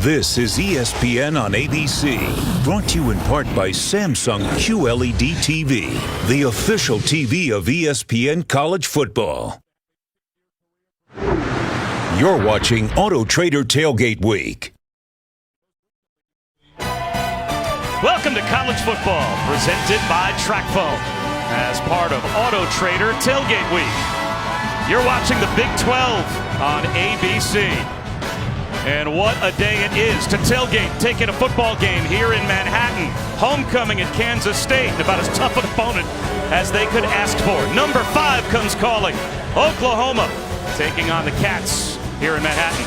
This is ESPN on ABC, brought to you in part by Samsung QLED TV, the official TV of ESPN College Football. You're watching Auto Trader Tailgate Week. Welcome to College Football, presented by TrackFoam, as part of Auto Trader Tailgate Week. You're watching the Big 12 on ABC. And what a day it is to tailgate, taking a football game here in Manhattan. Homecoming at Kansas State, and about as tough an opponent as they could ask for. Number 5 comes calling. Oklahoma taking on the Cats here in Manhattan.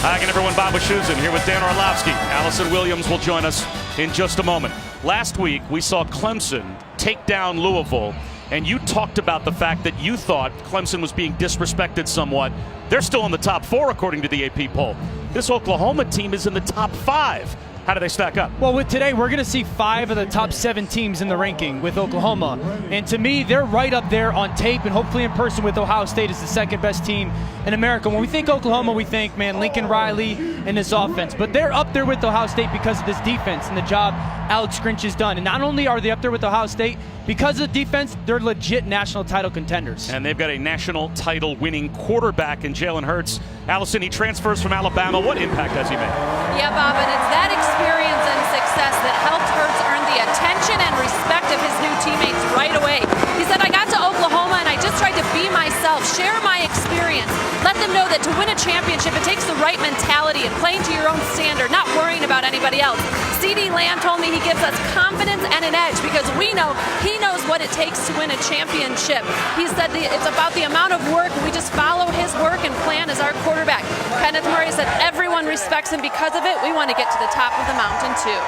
Hi again, everyone. Bob Wischusen here with Dan Orlovsky. Allison Williams will join us in just a moment. Last week, we saw Clemson take down Louisville, and you talked about the fact that you thought Clemson was being disrespected somewhat. They're still in the top 4 according to the AP poll. This Oklahoma team is in the top 5. How do they stack up? Well, with today, we're going to see 5 of the top 7 teams in the ranking with Oklahoma. And to me, they're right up there on tape and hopefully in person with Ohio State as the second best team in America. When we think Oklahoma, we think, man, Lincoln Riley and this offense. But they're up there with Ohio State because of this defense and the job Alex Grinch has done. And not only are they up there with Ohio State, because of the defense, they're legit national title contenders. And they've got a national title winning quarterback in Jalen Hurts. Allison, he transfers from Alabama. What impact has he made? Yeah, Bob, and it's that experience and success that helped Hurts earn the attention and respect of his new teammates right away. He said, I got to Oklahoma and I just tried to be myself, share my experience, let them know that to win a championship, it takes the right mentality and playing to your own standard, not worrying about anybody else. C.D. Lamb told me he gives us confidence and an edge because we know he knows what it takes to win a championship. He said it's about the amount of work. We just follow his work and plan as our quarterback. Kenneth Murray said everyone respects him because of it. We want to get to the top of the mountain too.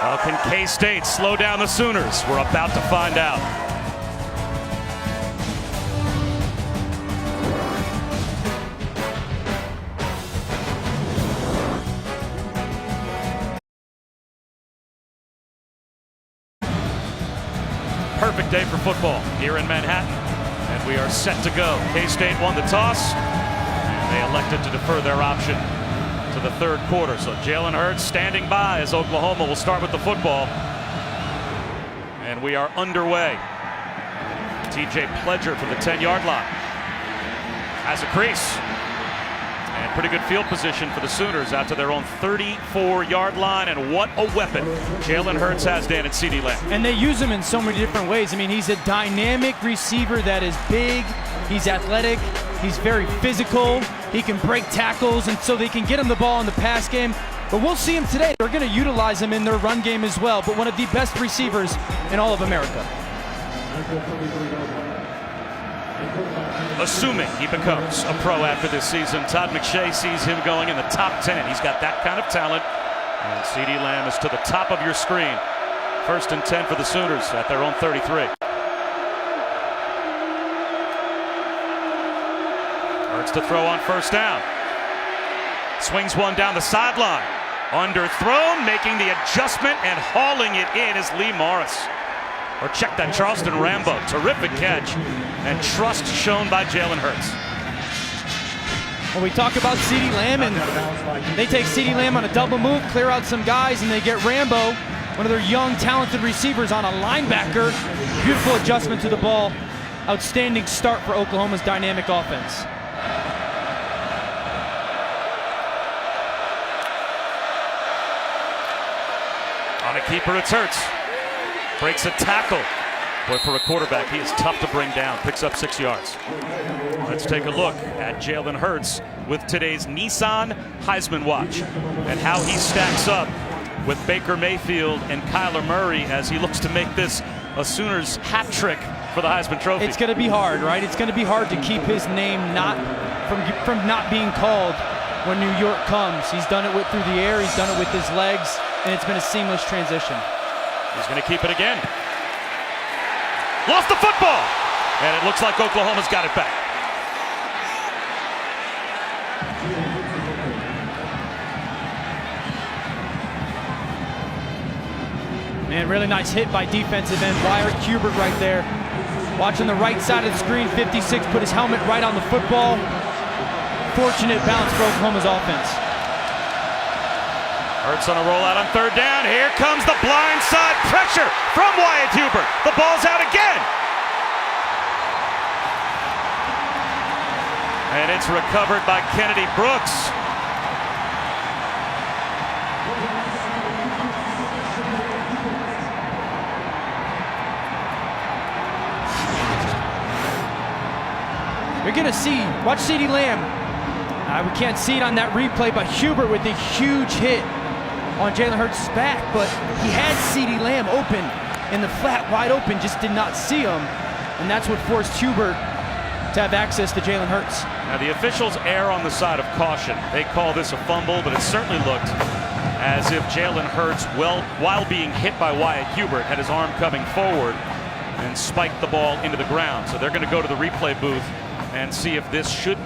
Well, can K-State slow down the Sooners? We're about to find out. Perfect day for football here in Manhattan, and we are set to go. K-State won the toss, and they elected to defer their option to the third quarter. So Jalen Hurts standing by as Oklahoma will start with the football, and we are underway. TJ Pledger from the 10-yard line has a crease. And pretty good field position for the Sooners out to their own 34-yard line. And what a weapon Jalen Hurts has, Dan, at C.D. Lamb. And they use him in so many different ways. I mean, he's a dynamic receiver that is big. He's athletic. He's very physical. He can break tackles, and so they can get him the ball in the pass game. But we'll see him today. They're going to utilize him in their run game as well. But one of the best receivers in all of America. Assuming he becomes a pro after this season, Todd McShay sees him going in the top 10. He's got that kind of talent. And C.D. Lamb is to the top of your screen. 1st and 10 for the Sooners at their own 33. Hurts to throw on 1st down. Swings one down the sideline. Underthrown, making the adjustment and hauling it in is Lee Morris. Or check that, Charleston Rambo. Terrific catch and trust shown by Jalen Hurts. When we talk about C.D. Lamb, and they take C.D. Lamb on a double move, clear out some guys, and they get Rambo, one of their young, talented receivers, on a linebacker. Beautiful adjustment to the ball. Outstanding start for Oklahoma's dynamic offense. On a keeper, it's Hurts. Breaks a tackle. Boy, for a quarterback, he is tough to bring down. Picks up 6 yards. Let's take a look at Jalen Hurts with today's Nissan Heisman Watch and how he stacks up with Baker Mayfield and Kyler Murray as he looks to make this a Sooners hat trick for the Heisman Trophy. It's going to be hard, right? It's going to be hard to keep his name from not being called when New York comes. He's done it through the air. He's done it with his legs, and it's been a seamless transition. He's going to keep it again. Lost the football! And it looks like Oklahoma's got it back. Man, really nice hit by defensive end Wyatt Hubert right there. Watching the right side of the screen, 56 put his helmet right on the football. Fortunate bounce for Oklahoma's offense. Hurts on a rollout on third down. Here comes the blind side pressure from Wyatt Hubert. The ball's out again. And it's recovered by Kennedy Brooks. You're going to see, watch CeeDee Lamb. We can't see it on that replay, but Hubert with a huge hit on Jalen Hurts' back, but he had CeeDee Lamb open in the flat, wide open, just did not see him, and that's what forced Hubert to have access to Jalen Hurts. Now the officials err on the side of caution. They call this a fumble, but it certainly looked as if Jalen Hurts, while being hit by Wyatt Hubert, had his arm coming forward and spiked the ball into the ground. So they're going to go to the replay booth and see if this should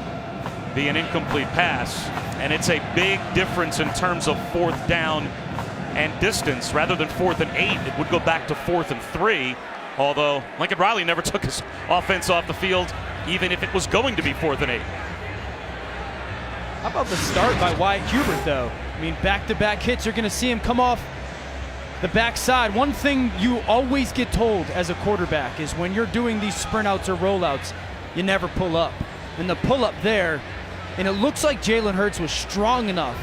be an incomplete pass. And it's a big difference in terms of 4th down and distance. Rather than 4th and 8, it would go back to 4th and 3. Although Lincoln Riley never took his offense off the field, even if it was going to be 4th and 8. How about the start by Wyatt Hubert, though? I mean, back-to-back hits. You're going to see him come off the backside. One thing you always get told as a quarterback is when you're doing these sprint outs or rollouts, you never pull up. And the pull up there, and it looks like Jalen Hurts was strong enough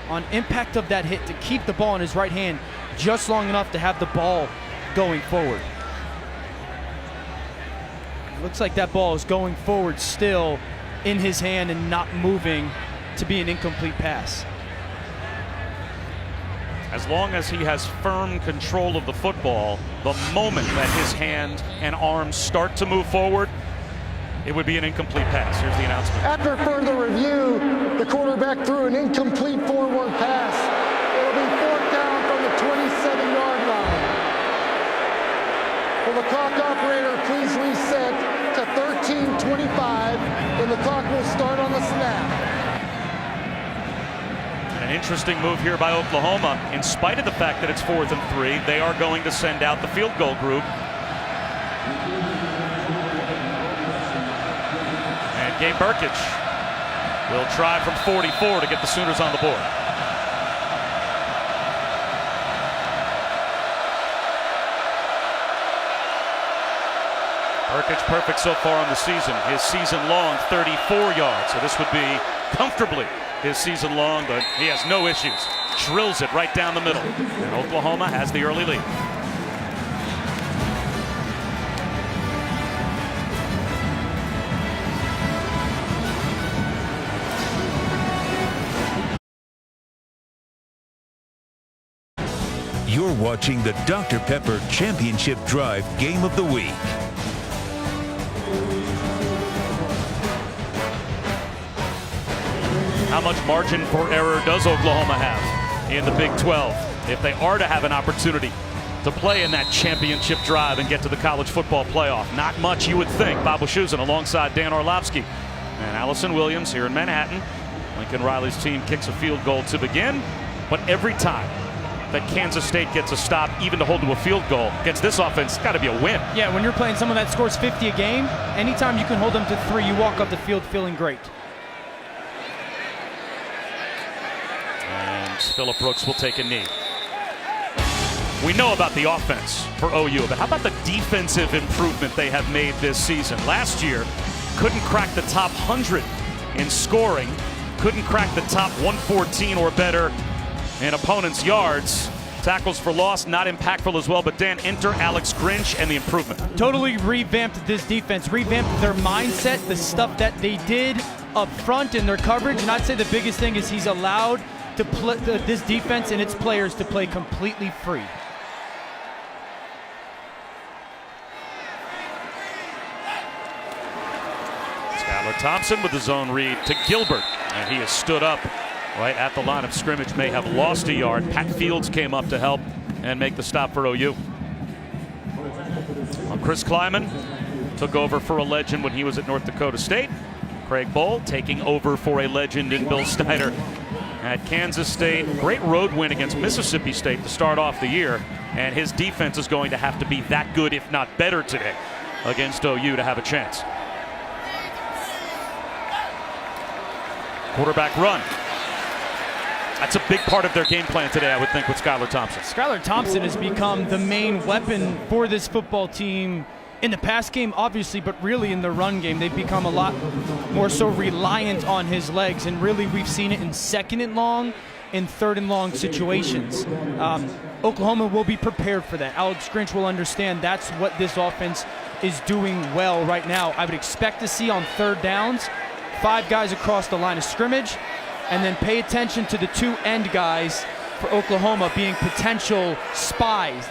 on impact of that hit to keep the ball in his right hand just long enough to have the ball going forward. It looks like that ball is going forward still in his hand and not moving to be an incomplete pass. As long as he has firm control of the football, the moment that his hand and arms start to move forward, it would be an incomplete pass. Here's the announcement. After further review, the quarterback threw an incomplete forward pass. It'll be 4th down from the 27-yard line. Will the clock operator please reset to 13:25, and the clock will start on the snap. An interesting move here by Oklahoma. In spite of the fact that it's 4th and 3, they are going to send out the field goal group. Gabe Burkich will try from 44 to get the Sooners on the board. Burkich perfect so far on the season. His season-long 34 yards. So this would be comfortably his season-long, but he has no issues. Drills it right down the middle. And Oklahoma has the early lead. You're watching the Dr. Pepper Championship Drive Game of the Week. How much margin for error does Oklahoma have in the Big 12 if they are to have an opportunity to play in that championship drive and get to the college football playoff? Not much, you would think. Bob Wischusen alongside Dan Orlovsky and Allison Williams here in Manhattan. Lincoln Riley's team kicks a field goal to begin, but every time that Kansas State gets a stop, even to hold to a field goal, against this offense, it's got to be a win. Yeah, when you're playing someone that scores 50 a game, anytime you can hold them to 3, you walk off the field feeling great. And Phillip Brooks will take a knee. We know about the offense for OU, but how about the defensive improvement they have made this season? Last year, couldn't crack the top 100 in scoring, couldn't crack the top 114 or better in opponents' yards. Tackles for loss, not impactful as well, but Dan, enter Alex Grinch and the improvement. Totally revamped this defense, revamped their mindset, the stuff that they did up front in their coverage, and I'd say the biggest thing is he's allowed to play this defense and its players to play completely free. Skylar Thompson with the zone read to Gilbert, and he has stood up right at the line of scrimmage, may have lost a yard. Pat Fields came up to help and make the stop for OU. Chris Kleiman took over for a legend when he was at North Dakota State. Craig Bohl taking over for a legend in Bill Snyder at Kansas State. Great road win against Mississippi State to start off the year, and his defense is going to have to be that good, if not better, today against OU to have a chance. Quarterback run. That's a big part of their game plan today, I would think, with Skylar Thompson. Skylar Thompson has become the main weapon for this football team in the pass game, obviously, but really in the run game. They've become a lot more so reliant on his legs, and really we've seen it in 2nd and long and 3rd and long situations. Oklahoma will be prepared for that. Alex Grinch will understand that's what this offense is doing well right now. I would expect to see on 3rd downs 5 guys across the line of scrimmage, and then pay attention to the 2 end guys for Oklahoma being potential spies,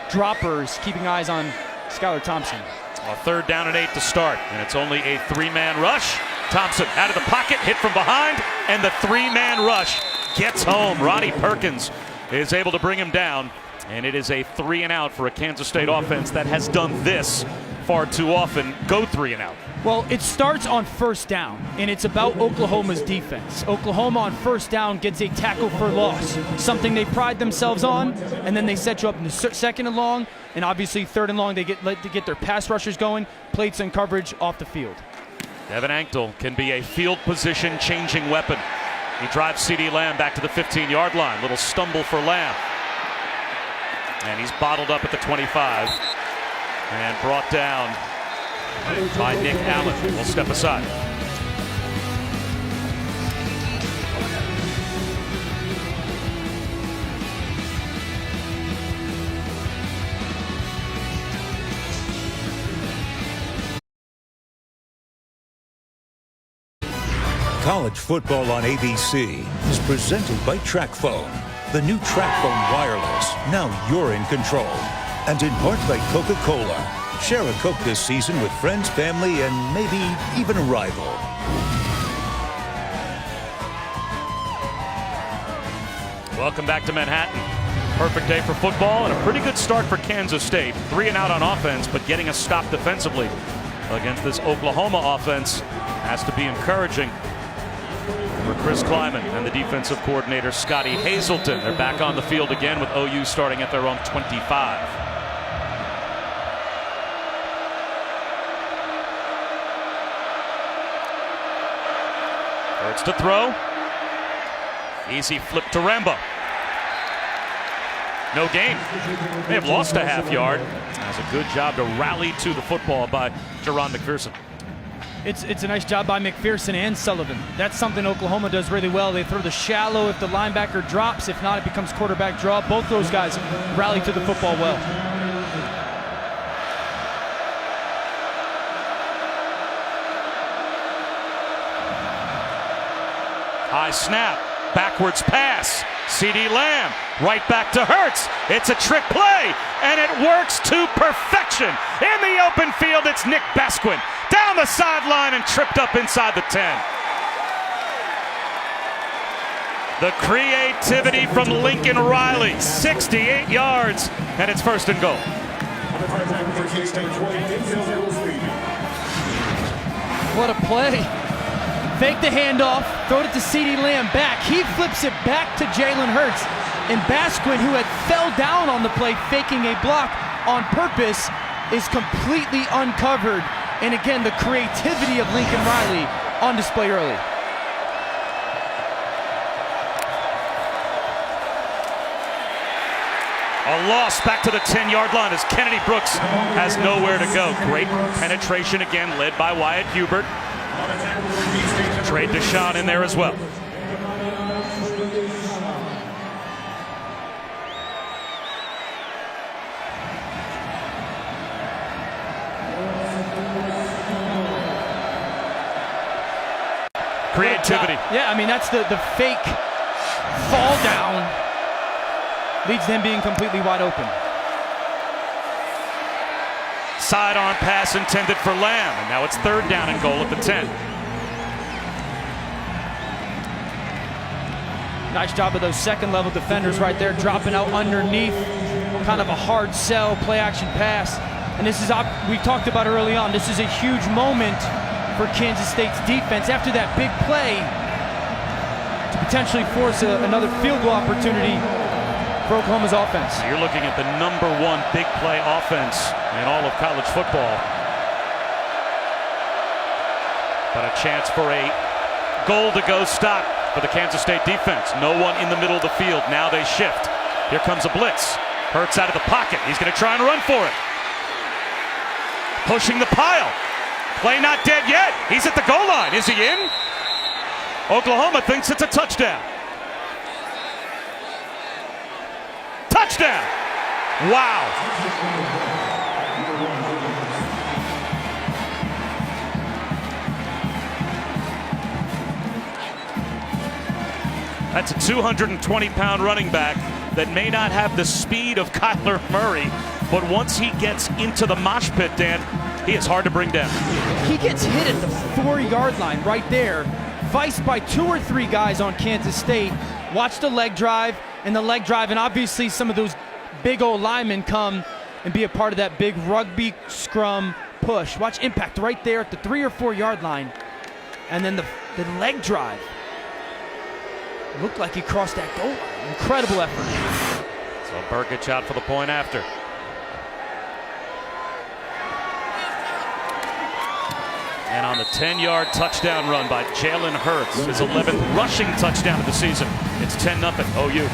droppers, keeping eyes on Skylar Thompson. A 3rd down and 8 to start, and it's only a 3-man rush. Thompson out of the pocket, hit from behind, and the 3-man rush gets home. Ronnie Perkins is able to bring him down, and it is a 3 and out for a Kansas State offense that has done this far too often, go 3 and out. Well, it starts on 1st down, and it's about Oklahoma's defense. Oklahoma on 1st down gets a tackle for loss, something they pride themselves on, and then they set you up in the 2nd and long, and obviously 3rd and long, they get their pass rushers going, plates and coverage off the field. Devin Anctil can be a field position changing weapon. He drives CeeDee Lamb back to the 15-yard line. Little stumble for Lamb. And he's bottled up at the 25 and brought down by Nick Allen. We'll step aside. College football on ABC is presented by TrackPhone. The new TrackPhone Wireless. Now you're in control. And in part by Coca-Cola. Share a Coke this season with friends, family, and maybe even a rival. Welcome back to Manhattan. Perfect day for football and a pretty good start for Kansas State. 3 and out on offense, but getting a stop defensively against this Oklahoma offense has to be encouraging for Chris Kleiman and the defensive coordinator Scotty Hazelton. They're back on the field again with OU starting at their own 25. Hurts to throw. Easy flip to Rambo. No gain. They have lost a half yard. That's a good job to rally to the football by Jerron McPherson. It's a nice job by McPherson and Sullivan. That's something Oklahoma does really well. They throw the shallow if the linebacker drops. If not, it becomes quarterback draw. Both those guys rally to the football well. High snap, backwards pass. CeeDee Lamb right back to Hurts. It's a trick play, and it works to perfection. In the open field, it's Nick Basquin down the sideline and tripped up inside the 10. The creativity from Lincoln Riley, 68 yards, and it's 1st and goal. What a play. Fake the handoff, throw it to CeeDee Lamb back. He flips it back to Jalen Hurts. And Basquin, who had fell down on the play, faking a block on purpose, is completely uncovered. And again, the creativity of Lincoln Riley on display early. A loss back to the 10-yard line as Kennedy Brooks has nowhere to go. Great penetration again, led by Wyatt Hubert. Trade Deshaun in there as well. Creativity. Yeah, I mean, that's the fake fall down. Leads them being completely wide open. Sidearm pass intended for Lamb, and now it's 3rd down and goal at the 10. Nice job of those 2nd-level defenders right there, dropping out underneath. Kind of a hard sell, play-action pass. And this is, we talked about early on, this is a huge moment for Kansas State's defense after that big play to potentially force another field goal opportunity for Oklahoma's offense. You're looking at the #1 big play offense in all of college football. But a chance for a goal-to-go stop for the Kansas State defense. No one in the middle of the field. Now they shift. Here comes a blitz. Hurts out of the pocket. He's going to try and run for it. Pushing the pile. Play not dead yet. He's at the goal line. Is he in? Oklahoma thinks it's a touchdown. Touchdown! Wow. That's a 220-pound running back that may not have the speed of Kyler Murray, but once he gets into the mosh pit, Dan, he is hard to bring down. He gets hit at the 4-yard line right there, viced by 2 or 3 guys on Kansas State. Watch the leg drive, and obviously some of those big old linemen come and be a part of that big rugby scrum push. Watch impact right there at the 3 or 4-yard line, and then the leg drive. Looked like he crossed that goal line. Incredible effort. So Burkich out for the point after. And on the 10-yard touchdown run by Jalen Hurts, his 11th rushing touchdown of the season. It's 10-0 OU.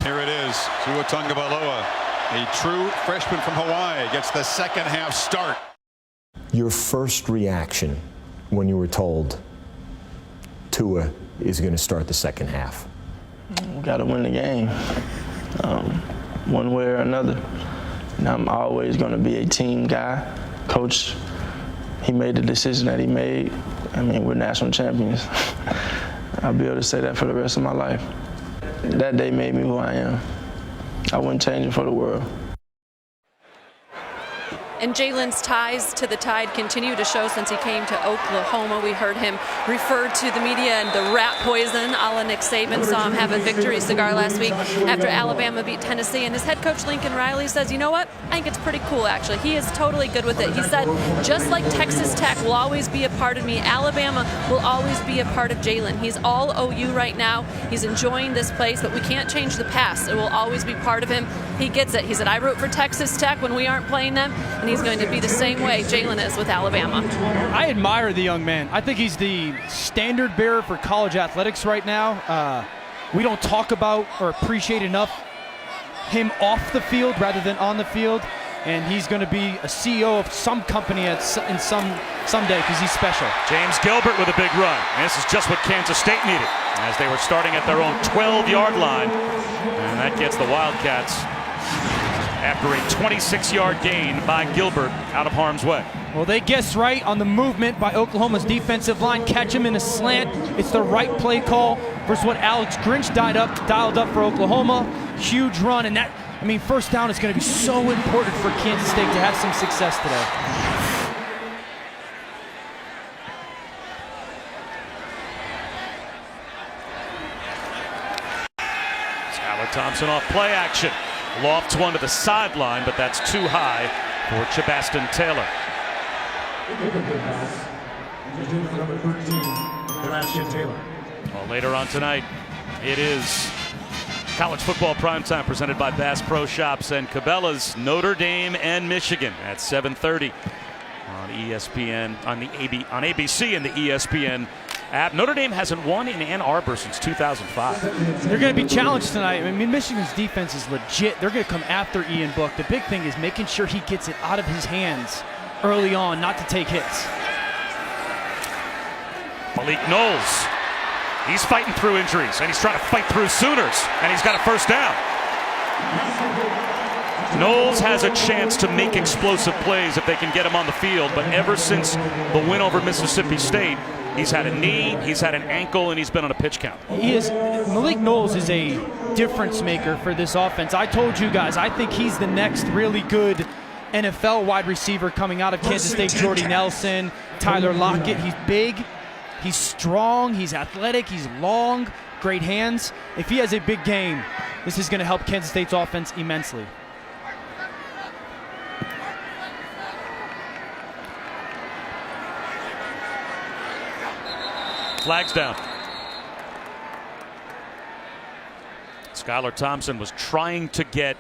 Here it is, Tua Tagovailoa, a true freshman from Hawaii, gets the second half start. Your first reaction when you were told Tua is going to start the second half? We got to win the game, one way or another. And I'm always going to be a team guy. Coach, he made the decision that he made. I mean, we're national champions. I'll be able to say that for the rest of my life. That day made me who I am. I wouldn't change it for the world. And Jalen's ties to the Tide continue to show since he came to Oklahoma. We heard him refer to the media and the rat poison a la Nick Saban. Saw him have a victory cigar last week after Alabama beat Tennessee. And his head coach, Lincoln Riley, says, you know what? I think it's pretty cool, actually. He is totally good with it. He said, just like Texas Tech will always be a part of me, Alabama will always be a part of Jalen. He's all OU right now. He's enjoying this place, but we can't change the past. It will always be part of him. He gets it. He said, I root for Texas Tech when we aren't playing them. And he's going to be the same way Jalen is with Alabama. I admire the young man. I think he's the standard bearer for college athletics right now. We don't talk about or appreciate enough him off the field rather than on the field. And he's going to be a CEO of some company someday because he's special. James Gilbert with a big run. And this is just what Kansas State needed as they were starting at their own 12-yard line. And that gets the Wildcats after a 26-yard gain by Gilbert out of harm's way. Well, they guessed right on the movement by Oklahoma's defensive line. Catch him in a slant. It's the right play call versus what Alex Grinch dialed up for Oklahoma. Huge run, and that, I mean, first down is going to be so important for Kansas State to have some success today. Skylar Thompson off play action. Lofts one to the sideline, but that's too high for Chabastin Taylor. Well, later on tonight, it is college football primetime presented by Bass Pro Shops and Cabela's. Notre Dame and Michigan at 7:30 on ESPN, on ABC and the ESPN app. Notre Dame hasn't won in Ann Arbor since 2005. They're going to be challenged tonight. I mean, Michigan's defense is legit. They're going to come after Ian Book. The big thing is making sure he gets it out of his hands early on, not to take hits. Malik Knowles, he's fighting through injuries, and he's trying to fight through Sooners, and he's got a first down. Knowles has a chance to make explosive plays if they can get him on the field, but ever since the win over Mississippi State, he's had a knee, he's had an ankle, and he's been on a pitch count. Malik Knowles is a difference maker for this offense. I told you guys, I think he's the next really good NFL wide receiver coming out of Kansas State. Jordy Nelson, Tyler Lockett. He's big, he's strong, he's athletic, he's long, great hands. If he has a big game, this is going to help Kansas State's offense immensely. Flags down. Skylar Thompson was trying to get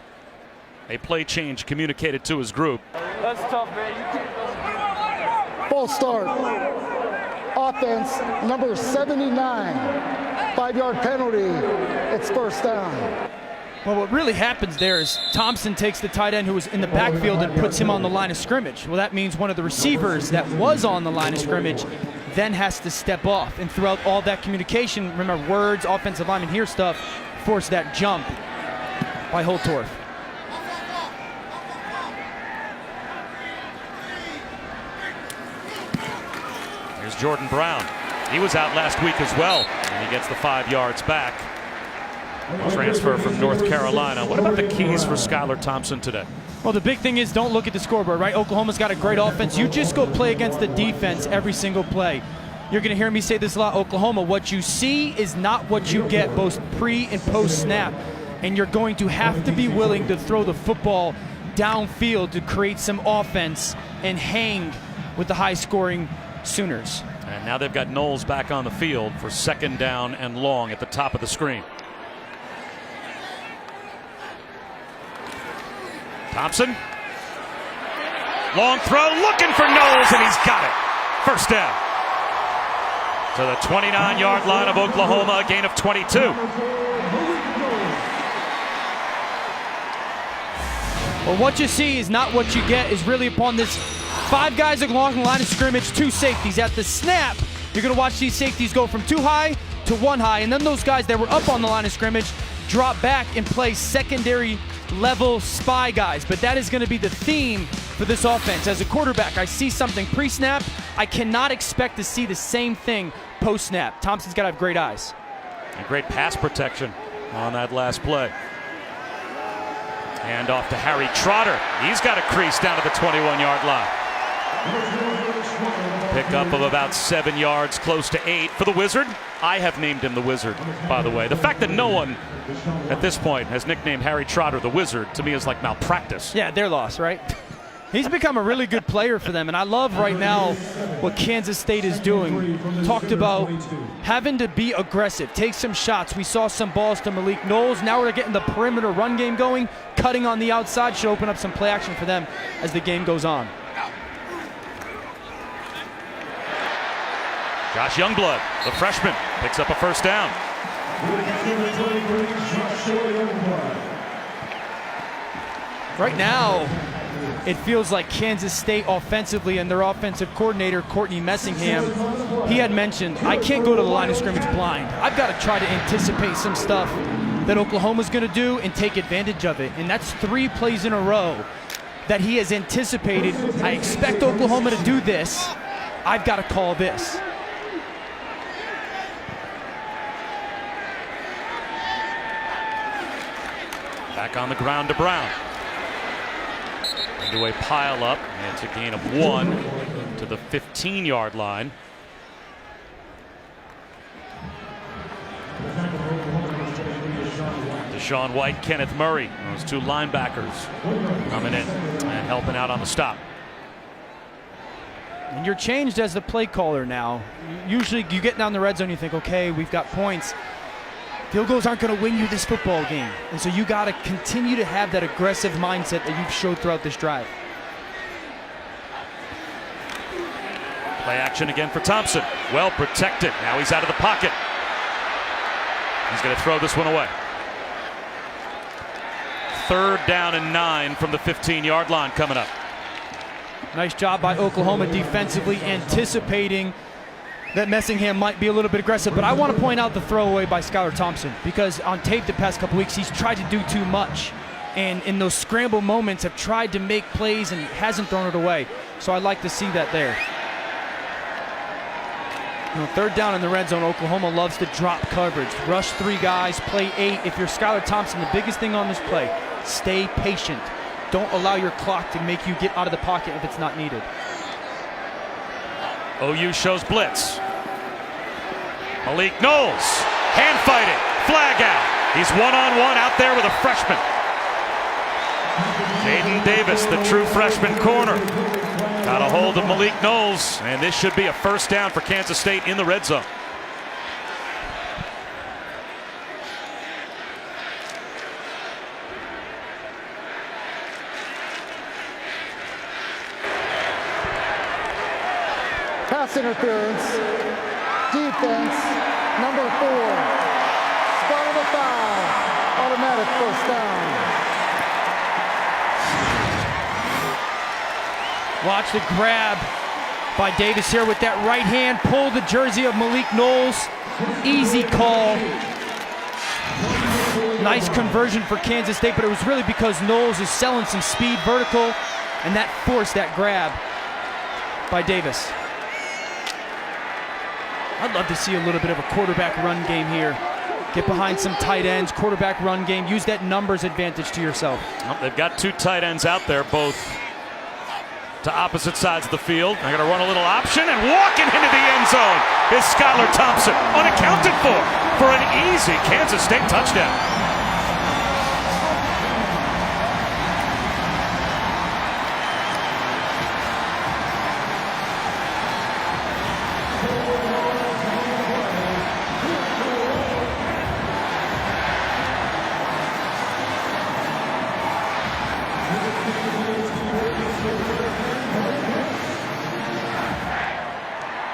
a play change communicated to his group. That's tough, man. False start. Offense number 79. 5-yard penalty. It's first down. Well, what really happens there is Thompson takes the tight end who was in the backfield and puts him on the line of scrimmage. Well, that means one of the receivers that was on the line of scrimmage then has to step off. And throughout all that communication, remember, words, offensive linemen hear stuff, force that jump by Holtorf. Here's Jordan Brown. He was out last week as well, and he gets the 5 yards back. Transfer from North Carolina. What about the keys for Skylar Thompson today? Well, the big thing is don't look at the scoreboard, right? Oklahoma's got a great offense. You just go play against the defense every single play. You're going to hear me say this a lot, Oklahoma. What you see is not what you get both pre and post snap. And you're going to have to be willing to throw the football downfield to create some offense and hang with the high-scoring Sooners. And now they've got Knowles back on the field for 2nd down and long at the top of the screen. Thompson. Long throw, looking for Knowles, and he's got it. First down. To the 29-yard line of Oklahoma, a gain of 22. Well, what you see is not what you get is really upon this 5 guys along the line of scrimmage, 2 safeties. At the snap, you're going to watch these safeties go from 2 high to 1 high, and then those guys that were up on the line of scrimmage drop back and play secondary level spy guys. But that is going to be the theme for this offense. As a quarterback, I see something pre-snap. I cannot expect to see the same thing post-snap. Thompson's got to have great eyes. And great pass protection on that last play. Hand off to Harry Trotter. He's got a crease down to the 21-yard line. Pickup of about 7 yards, close to 8 for the Wizard. I have named him the Wizard, by the way. The fact that no one at this point has nicknamed Harry Trotter the Wizard, to me, is like malpractice. Yeah, their loss, right? He's become a really good player for them, and I love right now what Kansas State is doing. Talked about having to be aggressive, take some shots. We saw some balls to Malik Knowles. Now we're getting the perimeter run game going. Cutting on the outside should open up some play action for them as the game goes on. Josh Youngblood, the freshman, picks up a first down. Right now, it feels like Kansas State offensively and their offensive coordinator, Courtney Messingham, he had mentioned, I can't go to the line of scrimmage blind. I've got to try to anticipate some stuff that Oklahoma's going to do and take advantage of it. And that's 3 plays in a row that he has anticipated. I expect Oklahoma to do this. I've got to call this. Back on the ground to Brown. Into a pile up, and it's a gain of 1 to the 15-yard line. Deshaun White, Kenneth Murray, those 2 linebackers coming in and helping out on the stop. And you're changed as the play caller now. Usually you get down the red zone, you think, okay, we've got points. Field goals aren't going to win you this football game. And so you got to continue to have that aggressive mindset that you've showed throughout this drive. Play action again for Thompson. Well protected. Now he's out of the pocket. He's going to throw this one away. 3rd down and 9 from the 15-yard line coming up. Nice job by Oklahoma defensively, anticipating that Messingham might be a little bit aggressive, but I want to point out the throwaway by Skylar Thompson, because on tape the past couple weeks he's tried to do too much, and in those scramble moments have tried to make plays and hasn't thrown it away. So I'd like to see that there. 3rd down in the red zone, Oklahoma loves to drop coverage, rush 3 guys, play 8. If you're Skylar Thompson, the biggest thing on this play, stay patient. Don't allow your clock to make you get out of the pocket if it's not needed. OU shows blitz. Malik Knowles, hand fighting, flag out. He's one-on-one out there with a freshman. Jaden Davis, the true freshman corner. Got a hold of Malik Knowles, and this should be a first down for Kansas State in the red zone. Pass interference. Defense. Number 4. Spot of a foul. Automatic first down. Watch the grab by Davis here with that right hand. Pull the jersey of Malik Knowles. Easy call. Nice conversion for Kansas State, but it was really because Knowles is selling some speed vertical, and that forced that grab by Davis. I'd love to see a little bit of a quarterback run game here. Get behind some tight ends, quarterback run game. Use that numbers advantage to yourself. Well, they've got 2 tight ends out there, both to opposite sides of the field. They're going to run a little option, and walking into the end zone is Skylar Thompson, unaccounted for an easy Kansas State touchdown.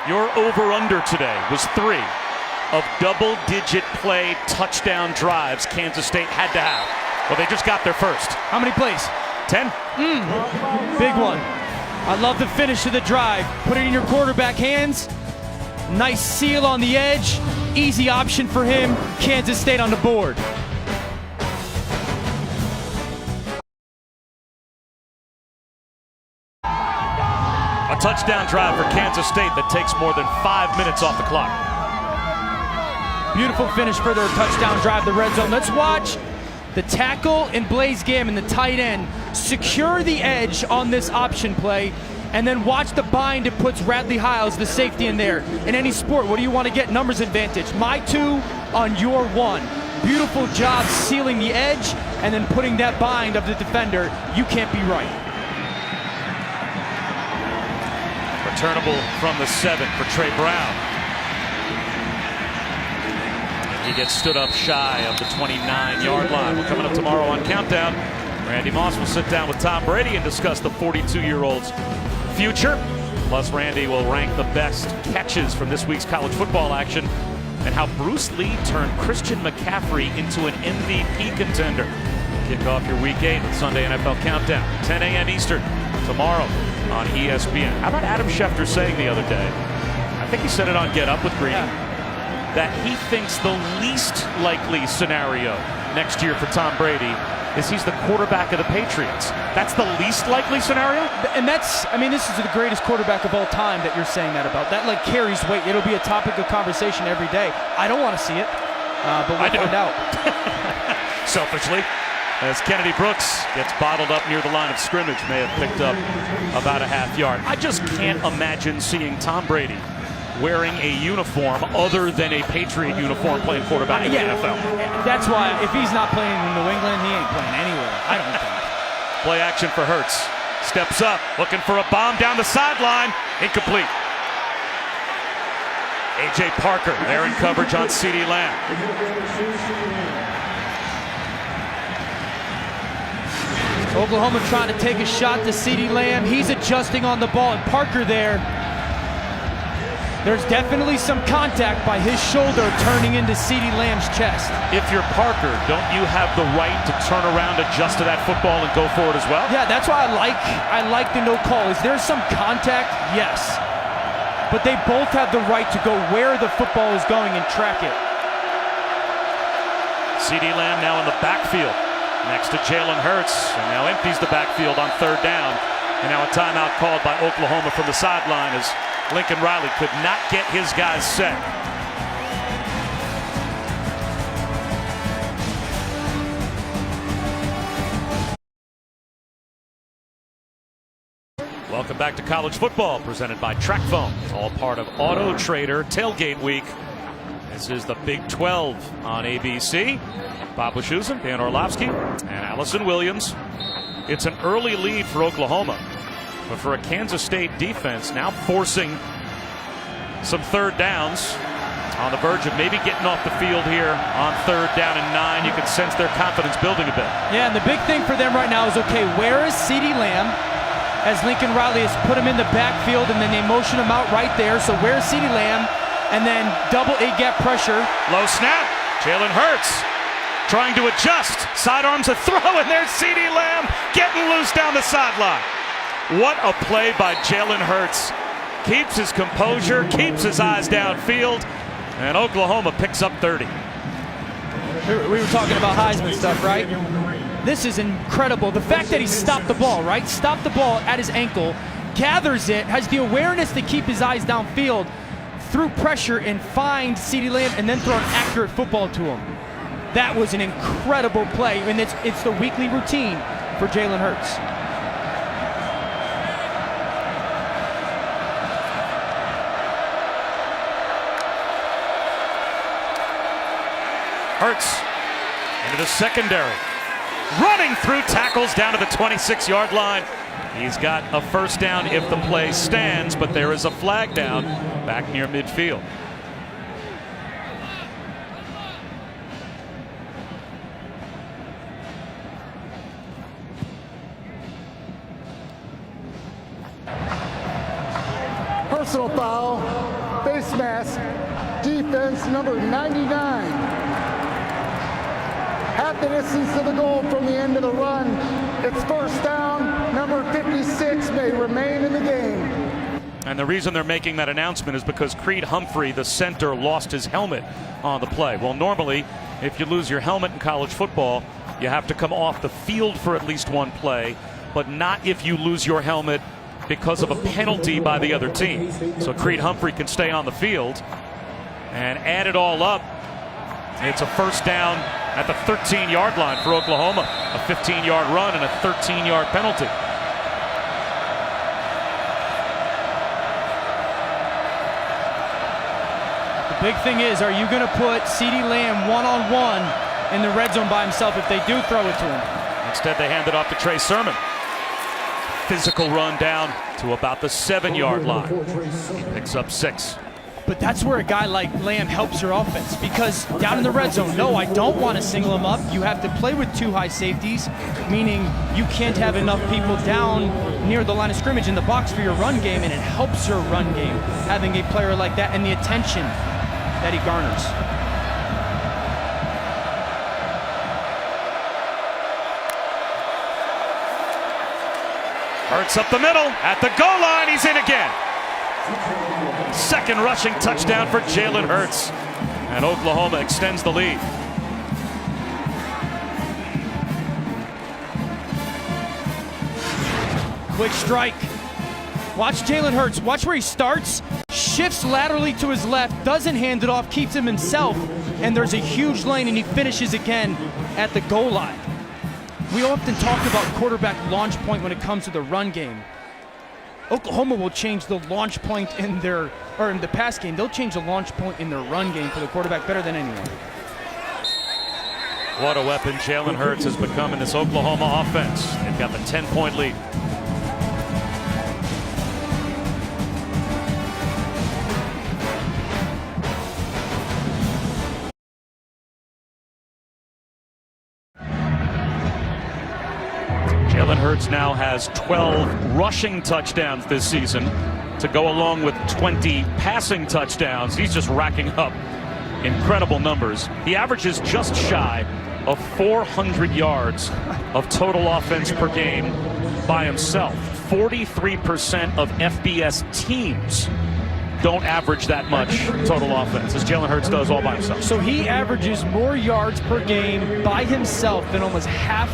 Your over-under today was 3 of double-digit play touchdown drives Kansas State had to have. Well, they just got their first. How many plays? 10. Big one. I love the finish of the drive. Put it in your quarterback hands. Nice seal on the edge. Easy option for him. Kansas State on the board. A touchdown drive for Kansas State that takes more than 5 minutes off the clock. Beautiful finish for their touchdown drive, the red zone. Let's watch the tackle and Blaze Gammon, the tight end, secure the edge on this option play, and then watch the bind it puts Radley Hiles, the safety, in there. In any sport, what do you want to get? Numbers advantage. My 2 on your 1. Beautiful job sealing the edge and then putting that bind of the defender. You can't be right. Returnable from the 7 for Trey Brown. And he gets stood up shy of the 29-yard line. We're coming up tomorrow on Countdown. Randy Moss will sit down with Tom Brady and discuss the 42-year-old's future. Plus, Randy will rank the best catches from this week's college football action and how Bruce Lee turned Christian McCaffrey into an MVP contender. Kick off your Week 8 with Sunday NFL Countdown, 10 a.m. Eastern, tomorrow on ESPN. How about Adam Schefter saying the other day, I think he said it on Get Up with Green, that he thinks the least likely scenario next year for Tom Brady is he's the quarterback of the Patriots. That's the least likely scenario? And that's, I mean, this is the greatest quarterback of all time that you're saying that about. That like carries weight. It'll be a topic of conversation every day. I don't want to see it, but we'll find out. Selfishly, as Kennedy Brooks gets bottled up near the line of scrimmage, may have picked up about a half yard. I just can't imagine seeing Tom Brady wearing a uniform other than a Patriot uniform playing quarterback in the NFL. That's why if he's not playing in New England, he ain't playing anywhere. I don't think. Play action for Hurts. Steps up, looking for a bomb down the sideline. Incomplete. A.J. Parker there in coverage on CeeDee Lamb. Oklahoma trying to take a shot to CeeDee Lamb. He's adjusting on the ball, and Parker there. There's definitely some contact by his shoulder turning into CeeDee Lamb's chest. If you're Parker, don't you have the right to turn around, adjust to that football, and go for it as well? Yeah, that's why I like the no call. Is there some contact? Yes. But they both have the right to go where the football is going and track it. CeeDee Lamb now in the backfield next to Jalen Hurts, and now empties the backfield on 3rd down. And now a timeout called by Oklahoma from the sideline as Lincoln Riley could not get his guys set. Welcome back to college football, presented by TrackPhone, all part of Auto Trader Tailgate Week. This is the Big 12 on ABC. Bob Wischusen, Dan Orlovsky, and Allison Williams. It's an early lead for Oklahoma, but for a Kansas State defense now forcing some 3rd downs, on the verge of maybe getting off the field here on 3rd down and 9. You can sense their confidence building a bit. Yeah, and the big thing for them right now is, okay, where is CeeDee Lamb? as Lincoln Riley has put him in the backfield, and then they motion him out right there. So where's CeeDee Lamb? And then double A-gap pressure. Low snap. Jalen Hurts trying to adjust. Sidearms a throw, and there's CeeDee Lamb getting loose down the sideline. What a play by Jalen Hurts. Keeps his composure, keeps his eyes downfield, and Oklahoma picks up 30. We were talking about Heisman stuff, right? This is incredible. The fact that he stopped the ball, right? Stopped the ball at his ankle, gathers it, has the awareness to keep his eyes downfield, threw pressure and find CeeDee Lamb, and then throw an accurate football to him. That was an incredible play, and it's the weekly routine for Jalen Hurts. Hurts into the secondary. Running through tackles down to the 26-yard line. He's got a first down if the play stands, but there is a flag down back near midfield. Personal foul, face mask, defense number 99. Half the distance to the goal from the end of the run. It's first down. Number 56 may remain in the game. And the reason they're making that announcement is because Creed Humphrey, the center, lost his helmet on the play. Well, normally, if you lose your helmet in college football, you have to come off the field for at least one play, but not if you lose your helmet because of a penalty by the other team. So Creed Humphrey can stay on the field, and add it all up, it's a first down at the 13-yard line for Oklahoma. A 15-yard run and a 13-yard penalty. The big thing is, are you going to put CeeDee Lamb one-on-one in the red zone by himself if they do throw it to him? Instead, they hand it off to Trey Sermon. Physical run down to about the 7-yard line. He picks up 6. But that's where a guy like Lamb helps your offense, because down in the red zone, no, I don't want to single him up. You have to play with 2 high safeties, meaning you can't have enough people down near the line of scrimmage in the box for your run game, and it helps your run game, having a player like that and the attention that he garners. Hurts up the middle, at the goal line, he's in again. Second rushing touchdown for Jalen Hurts, and Oklahoma extends the lead. Quick strike. Watch Jalen Hurts. Watch where he starts, shifts laterally to his left, doesn't hand it off, keeps him himself, and there's a huge lane, and he finishes again at the goal line. We often talk about quarterback launch point when it comes to the run game. Oklahoma will change the launch point in their, or in the pass game, they'll change the launch point in their run game for the quarterback better than anyone. What a weapon Jalen Hurts has become in this Oklahoma offense. They've got the 10-point lead. Jalen Hurts now has 12 rushing touchdowns this season to go along with 20 passing touchdowns. He's just racking up incredible numbers. He averages just shy of 400 yards of total offense per game by himself. 43% of FBS teams don't average that much total offense, as Jalen Hurts does all by himself. So he averages more yards per game by himself than almost half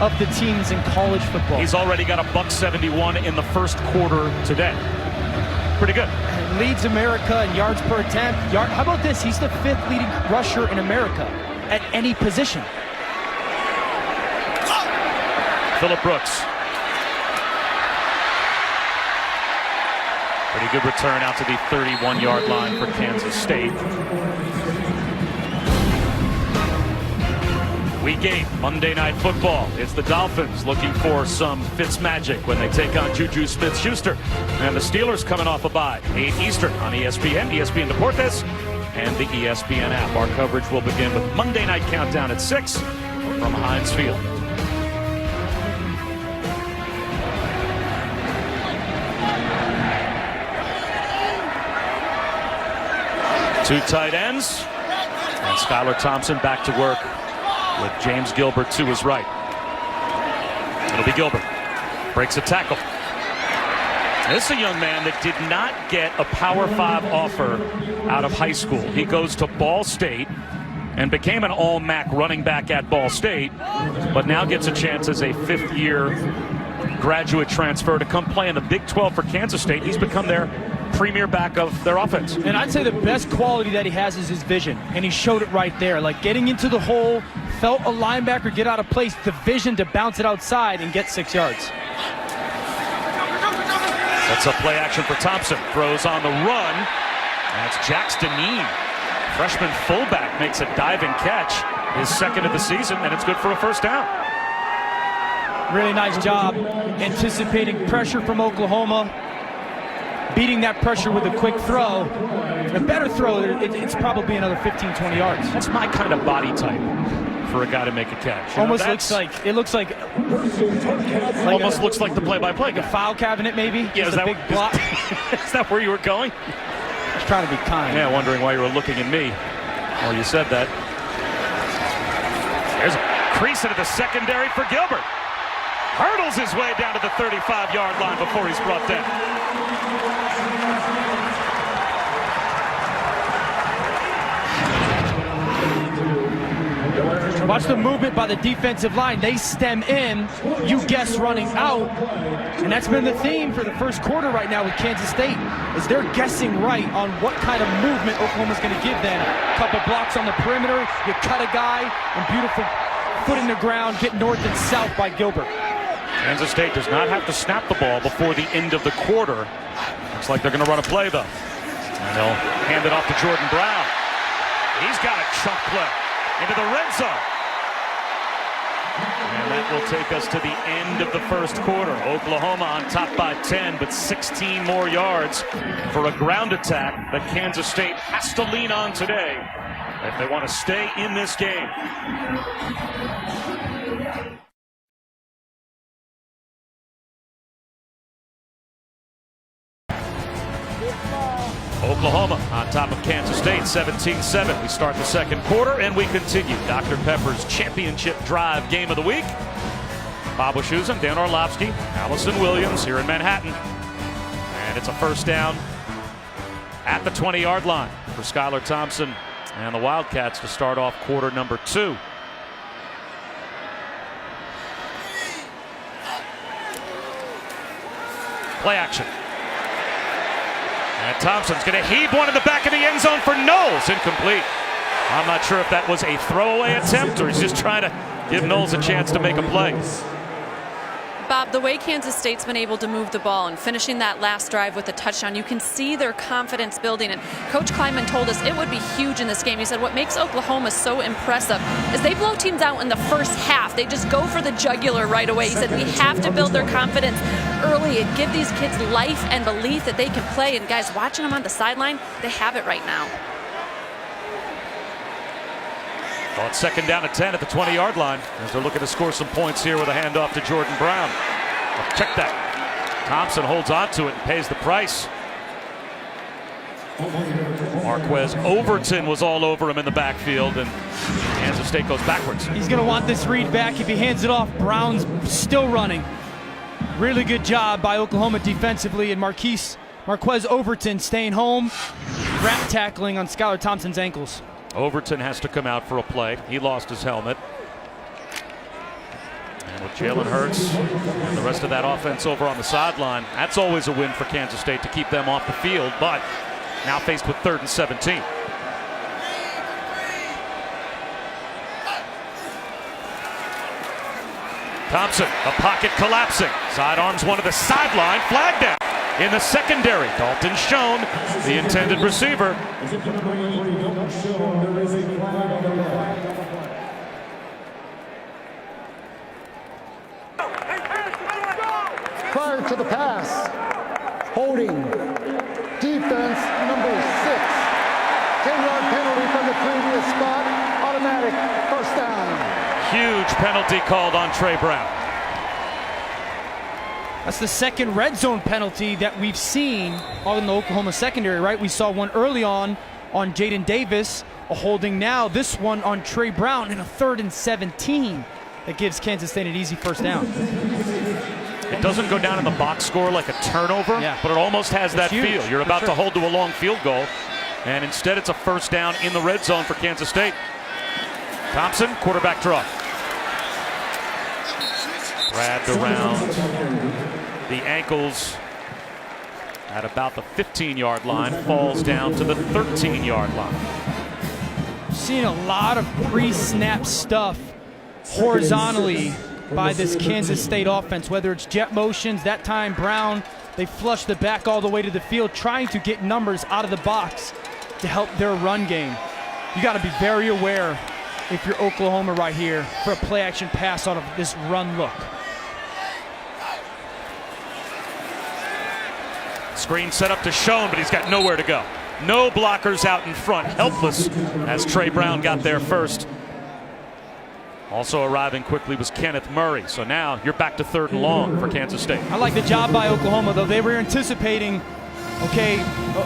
of the teams in college football. He's already got a $171 in the first quarter today. Pretty good. Leads America in yards per attempt. How about this? He's the 5th leading rusher in America at any position. Phillip Brooks. Pretty good return out to the 31-yard line for Kansas State. Week 8, Monday Night Football. It's the Dolphins looking for some Fitzmagic when they take on Juju Smith-Schuster. And the Steelers coming off a bye. 8 Eastern on ESPN, ESPN Deportes, and the ESPN app. Our coverage will begin with Monday Night Countdown at 6 from Heinz Field. Two tight ends. And Skylar Thompson back to work with James Gilbert to his right. It'll be Gilbert. Breaks a tackle. This is a young man that did not get a Power 5 offer out of high school. He goes to Ball State and became an all-MAC running back at Ball State, but now gets a chance as a fifth-year graduate transfer to come play in the Big 12 for Kansas State. He's become their premier back of their offense. And I'd say the best quality that he has is his vision, and he showed it right there. Like getting into the hole, felt a linebacker get out of place, the vision to bounce it outside and get 6 yards. That's a play action for Thompson. Throws on the run. That's Jax Deneen. Freshman fullback makes a diving catch. His second of the season, and it's good for a first down. Really nice job anticipating pressure from Oklahoma, beating that pressure with a quick throw. A better throw, it's probably another 15, 20 yards. That's my kind of body type for a guy to make a catch. Almost looks like looks like the play-by-play guy. A file cabinet, maybe. Yeah, is that big block? Is that where you were going? I was trying to be kind. Yeah, wondering why you were looking at me. Well, you said that. There's a crease into the secondary for Gilbert. Hurdles his way down to the 35-yard line before he's brought down. Watch the movement by the defensive line. They stem in, you guess running out. And that's been the theme for the first quarter right now with Kansas State, is they're guessing right on what kind of movement Oklahoma's going to give them. A couple blocks on the perimeter, you cut a guy, and beautiful foot in the ground, get north and south by Gilbert. Kansas State does not have to snap the ball before the end of the quarter. Looks like they're going to run a play, though. And they'll hand it off to Jordan Brown. He's got a chunk play into the red zone. And that will take us to the end of the first quarter. Oklahoma on top by 10, but 16 more yards for a ground attack that Kansas State has to lean on today if they want to stay in this game. Oklahoma on top of Kansas State, 17-7. We start the second quarter and we continue. Dr. Pepper's championship drive game of the week. Bob Wischusen, Dan Orlovsky, Allison Williams here in Manhattan. And it's a first down at the 20-yard line for Skylar Thompson and the Wildcats to start off quarter number 2. Play action. And Thompson's going to heave one in the back of the end zone for Knowles. Incomplete. I'm not sure if that was a throwaway attempt or he's just trying to give Knowles a chance to make a play. Bob, the way Kansas State's been able to move the ball and finishing that last drive with a touchdown, you can see their confidence building. And Coach Kleinman told us it would be huge in this game. He said what makes Oklahoma so impressive is they blow teams out in the first half. They just go for the jugular right away. He said we have to build their confidence early and give these kids life and belief that they can play. And guys, watching them on the sideline, they have it right now. Well, it's second down at 10 at the 20-yard line as they're looking to score some points here with a handoff to Jordan Brown. Check that. Thompson holds on to it and pays the price. Marquez Overton was all over him in the backfield, and Kansas State goes backwards. He's going to want this read back. If he hands it off, Brown's still running. Really good job by Oklahoma defensively, and Marquez Overton staying home, wrap tackling on Skylar Thompson's ankles. Overton has to come out for a play. He lost his helmet. And with Jalen Hurts and the rest of that offense over on the sideline, that's always a win for Kansas State to keep them off the field, but now faced with 3rd and 17. Thompson, the pocket collapsing. Sidearms one to the sideline, flag down. In the secondary, Dalton Schoen, the intended receiver. Prior to the pass, holding, defense number 6. 10-yard penalty from the previous spot, automatic first down. Huge penalty called on Trey Brown. That's the second red zone penalty that we've seen in the Oklahoma secondary, right? We saw one early on on Jaden Davis. A holding now, this one on Trey Brown in a 3rd and 17. That gives Kansas State an easy first down. It doesn't go down in the box score like a turnover, but it almost has that huge, feel. You're about to hold to a long field goal, and instead it's a first down in the red zone for Kansas State. Thompson, quarterback draw. Grabbed around the ankles at about the 15-yard line, falls down to the 13-yard line. Seeing a lot of pre-snap stuff horizontally by this Kansas State offense, whether it's jet motions. That time Brown, they flushed the back all the way to the field, trying to get numbers out of the box to help their run game. You got to be very aware if you're Oklahoma right here for a play action pass out of this run look. Screen set up to Schoen, but he's got nowhere to go. No blockers out in front, helpless as Trey Brown got there first. Also arriving quickly was Kenneth Murray. So now you're back to 3rd and long for Kansas State. I like the job by Oklahoma, though. They were anticipating,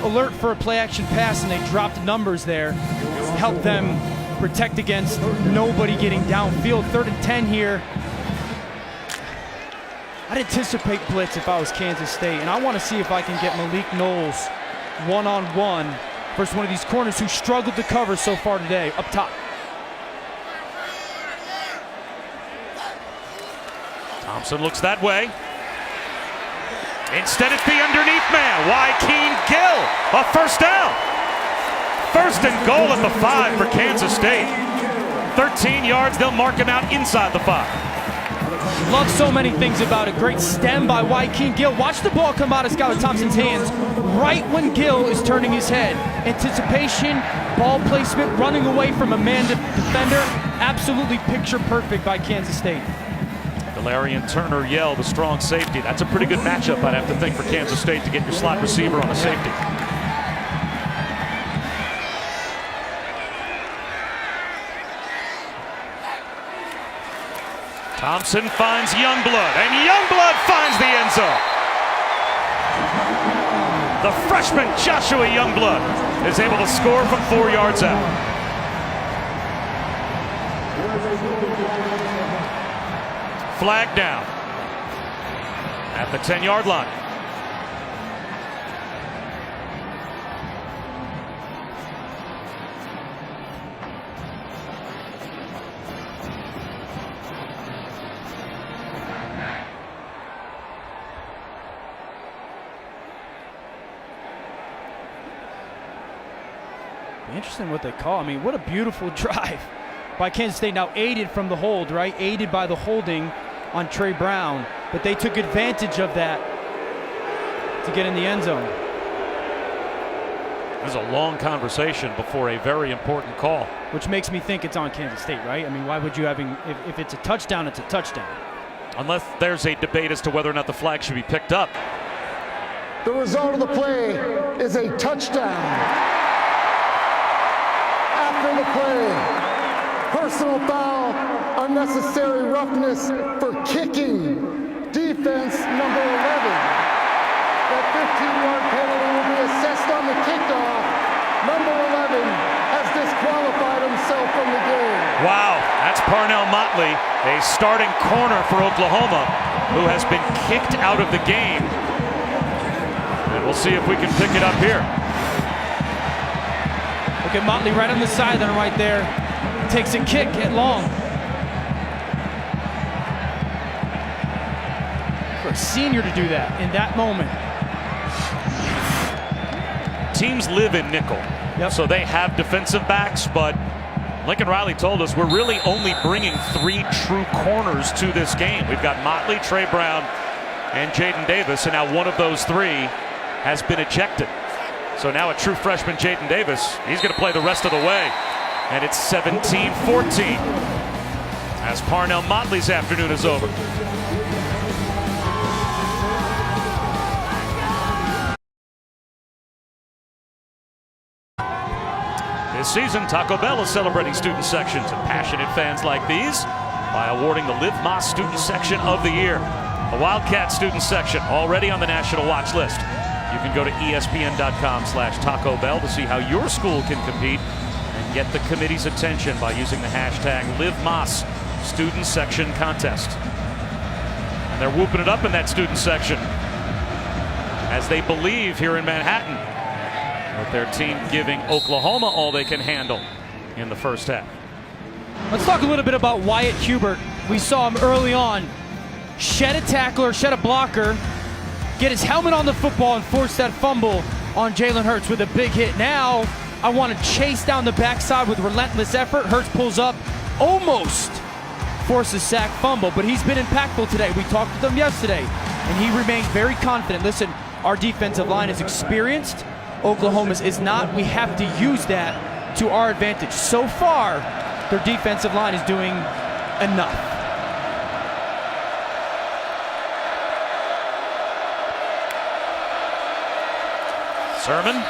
alert for a play action pass, and they dropped numbers there to help them protect against nobody getting downfield. 3rd and 10 here. I'd anticipate blitz if I was Kansas State, and I want to see if I can get Malik Knowles one-on-one versus one of these corners who struggled to cover so far today up top. Thompson looks that way. Instead, it's the underneath man. Joaquin Gill, a first down. 1st and goal at the 5 for Kansas State. 13 yards, they'll mark him out inside the 5. Love so many things about it. Great stem by Joaquin Gill. Watch the ball come out of Skylar Thompson's hands right when Gill is turning his head. Anticipation, ball placement, running away from a man defender. Absolutely picture perfect by Kansas State. Galarian Turner Yell, the strong safety. That's a pretty good matchup, I'd have to think, for Kansas State to get your slot receiver on a safety. Thompson finds Youngblood, and Youngblood finds the end zone. The freshman Joshua Youngblood is able to score from 4 yards out. Flag down at the 10-yard line. Interesting what they call. I mean, what a beautiful drive by Kansas State. Now aided from the hold, right? Aided by the holding on Trey Brown. But they took advantage of that to get in the end zone. There's a long conversation before a very important call. Which makes me think it's on Kansas State, right? I mean, why would you if it's a touchdown, it's a touchdown. Unless there's a debate as to whether or not the flag should be picked up. The result of the play is a touchdown. After the play, personal foul, unnecessary roughness for kicking, defense number 11. That 15-yard penalty will be assessed on the kickoff. Number 11 has disqualified himself from the game. Wow, that's Parnell Motley, a starting corner for Oklahoma, who has been kicked out of the game. And we'll see if we can pick it up here. Look at Motley right on the sideline right there. Takes a kick at long. For a senior to do that in that moment. Teams live in nickel, so they have defensive backs, but Lincoln Riley told us we're really only bringing 3 true corners to this game. We've got Motley, Trey Brown, and Jaden Davis, and now one of those 3 has been ejected. So now a true freshman, Jaden Davis, he's going to play the rest of the way. And it's 17-14 as Parnell Motley's afternoon is over. This season, Taco Bell is celebrating student sections and passionate fans like these by awarding the Live Más Student Section of the Year. The Wildcat Student Section already on the national watch list. You can go to ESPN.com/Taco Bell to see how your school can compete and get the committee's attention by using the hashtag #LiveMoss Student Section Contest. And they're whooping it up in that student section as they believe here in Manhattan with their team giving Oklahoma all they can handle in the first half. Let's talk a little bit about Wyatt Hubert. We saw him early on shed a tackler, shed a blocker, get his helmet on the football and force that fumble on Jalen Hurts with a big hit. Now I want to chase down the backside with relentless effort. Hurts pulls up, almost forces sack, fumble, but he's been impactful today. We talked with him yesterday and he remained very confident. Listen, our defensive line is experienced. Oklahoma's is not. We have to use that to our advantage. So far, their defensive line is doing enough. Sermon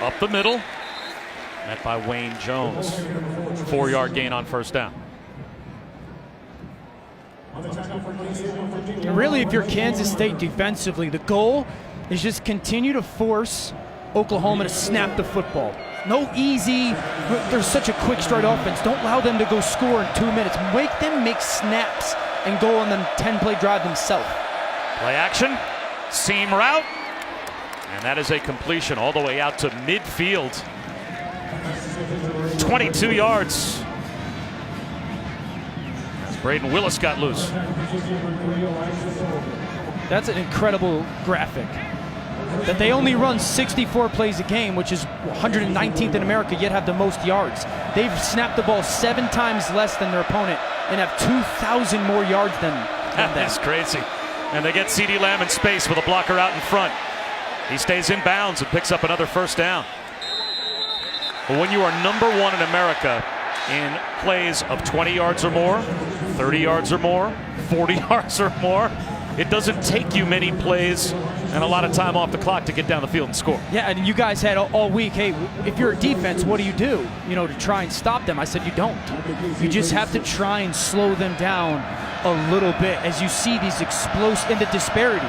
up the middle, met by Wayne Jones. 4-yard gain on first down. And really, if you're Kansas State defensively, the goal is just continue to force Oklahoma to snap the football. No easy, there's such a quick stride offense. Don't allow them to go score in 2 minutes. Make them make snaps and go on them 10-play drive themselves. Play action, seam route, and that is a completion all the way out to midfield. 22 yards. As Braden Willis got loose. That's an incredible graphic. That they only run 64 plays a game, which is 119th in America, yet have the most yards. They've snapped the ball 7 times less than their opponent and have 2,000 more yards than them. That's crazy. And they get CeeDee Lamb in space with a blocker out in front. He stays in bounds and picks up another first down. But when you are number 1 in America in plays of 20 yards or more, 30 yards or more, 40 yards or more, it doesn't take you many plays and a lot of time off the clock to get down the field and score. Yeah, and you guys had all week, hey, if you're a defense, what do? You know, to try and stop them. I said you don't. You just have to try and slow them down a little bit as you see these explosive, and the disparity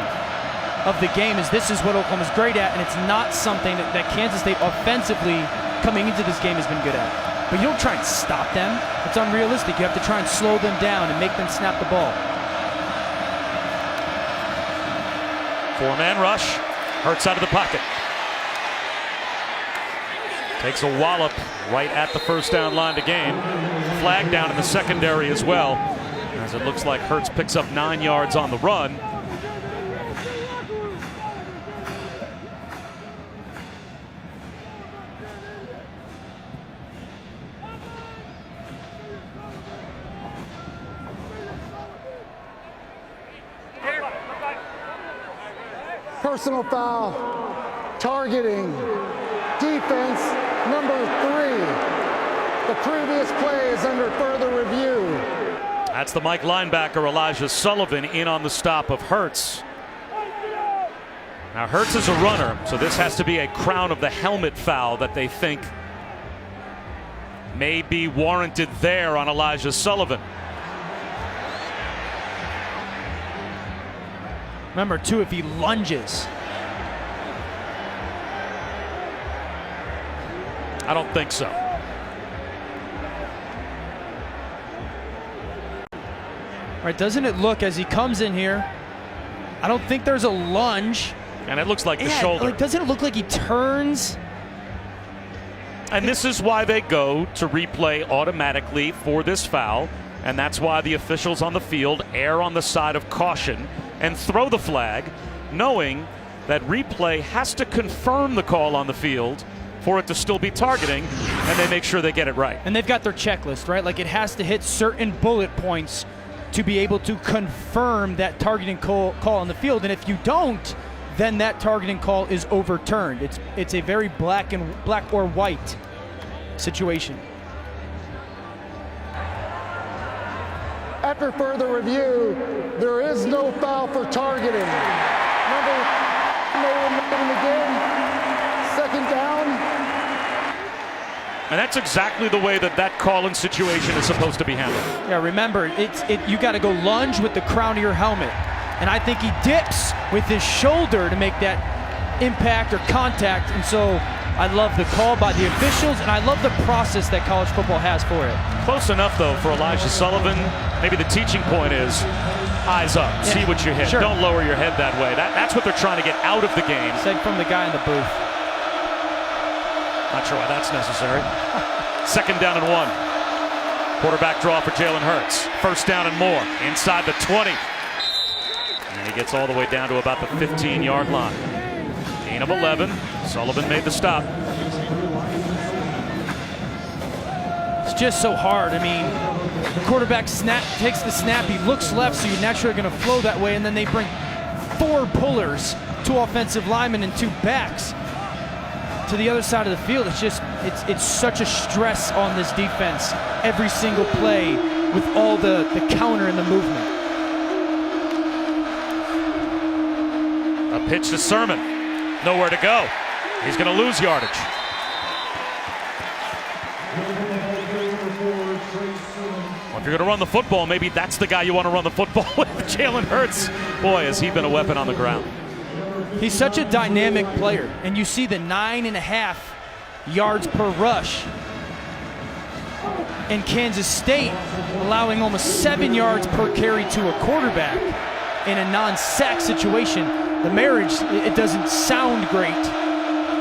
of the game is this is what Oklahoma's great at, and it's not something that Kansas State offensively coming into this game has been good at. But you don't try and stop them. It's unrealistic. You have to try and slow them down and make them snap the ball. 4-man rush. Hurts out of the pocket. Takes a wallop right at the first down line to gain. Flag down in the secondary as well, as it looks like Hurts picks up 9 yards on the run. Personal foul, targeting, defense number 3. The previous play is under further review. That's the Mike linebacker Elijah Sullivan in on the stop of Hurts. Now Hurts is a runner, so this has to be a crown of the helmet foul that they think may be warranted there on Elijah Sullivan. Remember, too, if he lunges. I don't think so. Right, doesn't it look as he comes in here? I don't think there's a lunge. And it looks like the Yeah, shoulder. like, doesn't it look like he turns? And this is why they go to replay automatically for this foul. And that's why the officials on the field err on the side of caution and throw the flag, knowing that replay has to confirm the call on the field for it to still be targeting, and they make sure they get it right. And they've got their checklist, right? Like, it has to hit certain bullet points to be able to confirm that targeting call on the field. And if you don't, then that targeting call is overturned. It's a very black or white situation. After further review, there is no foul for targeting. Number again, 2nd down. And that's exactly the way that call-in situation is supposed to be handled. Yeah, remember, you got to go lunge with the crown of your helmet. And I think he dips with his shoulder to make that impact or contact. And so I love the call by the officials, and I love the process that college football has for it. Close enough, though, for Elijah Sullivan. Maybe the teaching point is eyes up, see what you hit. Sure. Don't lower your head that way. That's what they're trying to get out of the game. Said from the guy in the booth. Not sure why that's necessary. 2nd down and 1. Quarterback draw for Jalen Hurts. 1st down and more. Inside the 20. And he gets all the way down to about the 15-yard line. Gain of 11. Sullivan made the stop. It's just so hard. I mean, the quarterback takes the snap, he looks left, so you're naturally going to flow that way, and then they bring 4 pullers, 2 offensive linemen and 2 backs to the other side of the field. It's such a stress on this defense every single play with all the counter and the movement. A pitch to Sermon. Nowhere to go. He's going to lose yardage. Well, if you're going to run the football, maybe that's the guy you want to run the football with. Jalen Hurts. Boy, has he been a weapon on the ground. He's such a dynamic player, and you see the 9.5 yards per rush. And Kansas State allowing almost 7 yards per carry to a quarterback in a non-sack situation. The marriage, it doesn't sound great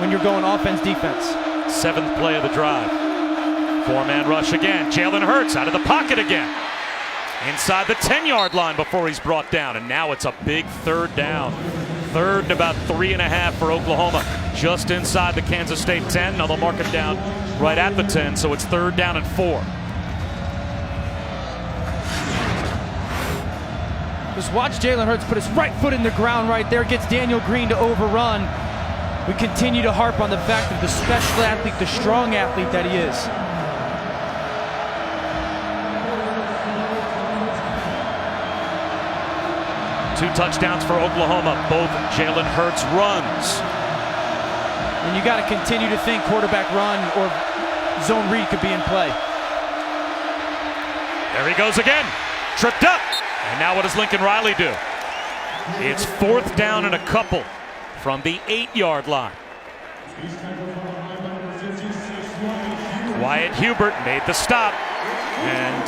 when you're going offense-defense. 7th play of the drive. 4-man rush again. Jalen Hurts out of the pocket again. Inside the 10-yard line before he's brought down. And now it's a big 3rd down. 3rd and about 3.5 for Oklahoma. Just inside the Kansas State 10. Now they'll mark him down right at the 10, so it's 3rd down and 4. Just watch Jalen Hurts put his right foot in the ground right there. Gets Daniel Green to overrun. We continue to harp on the fact of the special athlete, the strong athlete that he is. Two touchdowns for Oklahoma, both Jalen Hurts runs. And you got to continue to think quarterback run or zone read could be in play. There he goes again, tripped up. And now what does Lincoln Riley do? It's 4th down and a couple from the 8-yard line. Wyatt Hubert made the stop. And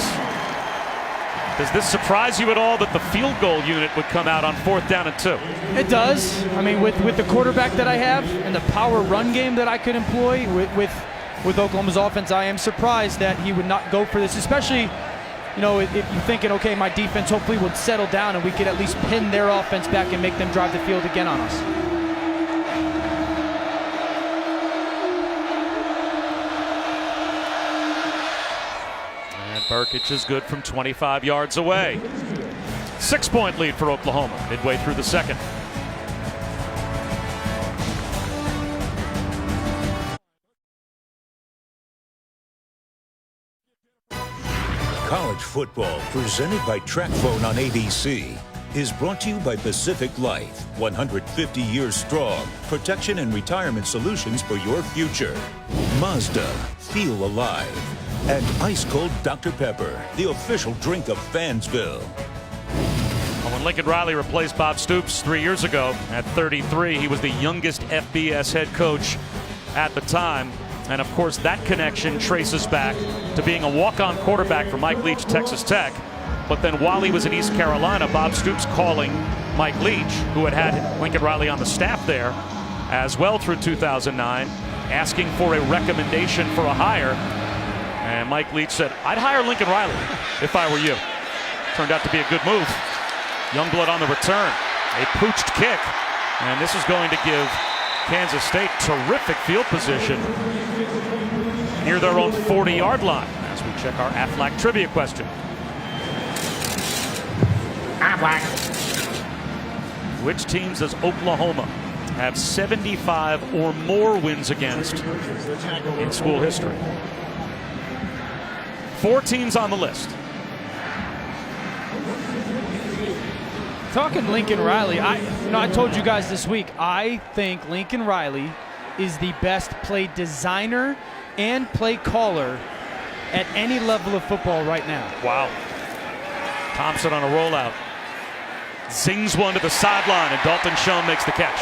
does this surprise you at all that the field goal unit would come out on 4th down and 2? It does. I mean, with the quarterback that I have and the power run game that I could employ with Oklahoma's offense, I am surprised that he would not go for this, especially, you know, if you're thinking, okay, my defense hopefully would settle down and we could at least pin their offense back and make them drive the field again on us. Burkich is good from 25 yards away. 6-point lead for Oklahoma midway through the 2nd. College football presented by TrackPhone on ABC is brought to you by Pacific Life, 150 years strong, protection and retirement solutions for your future. Mazda, feel alive. And ice-cold Dr. Pepper, the official drink of Fansville. Well, when Lincoln Riley replaced Bob Stoops 3 years ago at 33, he was the youngest FBS head coach at the time. And of course, that connection traces back to being a walk-on quarterback for Mike Leach, Texas Tech. But then while he was in East Carolina, Bob Stoops calling Mike Leach, who had Lincoln Riley on the staff there as well through 2009, asking for a recommendation for a hire. And Mike Leach said, I'd hire Lincoln Riley if I were you. Turned out to be a good move. Youngblood on the return. A pooched kick. And this is going to give Kansas State terrific field position near their own 40-yard line as we check our Aflac trivia question. Aflac. Which teams does Oklahoma have 75 or more wins against in school history? 4 teams on the list. Talking Lincoln Riley, I told you guys this week, I think Lincoln Riley is the best play designer and play caller at any level of football right now. Wow. Thompson on a rollout. Zings one to the sideline, and Dalton Schoen makes the catch.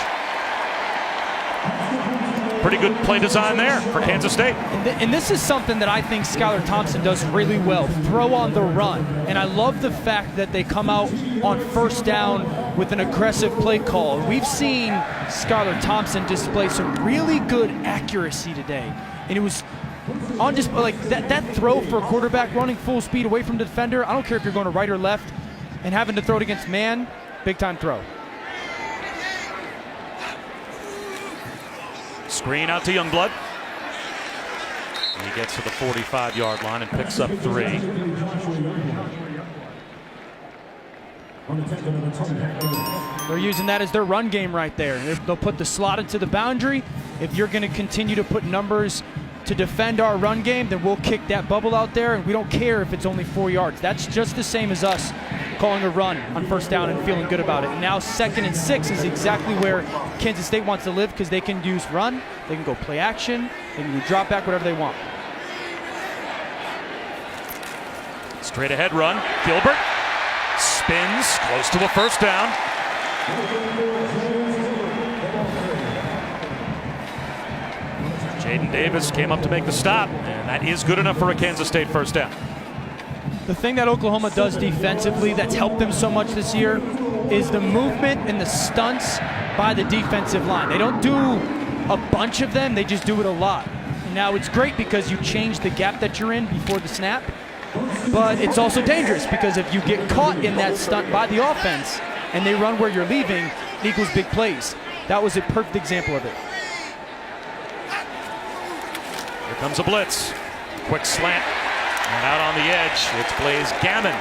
pretty good play design there for Kansas State. And this is something that I think Skylar Thompson does really well, throw on the run. And I love the fact that they come out on first down with an aggressive play call. We've seen Skylar Thompson display some really good accuracy today. And it was on just like that throw for a quarterback running full speed away from the defender. I don't care if you're going to right or left and having to throw it against man, big time throw. Screen out to Youngblood. He gets to the 45-yard line and picks up 3. They're using that as their run game right there. They'll put the slot into the boundary. If you're going to continue to put numbers to defend our run game, then we'll kick that bubble out there, and we don't care if it's only 4 yards. That's just the same as us calling a run on first down and feeling good about it. And now 2nd and 6 is exactly where Kansas State wants to live, because they can use run, they can go play action, they can do drop back, whatever they want. Straight ahead run. Gilbert spins close to a first down. Jaden Davis came up to make the stop, and that is good enough for a Kansas State first down. The thing that Oklahoma does defensively that's helped them so much this year is the movement and the stunts by the defensive line. They don't do a bunch of them, they just do it a lot. Now it's great because you change the gap that you're in before the snap, but it's also dangerous because if you get caught in that stunt by the offense and they run where you're leaving, it equals big plays. That was a perfect example of it. Here comes a blitz. Quick slant. And out on the edge, it's Blaze Gammon.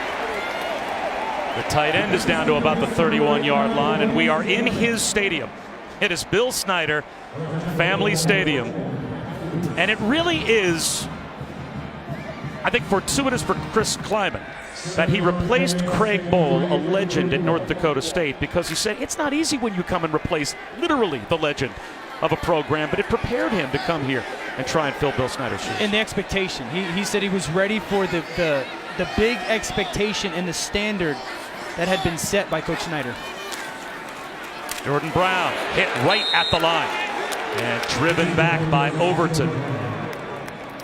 The tight end is down to about the 31-yard line, and we are in his stadium. It is Bill Snyder Family Stadium. And it really is, I think, fortuitous for Chris Kleiman that he replaced Craig Bohl, a legend at North Dakota State, because he said it's not easy when you come and replace literally the legend of a program, but it prepared him to come here and try and fill Bill Snyder's shoes. And the expectation. He said he was ready for the big expectation and the standard that had been set by Coach Snyder. Jordan Brown hit right at the line and driven back by Overton.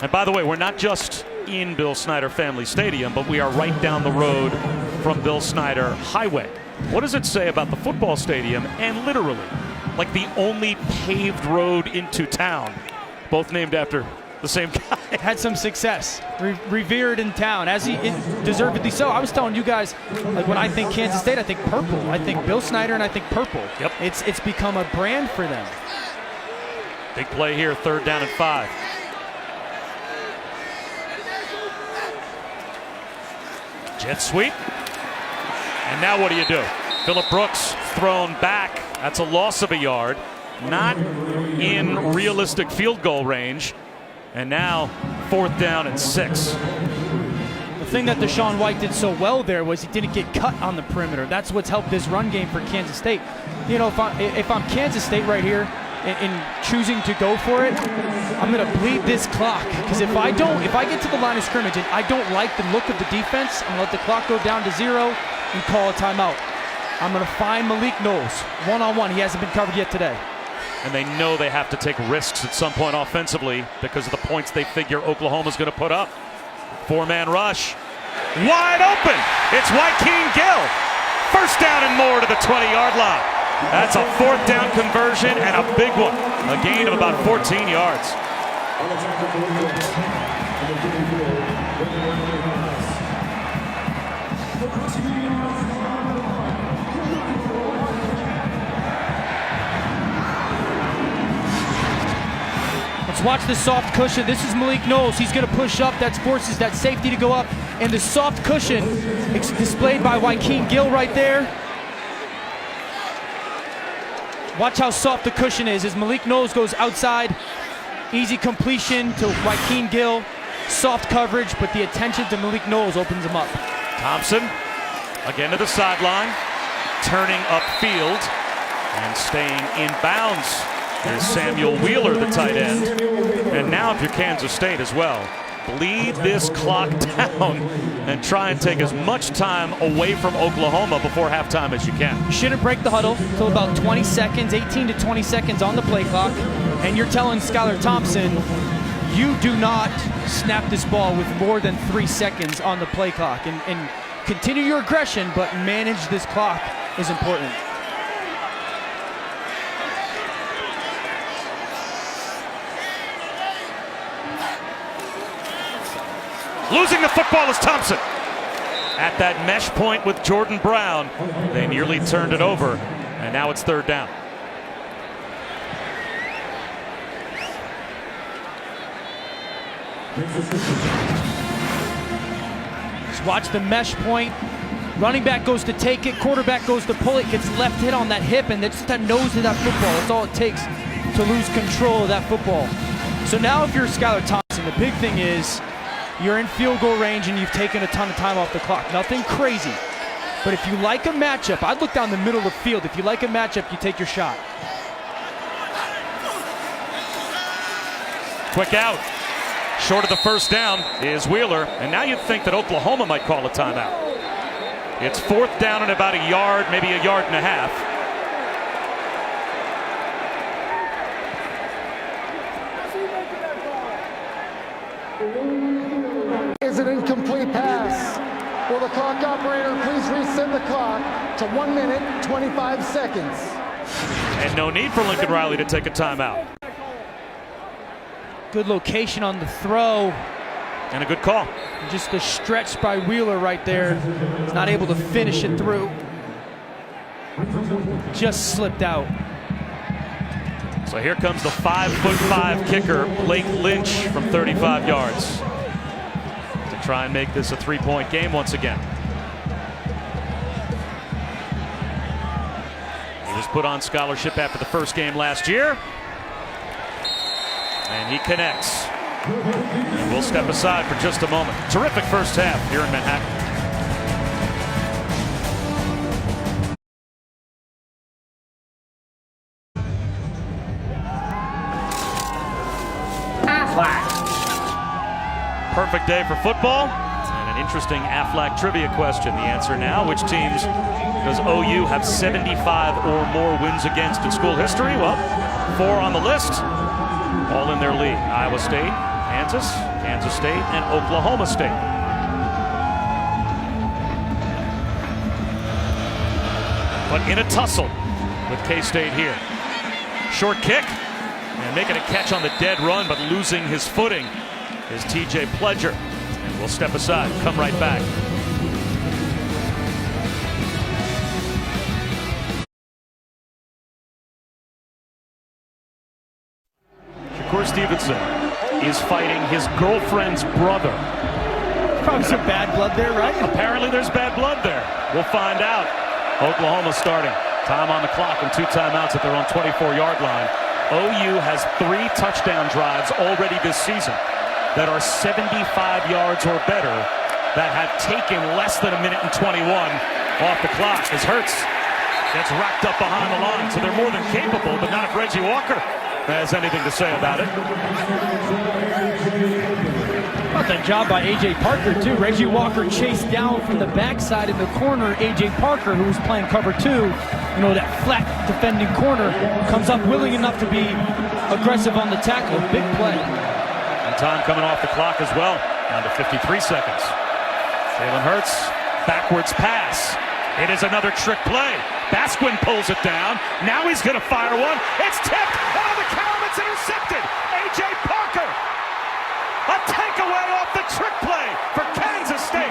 And by the way, we're not just in Bill Snyder Family Stadium, but we are right down the road from Bill Snyder Highway. What does it say about the football stadium and literally like the only paved road into town, both named after the same guy? Had some success, revered in town, as he deservedly so. I was telling you guys, like when I think Kansas State, I think purple. I think Bill Snyder, and I think purple. Yep. It's become a brand for them. Big play here, 3rd down and 5. Jet sweep. And now what do? Phillip Brooks thrown back. That's a loss of a yard. Not in realistic field goal range. And now 4th down and 6. The thing that Deshaun White did so well there was he didn't get cut on the perimeter. That's what's helped this run game for Kansas State. You know, if I'm Kansas State right here and choosing to go for it, I'm going to bleed this clock. Because if I get to the line of scrimmage and I don't like the look of the defense, I'm going to let the clock go down to 0 and call a timeout. I'm going to find Malik Knowles one-on-one. He hasn't been covered yet today. And they know they have to take risks at some point offensively because of the points they figure Oklahoma's going to put up. 4-man rush. Wide open. It's Joaquin Gill. First down and more to the 20-yard line. That's a 4th down conversion and a big one. A gain of about 14 yards. Let's watch the soft cushion. This is Malik Knowles. He's going to push up. That forces that safety to go up. And the soft cushion displayed by Joaquin Gill right there. Watch how soft the cushion is as Malik Knowles goes outside. Easy completion to Joaquin Gill. Soft coverage, but the attention to Malik Knowles opens him up. Thompson again to the sideline, turning upfield and staying in bounds is Samuel Wheeler, the tight end. And now if you're Kansas State as well, bleed this clock down and try and take as much time away from Oklahoma before halftime as you can. You shouldn't break the huddle till about 20 seconds, 18 to 20 seconds on the play clock. And you're telling Skylar Thompson, you do not snap this ball with more than 3 seconds on the play clock. And continue your aggression, but manage this clock is important. Losing the football is Thompson. At that mesh point with Jordan Brown, they nearly turned it over, and now it's 3rd down. Just watch the mesh point. Running back goes to take it, quarterback goes to pull it, gets left hit on that hip, and it's that nose of that football. That's all it takes to lose control of that football. So now if you're Skylar Thompson, the big thing is you're in field goal range and you've taken a ton of time off the clock. Nothing crazy. But if you like a matchup, I'd look down the middle of the field. If you like a matchup, you take your shot. Quick out. Short of the 1st down is Wheeler. And now you'd think that Oklahoma might call a timeout. It's 4th down and about a yard, maybe a yard and a half. Is an incomplete pass. Will the clock operator please reset the clock to 1 minute, 25 seconds? And no need for Lincoln Riley to take a timeout. Good location on the throw. And a good call. Just the stretch by Wheeler right there. He's not able to finish it through. Just slipped out. So here comes the 5'5" kicker, Blake Lynch, from 35 yards. To try and make this a 3-point game once again. He was put on scholarship after the first game last year. And he connects. And we'll step aside for just a moment. Terrific first half here in Manhattan. Perfect day for football. And an interesting Aflac trivia question. The answer now, which teams does OU have 75 or more wins against in school history? Well, 4 on the list, all in their league. Iowa State, Kansas, Kansas State, and Oklahoma State. But in a tussle with K-State here. Short kick, and making a catch on the dead run, but losing his footing is TJ Pledger. And we'll step aside, come right back. Shakur Stevenson is fighting his girlfriend's brother. Probably some bad blood there, right? Apparently there's bad blood there. We'll find out. Oklahoma starting. Time on the clock and 2 timeouts at their own 24-yard line. OU has 3 touchdown drives already this season that are 75 yards or better that have taken less than a minute and 21 off the clock as Hurts gets racked up behind the line. So they're more than capable, but not if Reggie Walker has anything to say about it. About that job by A.J. Parker, too. Reggie Walker chased down from the backside in the corner. A.J. Parker, who was playing cover 2, you know, that flat defending corner, comes up willing enough to be aggressive on the tackle. Big play. And time coming off the clock as well. Down to 53 seconds. Jalen Hurts, backwards pass. It is another trick play. Basquin pulls it down. Now he's going to fire one. It's tipped, and on the count, it's intercepted. A.J. Parker. A takeaway off the trick play for Kansas State.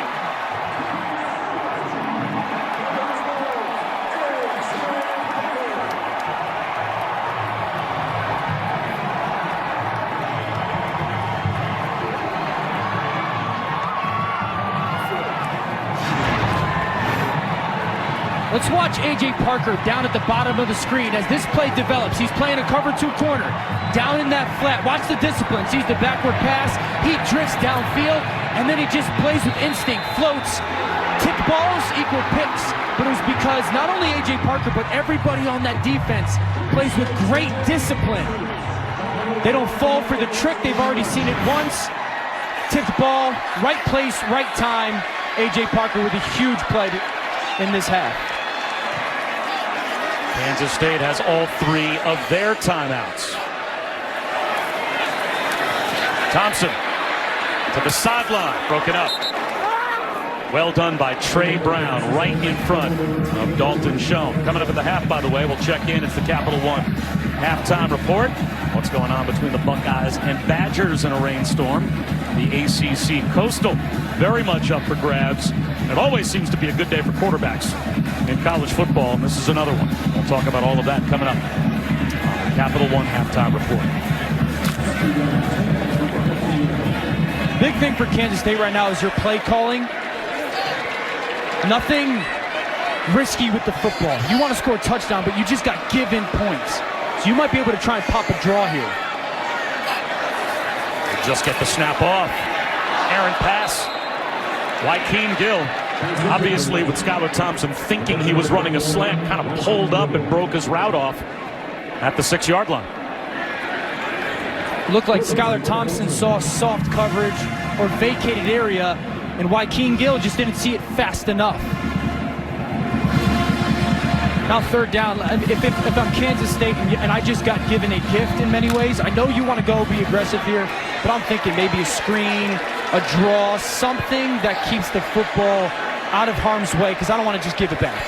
Let's watch A.J. Parker down at the bottom of the screen as this play develops. He's playing a cover 2 corner. Down in that flat. Watch the discipline. Sees the backward pass. He drifts downfield, and then he just plays with instinct. Floats. Tipped balls equal picks. But it was because not only A.J. Parker, but everybody on that defense plays with great discipline. They don't fall for the trick. They've already seen it once. tipped ball, right place, right time. A.J. Parker with a huge play in this half. Kansas State has all 3 of their timeouts. Thompson to the sideline, broken up. Well done by Trey Brown, right in front of Dalton Schoen. Coming up at the half, by the way, we'll check in. It's the Capital One halftime report. What's going on between the Buckeyes and Badgers in a rainstorm? The ACC Coastal very much up for grabs. It always seems to be a good day for quarterbacks in college football, and this is another one. We'll talk about all of that coming up on the Capital One halftime report. Big thing for Kansas State right now is your play calling. Nothing risky with the football. You want to score a touchdown, but you just got given points. So you might be able to try and pop a draw here. Just get the snap off. Errant pass. Joaquin Gill, obviously with Skylar Thompson thinking he was running a slant, kind of pulled up and broke his route off at the 6-yard line. Looked like Skylar Thompson saw soft coverage or vacated area, and Joaquin Gill just didn't see it fast enough. Now 3rd down. If I'm Kansas State and I just got given a gift in many ways, I know you want to go be aggressive here, but I'm thinking maybe a screen, a draw, something that keeps the football out of harm's way, because I don't want to just give it back.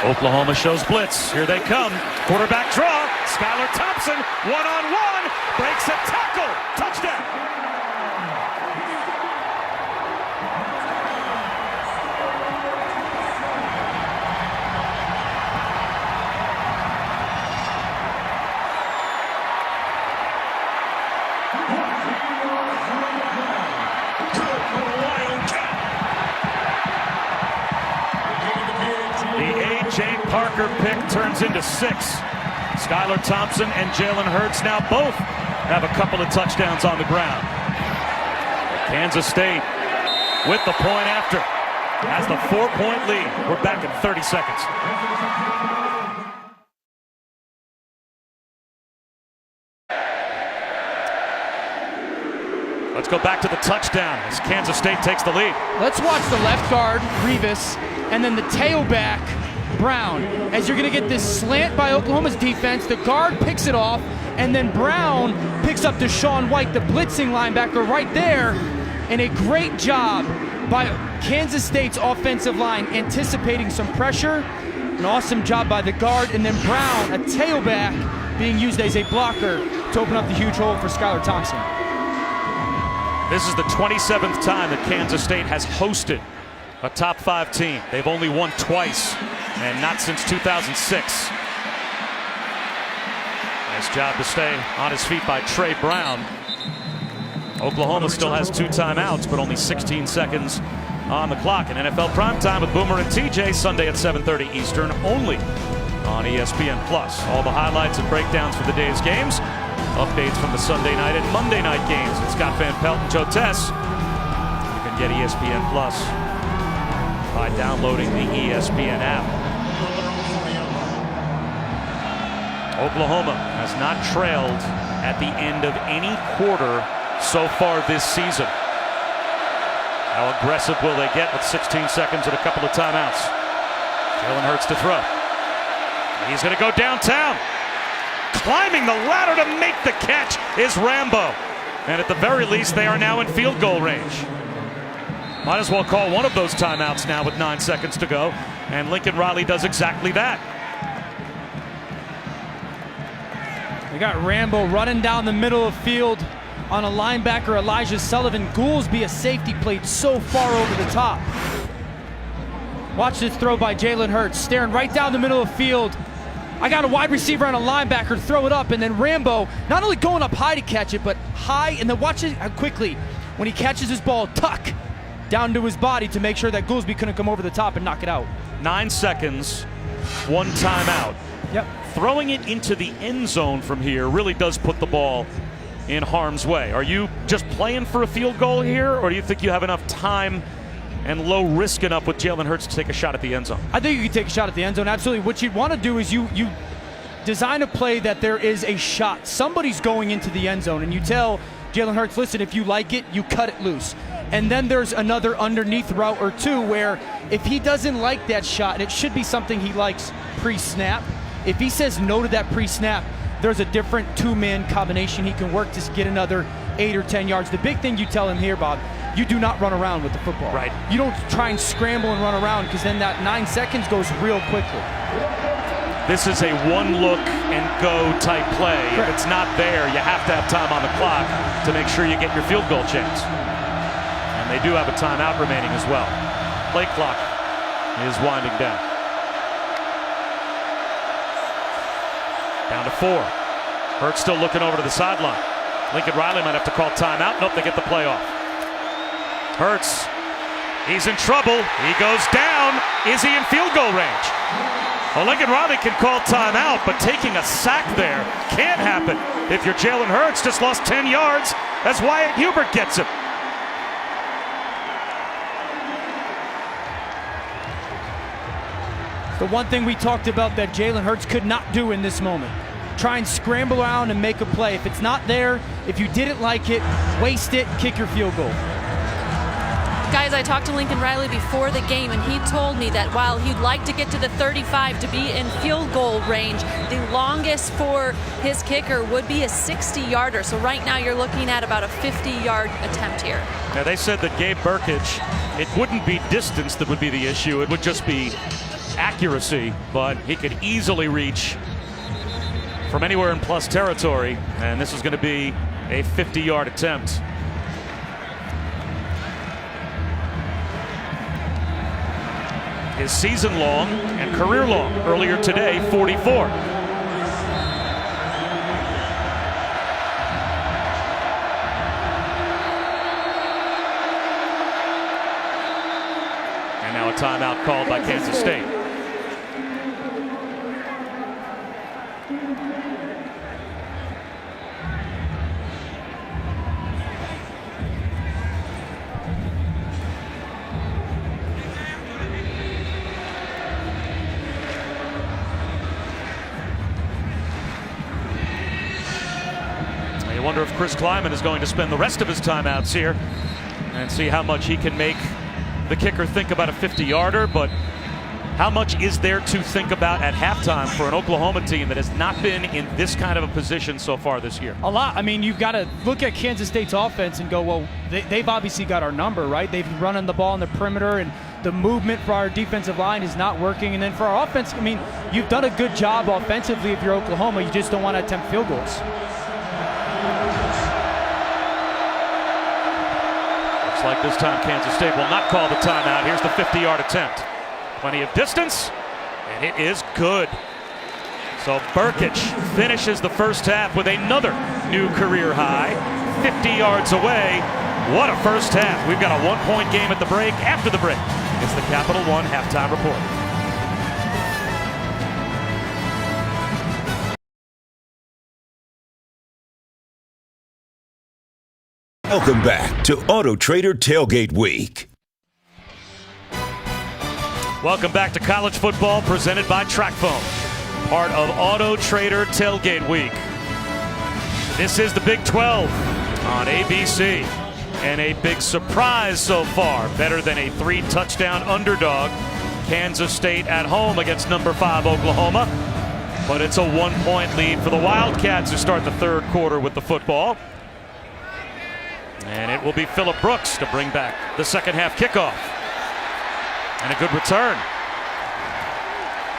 Oklahoma shows blitz. Here they come. Quarterback draw. Skylar Thompson, one-on-one, breaks a tackle. Touchdown. Parker pick turns into 6. Skylar Thompson and Jalen Hurts now both have a couple of touchdowns on the ground. Kansas State with the point after has the 4-point lead. We're back in 30 seconds. Let's go back to the touchdown as Kansas State takes the lead. Let's watch the left guard, Revis, and then the tailback, Brown, as you're going to get this slant by Oklahoma's defense. The guard picks it off, and then Brown picks up Deshaun White, the blitzing linebacker, right there. And a great job by Kansas State's offensive line anticipating some pressure. An awesome job by the guard, and then Brown, a tailback, being used as a blocker to open up the huge hole for Skylar Thompson. This is the 27th time that Kansas State has hosted a top 5 team. They've only won twice, and not since 2006. Nice job to stay on his feet by Trey Brown. Oklahoma still has 2 timeouts, but only 16 seconds on the clock. And NFL Primetime with Boomer and TJ, Sunday at 7:30 Eastern, only on ESPN+. All the highlights and breakdowns for the day's games. Updates from the Sunday night and Monday night games. With Scott Van Pelt and Joe Tess. You can get ESPN Plus by downloading the ESPN app. Oklahoma has not trailed at the end of any quarter so far this season. How aggressive will they get with 16 seconds and a couple of timeouts? Jalen Hurts to throw. He's going to go downtown. Climbing the ladder to make the catch is Rambo. And at the very least, they are now in field goal range. Might as well call one of those timeouts now with 9 seconds to go. And Lincoln Riley does exactly that. We got Rambo running down the middle of field on a linebacker, Elijah Sullivan. Goolsby, a safety, played so far over the top. Watch this throw by Jalen Hurts, staring right down the middle of field. I got a wide receiver and a linebacker to throw it up, and then Rambo not only going up high to catch it, but high, and then watch it how quickly, when he catches his ball, tuck down to his body to make sure that Goolsby couldn't come over the top and knock it out. 9 seconds, 1 timeout. Yep. Throwing it into the end zone from here really does put the ball in harm's way. Are you just playing for a field goal here, or do you think you have enough time and low risk enough with Jalen Hurts to take a shot at the end zone? I think you can take a shot at the end zone, absolutely. What you'd want to do is you design a play that there is a shot. Somebody's going into the end zone, and you tell Jalen Hurts, listen, if you like it, you cut it loose. And then there's another underneath route or two where if he doesn't like that shot, and it should be something he likes pre-snap, if he says no to that pre-snap, there's a different two-man combination he can work to get another 8 or 10 yards. The big thing you tell him here, Bob, you do not run around with the football. Right. You don't try and scramble and run around, because then that 9 seconds goes real quickly. This is a one-look and go type play. Correct. If it's not there, you have to have time on the clock to make sure you get your field goal chance. And they do have a timeout remaining as well. Play clock is winding down. Down to 4. Hurts still looking over to the sideline. Lincoln Riley might have to call timeout. Nope, they get the play off. Hurts, he's in trouble. He goes down. Is he in field goal range? Well, Lincoln Riley can call timeout, but taking a sack there can't happen. If you're Jalen Hurts, just lost 10 yards, as Wyatt Hubert gets him. The one thing we talked about that Jalen Hurts could not do in this moment. Try and scramble around and make a play. If it's not there, if you didn't like it, waste it, kick your field goal. Guys, I talked to Lincoln Riley before the game, and he told me that while he'd like to get to the 35 to be in field goal range, the longest for his kicker would be a 60-yarder. So right now you're looking at about a 50-yard attempt here. Now, they said that Gabe Burkage, it wouldn't be distance that would be the issue. It would just be accuracy, but he could easily reach from anywhere in plus territory, and this is going to be a 50-yard attempt. His season long and career long earlier today, 44. And now a timeout called by Kansas State. I wonder if Chris Kleiman is going to spend the rest of his timeouts here and see how much he can make the kicker think about a 50-yarder, but how much is there to think about at halftime for an Oklahoma team that has not been in this kind of a position so far this year? A lot. I mean, you've got to look at Kansas State's offense and go, well, they've obviously got our number, right? They've been running the ball in the perimeter, and the movement for our defensive line is not working. And then for our offense, I mean, you've done a good job offensively if you're Oklahoma. You just don't want to attempt field goals. Looks like this time Kansas State will not call the timeout. Here's the 50-yard attempt. Plenty of distance, and it is good. So Burkage finishes the first half with another new career high, 50 yards away. What a first half. We've got a one-point game at the break. After the break, it's the Capital One halftime report. Welcome back to Auto Trader Tailgate Week. Welcome back to college football presented by TrackFoam, part of Auto Trader Tailgate Week. This is the Big 12 on ABC, and a big surprise so far, better than a 3-touchdown underdog. Kansas State at home against number 5 Oklahoma, but it's a 1-point lead for the Wildcats who start the third quarter with the football. And it will be Phillip Brooks to bring back the second half kickoff. And a good return.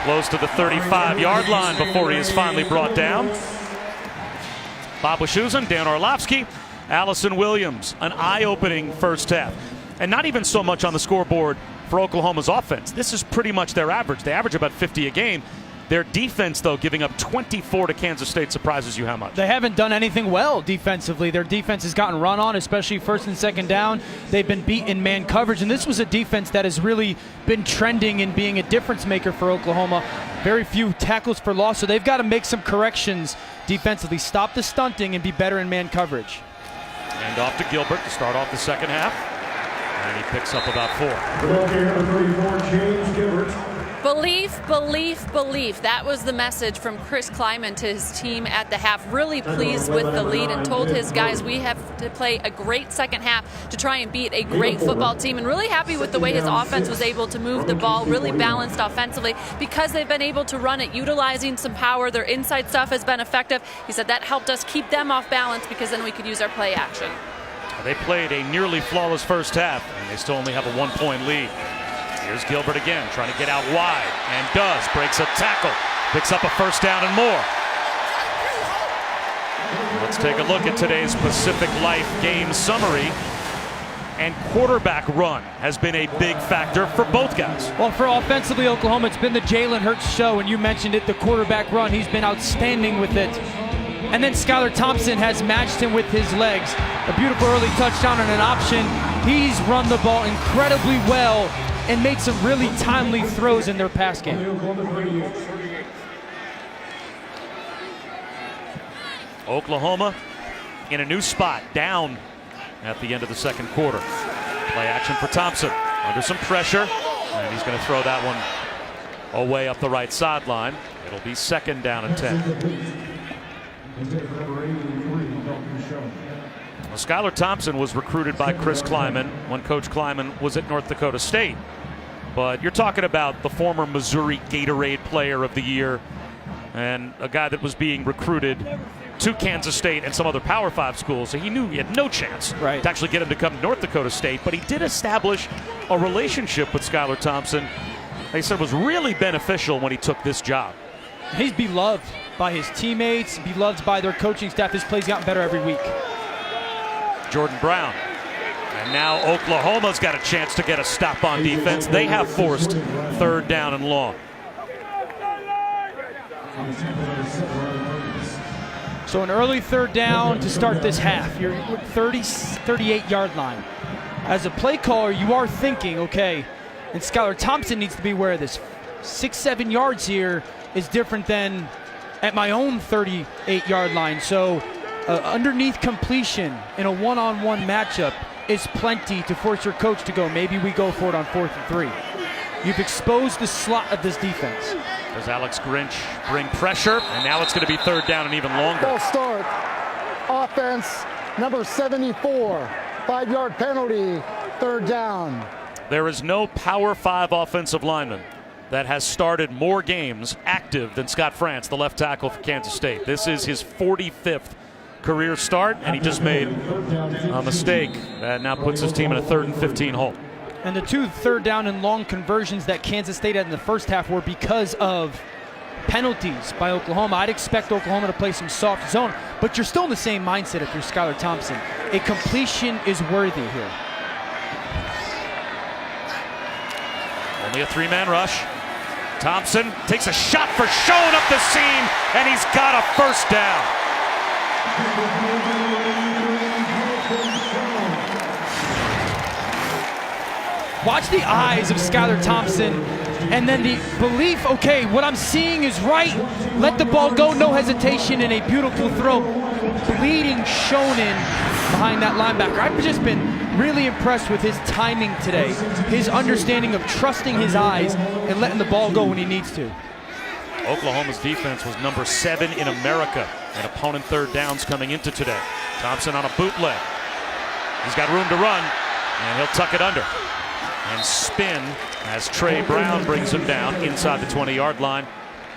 Close to the 35-yard line before he is finally brought down. Bob Wischusen, Dan Orlovsky, Allison Williams. An eye-opening first half. And not even so much on the scoreboard for Oklahoma's offense. This is pretty much their average. They average about 50 a game. Their defense, though, giving up 24 to Kansas State, surprises you how much? They haven't done anything well defensively. Their defense has gotten run on, especially first and second down. They've been beat in man coverage, and this was a defense that has really been trending in being a difference maker for Oklahoma. Very few tackles for loss, so they've got to make some corrections defensively. Stop the stunting and be better in man coverage. And off to Gilbert to start off the second half. And he picks up about 4. Number 34, James Gilbert. Belief, belief, belief. That was the message from Chris Kleiman to his team at the half. Really pleased with the lead and told his guys we have to play a great second half to try and beat a great football team, and really happy with the way his offense was able to move the ball, really balanced offensively because they've been able to run it, utilizing some power. Their inside stuff has been effective. He said that helped us keep them off balance because then we could use our play action. They played a nearly flawless first half, and they still only have a 1-point lead. Here's Gilbert again, trying to get out wide, and does. Breaks a tackle, picks up a first down and more. Let's take a look at today's Pacific Life game summary. And quarterback run has been a big factor for both guys. Well, for offensively Oklahoma, it's been the Jalen Hurts show, and you mentioned it, the quarterback run. He's been outstanding with it. And then Skylar Thompson has matched him with his legs. A beautiful early touchdown and an option. He's run the ball incredibly well and made some really timely throws in their pass game. Oklahoma in a new spot, down at the end of the second quarter. Play action for Thompson, under some pressure, and he's going to throw that one away up the right sideline. It'll be 2nd down and 10. Well, Skylar Thompson was recruited by Chris Kleiman when Coach Kleiman was at North Dakota State. But you're talking about the former Missouri Gatorade Player of the Year and a guy that was being recruited to Kansas State and some other Power 5 schools. So he knew he had no chance to actually get him to come to North Dakota State. But he did establish a relationship with Skylar Thompson they said was really beneficial when he took this job. He's beloved by his teammates, beloved by their coaching staff. His play's gotten better every week. Jordan Brown. And now Oklahoma's got a chance to get a stop on defense. They have forced 3rd down and long. So an early 3rd down to start this half. You're 38-yard line. As a play caller, you are thinking, okay, and Skylar Thompson needs to be aware of this. 6-7 yards here is different than at my own 38-yard line. So underneath completion in a one-on-one matchup is plenty to force your coach to go, maybe we go for it on 4th and 3. You've exposed the slot of this defense. Does Alex Grinch bring pressure? And now it's going to be 3rd down and even longer. Ball start. Offense, number 74. 5-yard penalty, 3rd down. There is no Power 5 offensive lineman that has started more games active than Scott France, the left tackle for Kansas State. This is his 45th career start, and he just made a mistake that now puts his team in a 3rd and 15 hole. And the 2 3rd down and long conversions that Kansas State had in the first half were because of penalties by Oklahoma. I'd expect Oklahoma to play some soft zone, but you're still in the same mindset if you're Skylar Thompson. A completion is worthy here. Only a 3-man rush. Thompson takes a shot for showing up the seam, and he's got a 1st down. Watch the eyes of Skylar Thompson, and then the belief, okay, what I'm seeing is right. Let the ball go, no hesitation, and a beautiful throw. Bleeding Shonin behind that linebacker. I've just been really impressed with his timing today, his understanding of trusting his eyes and letting the ball go when he needs to. Oklahoma's defense was number 7 in America in opponent 3rd downs coming into today. Thompson on a bootleg. He's got room to run, and he'll tuck it under and spin as Trey Brown brings him down inside the 20-yard line.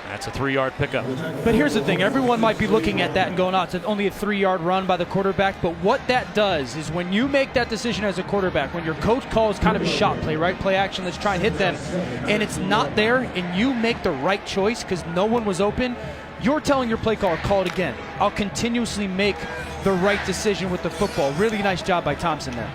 That's a 3-yard pickup. But here's the thing, everyone might be looking at that and going, oh, it's only a 3-yard run by the quarterback, but what that does is when you make that decision as a quarterback, when your coach calls kind of a shot play, right, play action, let's try and hit them, and it's not there, and you make the right choice because no one was open, you're telling your play caller, call it again. I'll continuously make the right decision with the football. Really nice job by Thompson there.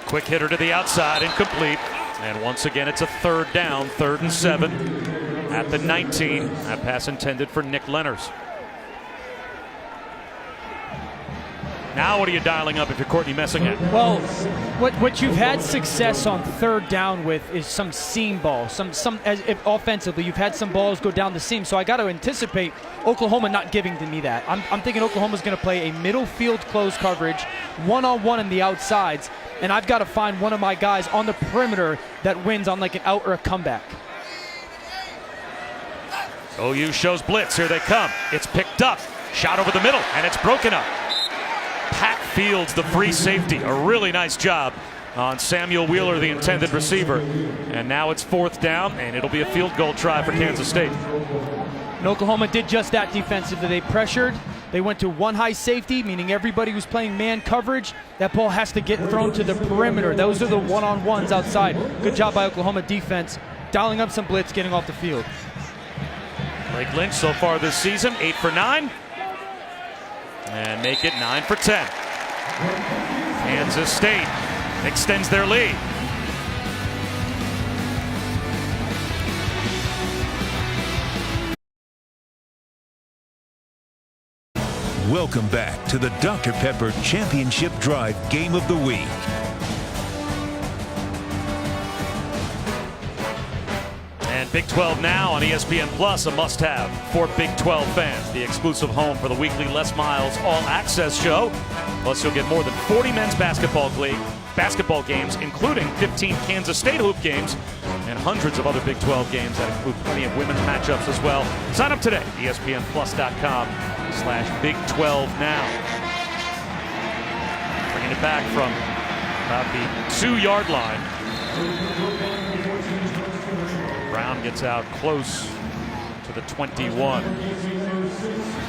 Quick hitter to the outside, incomplete. And once again, it's a 3rd down, 3rd and 7 at the 19. That pass intended for Nick Lenners. Now what are you dialing up if you're Courtney Messingham? Well, what you've had success on third down with is some seam balls. Some as if offensively, you've had some balls go down the seam. So I got to anticipate Oklahoma not giving to me that. I'm thinking Oklahoma's going to play a middle field close coverage, one-on-one in the outsides, and I've got to find one of my guys on the perimeter that wins on like an out or a comeback. OU shows blitz. Here they come. It's picked up. Shot over the middle, and it's broken up. Pat Fields, the free safety. A really nice job on Samuel Wheeler, the intended receiver. And now it's fourth down, and it'll be a field goal try for Kansas State. And Oklahoma did just that defensively. They pressured. They went to one high safety, meaning everybody who's playing man coverage, that ball has to get thrown to the perimeter. Those are the one-on-ones outside. Good job by Oklahoma defense, dialing up some blitz, getting off the field. Blake Lynch so far this season, 8 for 9. And make it 9 for 10. Kansas State extends their lead. Welcome back to the Dr. Pepper Championship Drive Game of the Week. And Big 12 now on ESPN Plus, a must-have for Big 12 fans. The exclusive home for the weekly Les Miles All-Access show. Plus, you'll get more than 40 men's basketball games, including 15 Kansas State hoop games and hundreds of other Big 12 games that include plenty of women's matchups as well. Sign up today, ESPNplus.com/Big 12 now. Bringing it back from about the 2-yard line. Brown gets out close to the 21.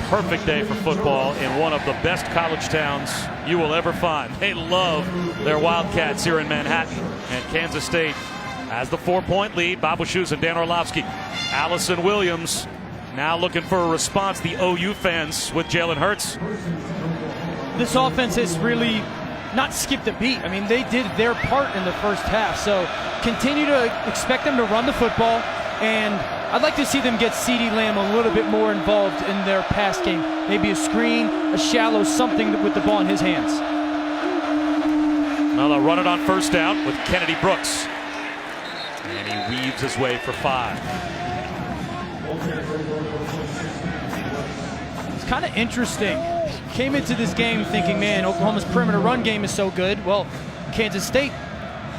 Perfect day for football in one of the best college towns you will ever find. They love their Wildcats here in Manhattan. And Kansas State has the 4-point lead. Bob Wischusen and Dan Orlovsky. Allison Williams now looking for a response. The OU fans with Jalen Hurts. This offense has really not skipped a beat. I mean, they did their part in the first half. So continue to expect them to run the football. And I'd like to see them get CeeDee Lamb a little bit more involved in their pass game. Maybe a screen, a shallow, something with the ball in his hands. Well, they'll run it on first down with Kennedy Brooks. And he weaves his way for 5. It's kind of interesting. Came into this game thinking, man, Oklahoma's perimeter run game is so good. Well, Kansas State,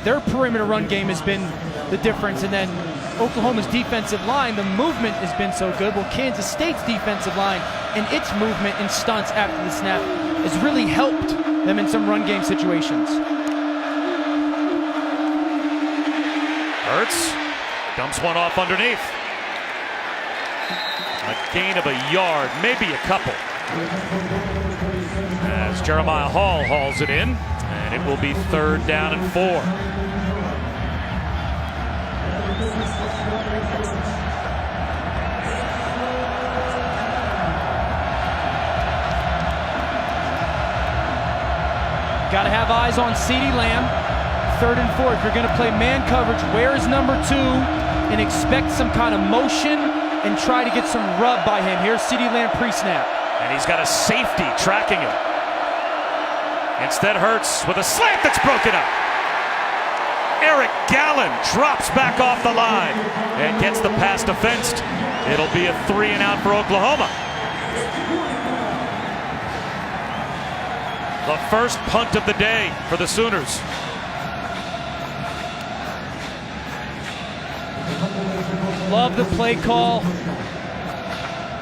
their perimeter run game has been the difference. And then Oklahoma's defensive line, the movement has been so good. Well, Kansas State's defensive line and its movement and stunts after the snap has really helped them in some run game situations. Hurts dumps one off underneath. A gain of a yard, maybe a couple. As Jeremiah Hall hauls it in, and it will be 3rd down and 4. Got to have eyes on CeeDee Lamb. 3rd and 4. If you're going to play man coverage, where is number 2? And expect some kind of motion and try to get some rub by him. Here's CeeDee Lamb pre-snap. And he's got a safety tracking him. Instead, Hurts with a slant that's broken up. Eric Gallen drops back off the line and gets the pass defensed. It'll be a 3 and out for Oklahoma. The first punt of the day for the Sooners. Love the play call.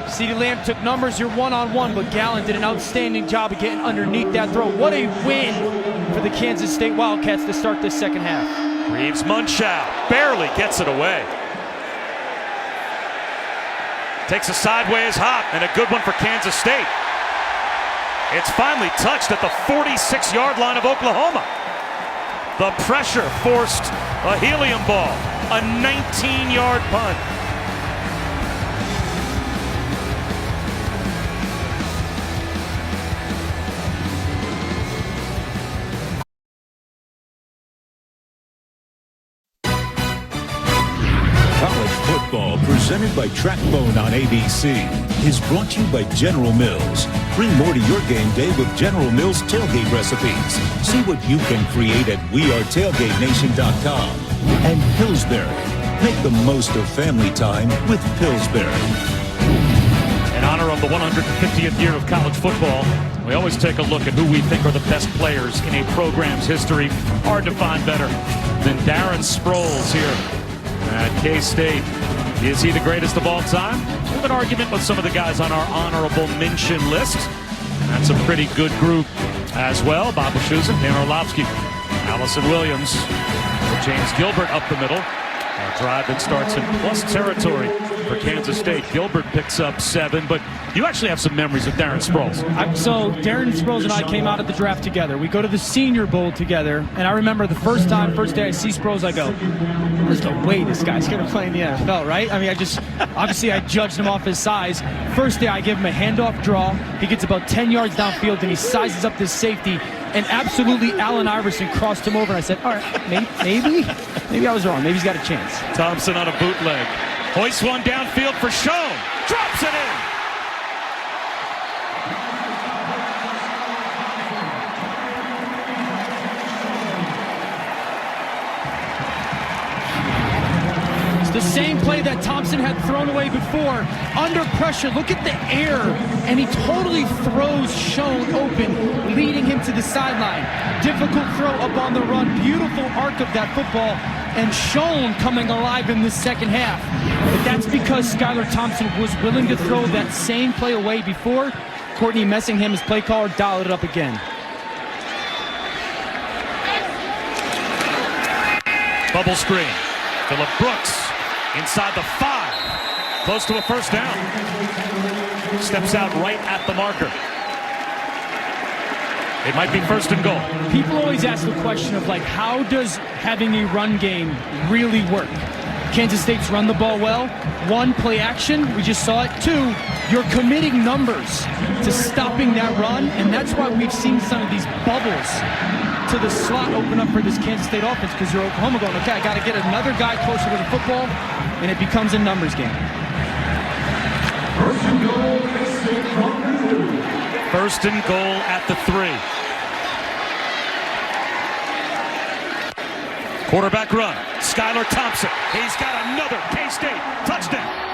CeeDee Lamb took numbers, you're one-on-one, but Gallen did an outstanding job of getting underneath that throw. What a win for the Kansas State Wildcats to start this second half. Reeves Munchow barely gets it away. Takes a sideways hop and a good one for Kansas State. It's finally touched at the 46-yard line of Oklahoma. The pressure forced a helium ball, a 19-yard punt. College football presented by TrackPhone on ABC, is brought to you by General Mills. Bring more to your game day with General Mills tailgate recipes. See what you can create at wearetailgatenation.com. And Pillsbury. Make the most of family time with Pillsbury. In honor of the 150th year of college football, we always take a look at who we think are the best players in a program's history. Hard to find better than Darren Sproles here at K-State. Is he the greatest of all time? We have an argument with some of the guys on our honorable mention list. That's a pretty good group as well. Bob Wischusen, Dan Orlovsky, Allison Williams, James Gilbert up the middle. A drive that starts in plus territory for Kansas State. Gilbert picks up 7, but you actually have some memories of Darren Sproles. So Darren Sproles and I came out of the draft together. We go to the Senior Bowl together, and I remember the first day I see Sproles, I go, there's no way this guy's going to play in the NFL, right? I mean, obviously I judged him off his size. First day I give him a handoff draw. He gets about 10 yards downfield, and he sizes up this safety, and absolutely Allen Iverson crossed him over, and I said, all right, maybe I was wrong. Maybe he's got a chance. Thompson on a bootleg. Hoists one downfield for Schoen. Drops it in. It's the same play that Thompson had thrown away before. Under pressure, look at the air. And he totally throws Schoen open, leading him to the sideline. Difficult throw up on the run. Beautiful arc of that football. And Schoen coming alive in the second half. But that's because Skylar Thompson was willing to throw that same play away before. Courtney Messingham, his play caller, dialed it up again. Bubble screen. Phillip Brooks inside the 5. Close to a first down. Steps out right at the marker. It might be first and goal. People always ask the question of, like, how does having a run game really work? Kansas State's run the ball well. 1, play action. We just saw it. 2, you're committing numbers to stopping that run, and that's why we've seen some of these bubbles to the slot open up for this Kansas State offense, because you're Oklahoma going, okay, I got to get another guy closer to the football, and it becomes a numbers game. First and goal at the 3. Quarterback run. Skylar Thompson. He's got another K-State touchdown.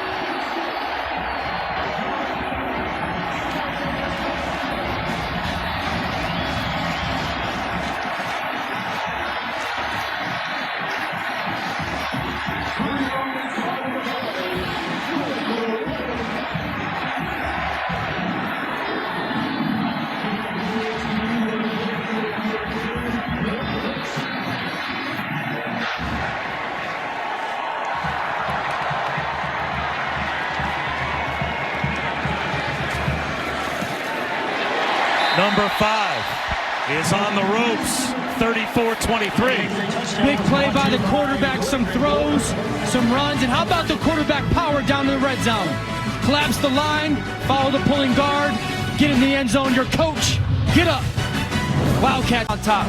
Number 5 is on the ropes, 34-23. Big play by the quarterback, some throws, some runs, and how about the quarterback power down to the red zone? Collapse the line, follow the pulling guard, get in the end zone, your coach, get up. Wildcat on top.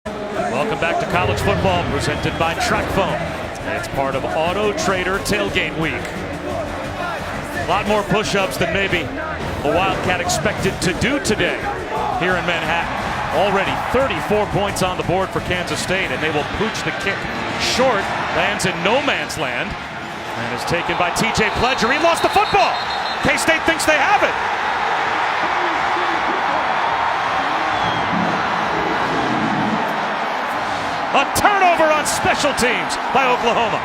Welcome back to college football, presented by TrackPhone. It's part of Auto Trader Tailgate Week. A lot more push-ups than maybe the Wildcat expected to do today here in Manhattan. Already 34 points on the board for Kansas State, and they will pooch the kick short. Lands in no man's land and is taken by TJ Pledger. He lost the football. K-State thinks they have it. A turnover on special teams by Oklahoma.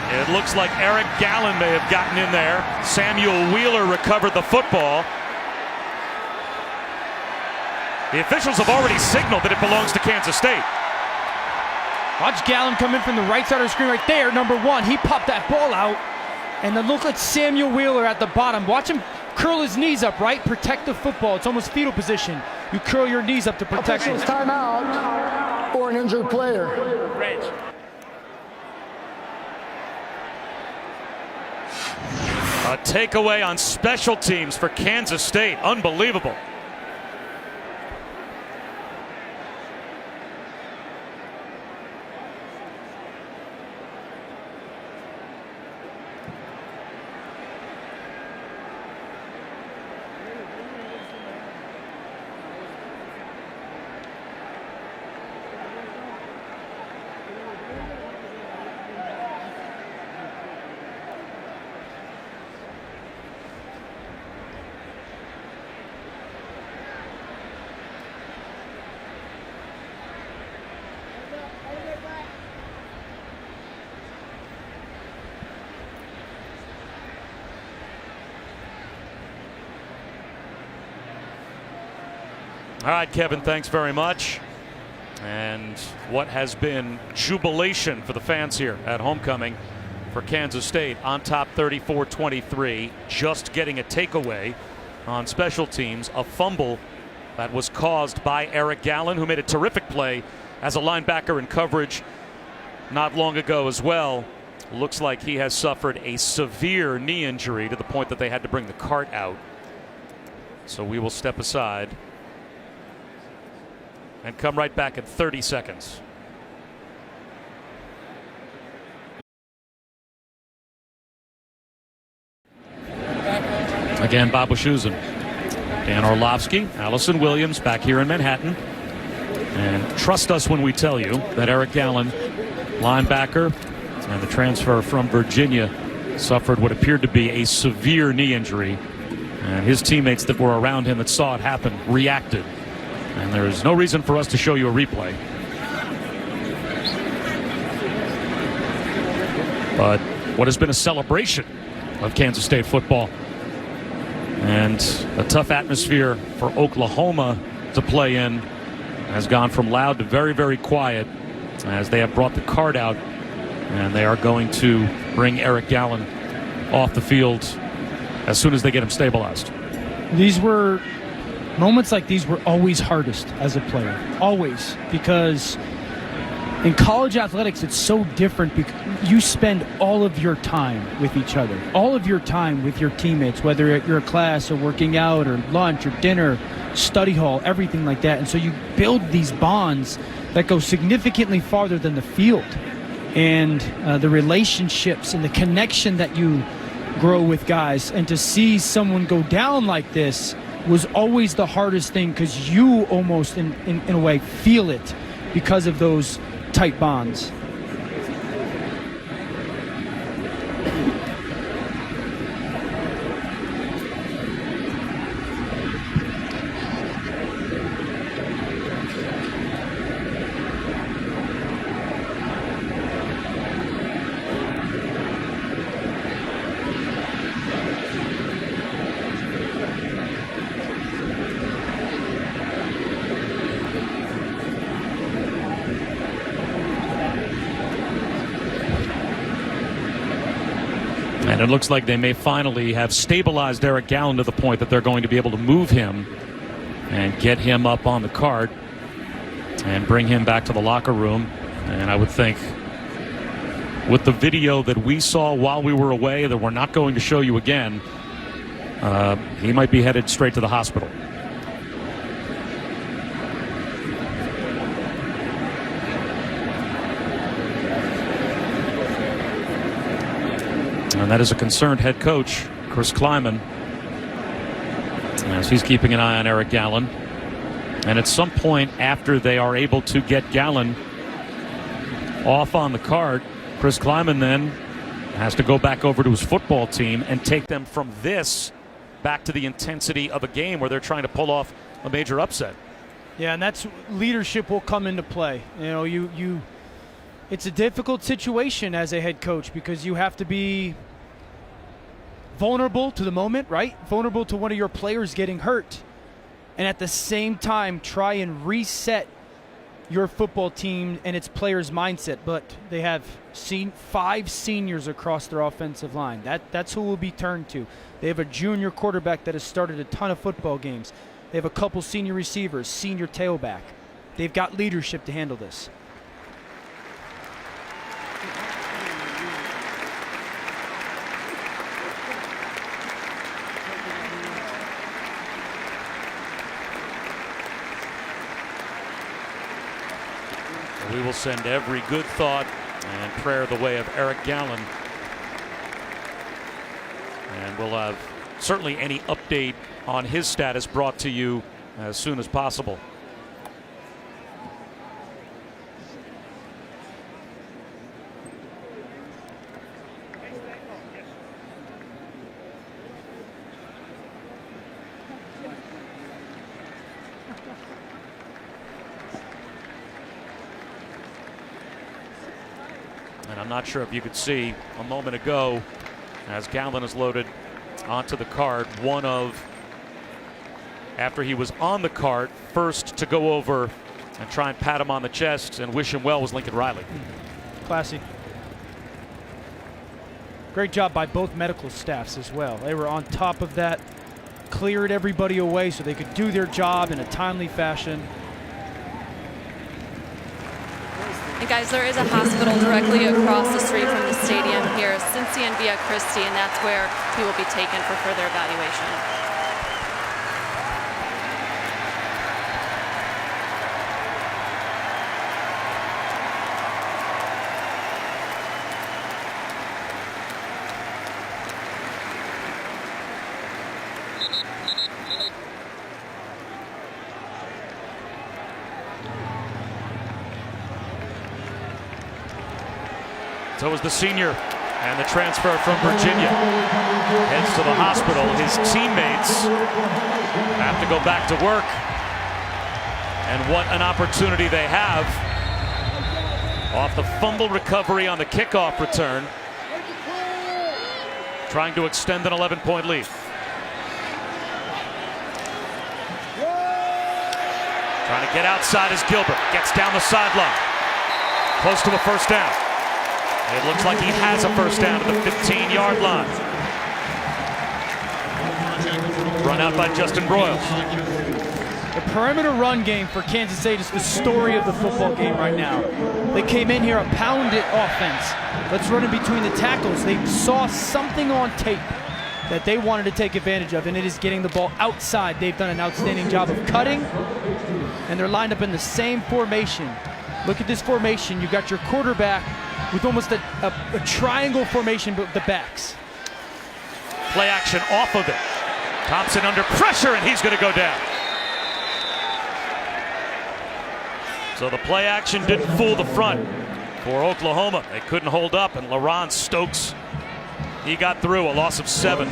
It looks like Eric Gallen may have gotten in there. Samuel Wheeler recovered the football. The officials have already signaled that it belongs to Kansas State. Watch Gallen come in from the right side of the screen right there, number 1. He popped that ball out, and then look at Samuel Wheeler at the bottom. Watch him curl his knees up, right? Protect the football. It's almost fetal position. You curl your knees up to protect it. Timeout. or an injured player. A takeaway on special teams for Kansas State. Unbelievable. All right, Kevin, thanks very much. And what has been jubilation for the fans here at homecoming for Kansas State, on top 34-23, just getting a takeaway on special teams, a fumble that was caused by Eric Gallen, who made a terrific play as a linebacker in coverage not long ago as well. Looks like he has suffered a severe knee injury to the point that they had to bring the cart out. So we will step aside and come right back in 30 seconds. Again, Bob Wischusen, Dan Orlovsky, Allison Williams back here in Manhattan. And trust us when we tell you that Eric Gallen, linebacker, and the transfer from Virginia, suffered what appeared to be a severe knee injury. And his teammates that were around him that saw it happen reacted. And there is no reason for us to show you a replay. But what has been a celebration of Kansas State football, and a tough atmosphere for Oklahoma to play in, has gone from loud to very, very quiet as they have brought the cart out, and they are going to bring Eric Gallen off the field as soon as they get him stabilized. Moments like these were always hardest as a player, always, because in college athletics it's so different because you spend all of your time with each other, all of your time with your teammates, whether you're at class or working out or lunch or dinner, study hall, everything like that. And so you build these bonds that go significantly farther than the field, and the relationships and the connection that you grow with guys. And to see someone go down like this was always the hardest thing, because you almost in a way feel it because of those tight bonds. And it looks like they may finally have stabilized Eric Gallen to the point that they're going to be able to move him and get him up on the cart and bring him back to the locker room. And I would think with the video that we saw while we were away that we're not going to show you again, he might be headed straight to the hospital. And that is a concerned head coach, Chris Kleiman, as he's keeping an eye on Eric Gallen. And at some point after they are able to get Gallen off on the cart, Chris Kleiman then has to go back over to his football team and take them from this back to the intensity of a game where they're trying to pull off a major upset. Yeah, and that's leadership will come into play. You know, it's a difficult situation as a head coach, because you have to be vulnerable to the moment, right? Vulnerable to one of your players getting hurt, and at the same time try and reset your football team and its players' mindset. But they have seen 5 seniors across their offensive line. That's who will be turned to. They have a junior quarterback that has started a ton of football games. They have a couple senior receivers, senior tailback. They've got leadership to handle this. We will send every good thought and prayer the way of Eric Gallen. And we'll have certainly any update on his status brought to you as soon as possible. And I'm not sure if you could see a moment ago as Gallen is loaded onto the cart, one of, after he was on the cart, first to go over and try and pat him on the chest and wish him well was Lincoln Riley. Classy. Great job by both medical staffs as well. They were on top of that, cleared everybody away so they could do their job in a timely fashion. And guys, there is a hospital directly across the street from the stadium here, Cincy and Via Christi, and that's where he will be taken for further evaluation. So is the senior and the transfer from Virginia. Heads to the hospital. His teammates have to go back to work. And what an opportunity they have off the fumble recovery on the kickoff return. Trying to extend an 11-point lead. Trying to get outside is Gilbert. Gets down the sideline. Close to a first down. It looks like he has a first down at the 15-yard line. Run out by Justin Broyles. The perimeter run game for Kansas State is the story of the football game right now. They came in here a pounded offense. Let's run in between the tackles. They saw something on tape that they wanted to take advantage of, and it is getting the ball outside. They've done an outstanding job of cutting, and they're lined up in the same formation. Look at this formation. You got your quarterback with almost a triangle formation with the backs. Play action off of it. Thompson under pressure, and he's going to go down. So the play action didn't fool the front for Oklahoma. They couldn't hold up, and LaRon Stokes, he got through, a loss of 7.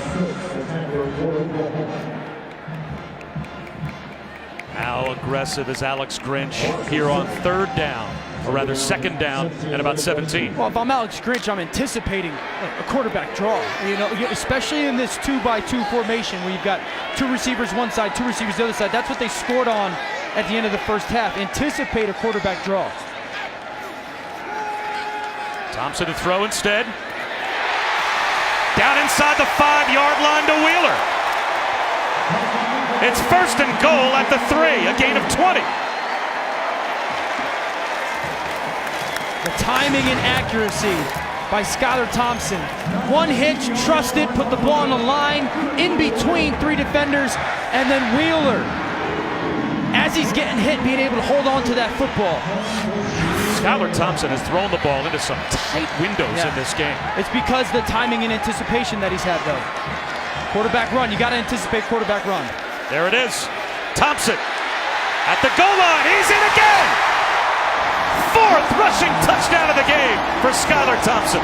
How aggressive is Alex Grinch here on third down, or rather second down at about 17? Well, if I'm Alex Grinch, I'm anticipating a quarterback draw. You know, especially in this 2-by-2 formation where you've got 2 receivers one side, 2 receivers the other side. That's what they scored on at the end of the first half. Anticipate a quarterback draw. Thompson to throw instead. Down inside the 5-yard line to Wheeler. It's first and goal at the 3, a gain of 20. The timing and accuracy by Skylar Thompson. One hitch, trusted, put the ball on the line, in between 3 defenders, and then Wheeler, as he's getting hit, being able to hold on to that football. Skylar Thompson has thrown the ball into some tight windows in this game. It's because the timing and anticipation that he's had, though. Quarterback run, you got to anticipate quarterback run. There it is. Thompson at the goal line. He's in again. 4th rushing touchdown of the game for Skylar Thompson.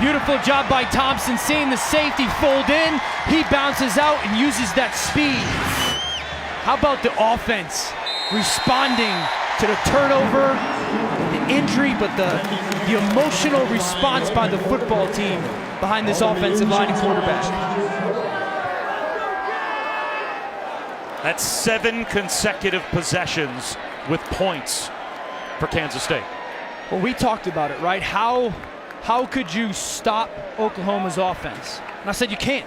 Beautiful job by Thompson, seeing the safety fold in. He bounces out and uses that speed. How about the offense responding to the turnover, the injury, but the emotional response by the football team behind this offensive line and quarterback. That's 7 consecutive possessions with points for Kansas State. Well, we talked about it, right? How could you stop Oklahoma's offense? And I said you can't.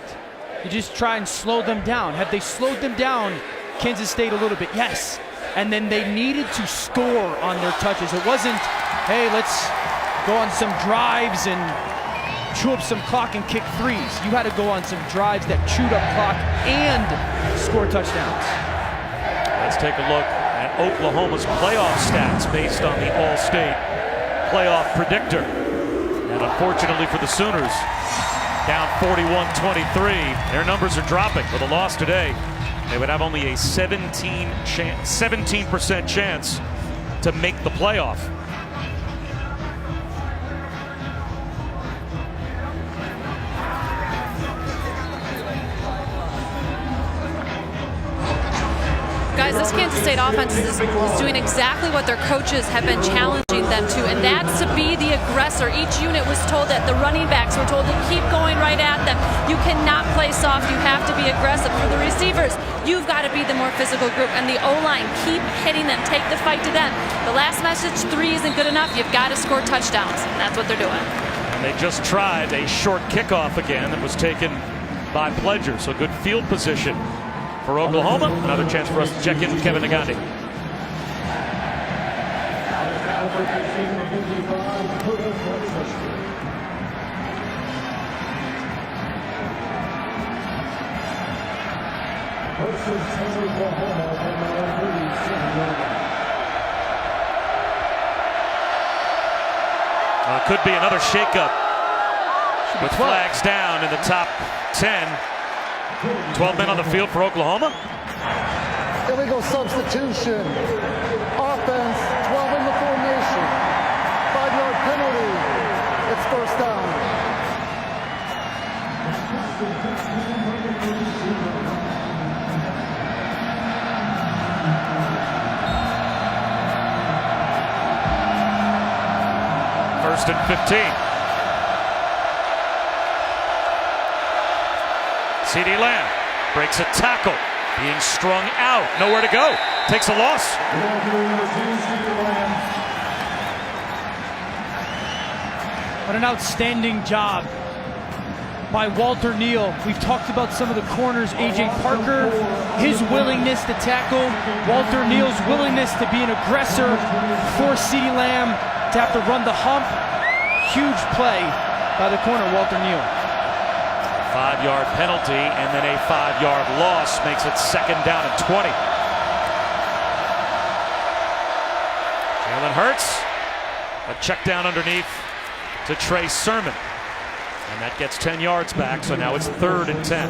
You just try and slow them down. Have they slowed them down, Kansas State, a little bit? Yes. And then they needed to score on their touches. It wasn't, hey, let's go on some drives and chew up some clock and kick threes. You had to go on some drives that chewed up clock and score touchdowns. Let's take a look at Oklahoma's playoff stats based on the All-State playoff predictor. And unfortunately for the Sooners, down 41-23. Their numbers are dropping. With a loss today, they would have only a 17% chance to make the playoff. Guys, this Kansas State offense is doing exactly what their coaches have been challenging them to, and that's to be the aggressor. Each unit was told that. The running backs were told to keep going right at them. You cannot play soft. You have to be aggressive. For the receivers, you've got to be the more physical group. And the O-line, keep hitting them. Take the fight to them. The last message, 3 isn't good enough. You've got to score touchdowns. And that's what they're doing. And they just tried a short kickoff again that was taken by Pledger. So good field position for Oklahoma. Another chance for us to check in with Kevin Nagandi. Could be another shakeup with flags down in the top 10. 12 men on the field for Oklahoma. Illegal substitution. Offense, 12 in the formation. 5-yard penalty. It's first down. First and 15. CeeDee Lamb breaks a tackle, being strung out, nowhere to go, takes a loss. What an outstanding job by Walter Neal. We've talked about some of the corners, A.J. Parker, his willingness to tackle, Walter Neal's willingness to be an aggressor, force CeeDee Lamb to have to run the hump. Huge play by the corner, Walter Neal. 5-yard penalty and then a 5-yard loss makes it second down and 20. Jalen Hurts, a check down underneath to Trey Sermon. And that gets 10 yards back, so now it's 3rd and 10.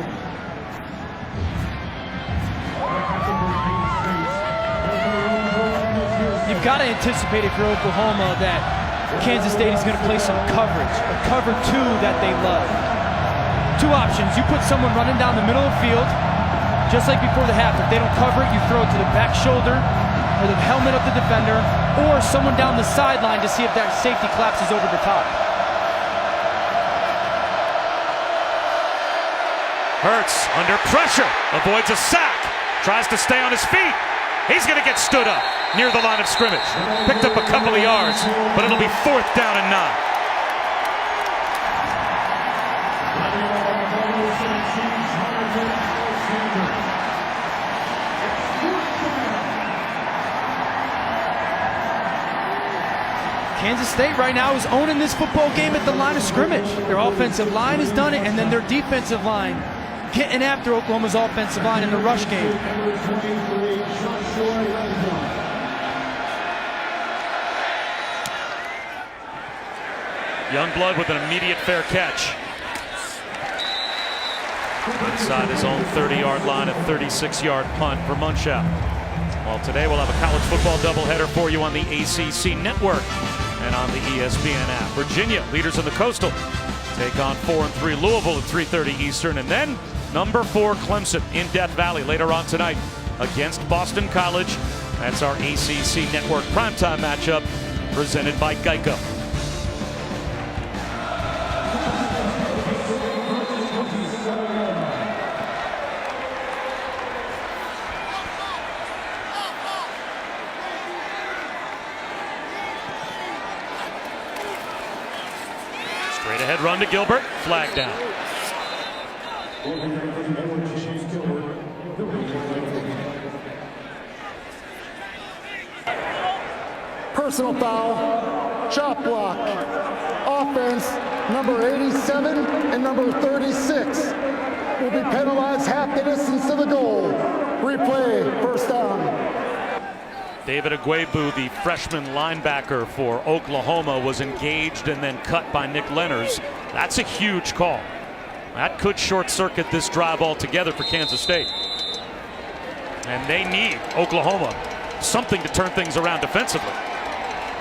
You've got to anticipate if you're Oklahoma that Kansas State is going to play some coverage, a cover 2 that they love. 2 options. You put someone running down the middle of the field, just like before the half. If they don't cover it, you throw it to the back shoulder or the helmet of the defender, or someone down the sideline to see if that safety collapses over the top. Hurts under pressure, avoids a sack, tries to stay on his feet. He's going to get stood up near the line of scrimmage. Picked up a couple of yards, but it'll be 4th down and 9. Kansas State right now is owning this football game at the line of scrimmage. Their offensive line has done it, and then their defensive line getting after Oklahoma's offensive line in the rush game. Youngblood with an immediate fair catch. Inside his own 30-yard line, a 36-yard punt for Munchausen. Well, today we'll have a college football doubleheader for you on the ACC network and on the ESPN app. Virginia, leaders in the Coastal, take on 4-3 Louisville at 3:30 Eastern, and then number 4 Clemson in Death Valley later on tonight against Boston College. That's our ACC network primetime matchup presented by Geico. Head run to Gilbert, flag down. Personal foul, chop block. Offense, number 87 and number 36 will be penalized half the distance to the goal. Replay, first down. David Agwebu, the freshman linebacker for Oklahoma, was engaged and then cut by Nick Lenners. That's a huge call. That could short-circuit this drive altogether for Kansas State. And they need Oklahoma something to turn things around defensively.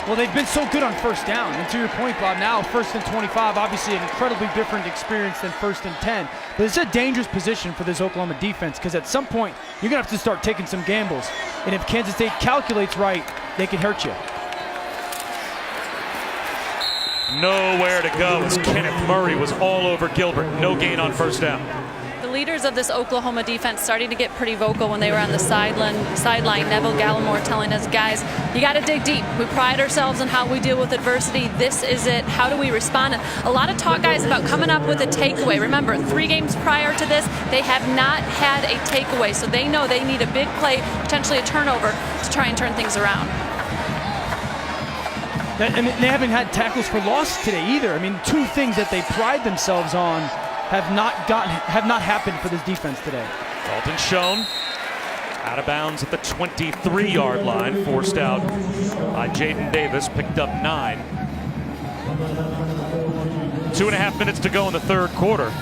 Well, they've been so good on first down. And to your point, Bob, now 1st and 25, obviously an incredibly different experience than 1st and 10. But it's a dangerous position for this Oklahoma defense because at some point, you're going to have to start taking some gambles. And if Kansas State calculates right, they can hurt you. Nowhere to go as Kenneth Murray was all over Gilbert. No gain on first down. The leaders of this Oklahoma defense starting to get pretty vocal when they were on the sideline. Neville Gallimore telling us, guys, you got to dig deep. We pride ourselves on how we deal with adversity. This is it. How do we respond? And a lot of talk, guys, about coming up with a takeaway. Remember, 3 games prior to this, they have not had a takeaway. So they know they need a big play, potentially a turnover, to try and turn things around. I mean, they haven't had tackles for loss today either. I mean, 2 things that they pride themselves on have not happened for this defense today. Dalton Schoen out of bounds at the 23-yard line, forced out by Jaden Davis, picked up 9. 2.5 minutes to go in the 3rd quarter.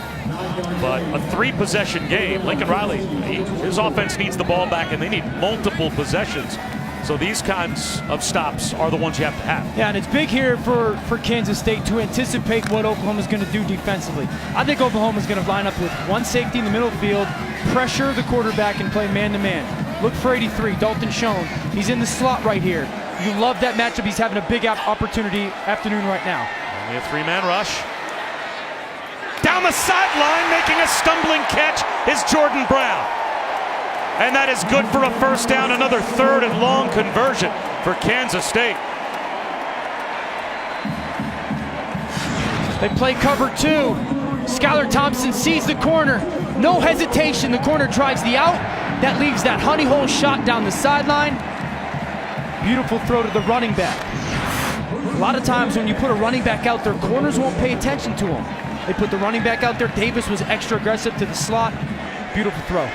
But a 3-possession game. Lincoln Riley, his offense needs the ball back, and they need multiple possessions. So these kinds of stops are the ones you have to have. Yeah, and it's big here for Kansas State to anticipate what Oklahoma's going to do defensively. I think Oklahoma's going to line up with 1 safety in the middle of the field, pressure the quarterback, and play man-to-man. Look for 83, Dalton Schoen. He's in the slot right here. You love that matchup. He's having a big opportunity afternoon right now. Only a 3-man rush. Down the sideline, making a stumbling catch is Jordan Brown. And that is good for a first down, another 3rd and long conversion for Kansas State. They play cover 2. Skylar Thompson sees the corner. No hesitation, the corner drives the out. That leaves that honey hole shot down the sideline. Beautiful throw to the running back. A lot of times when you put a running back out there, corners won't pay attention to him. They put the running back out there. Davis was extra aggressive to the slot. Beautiful throw.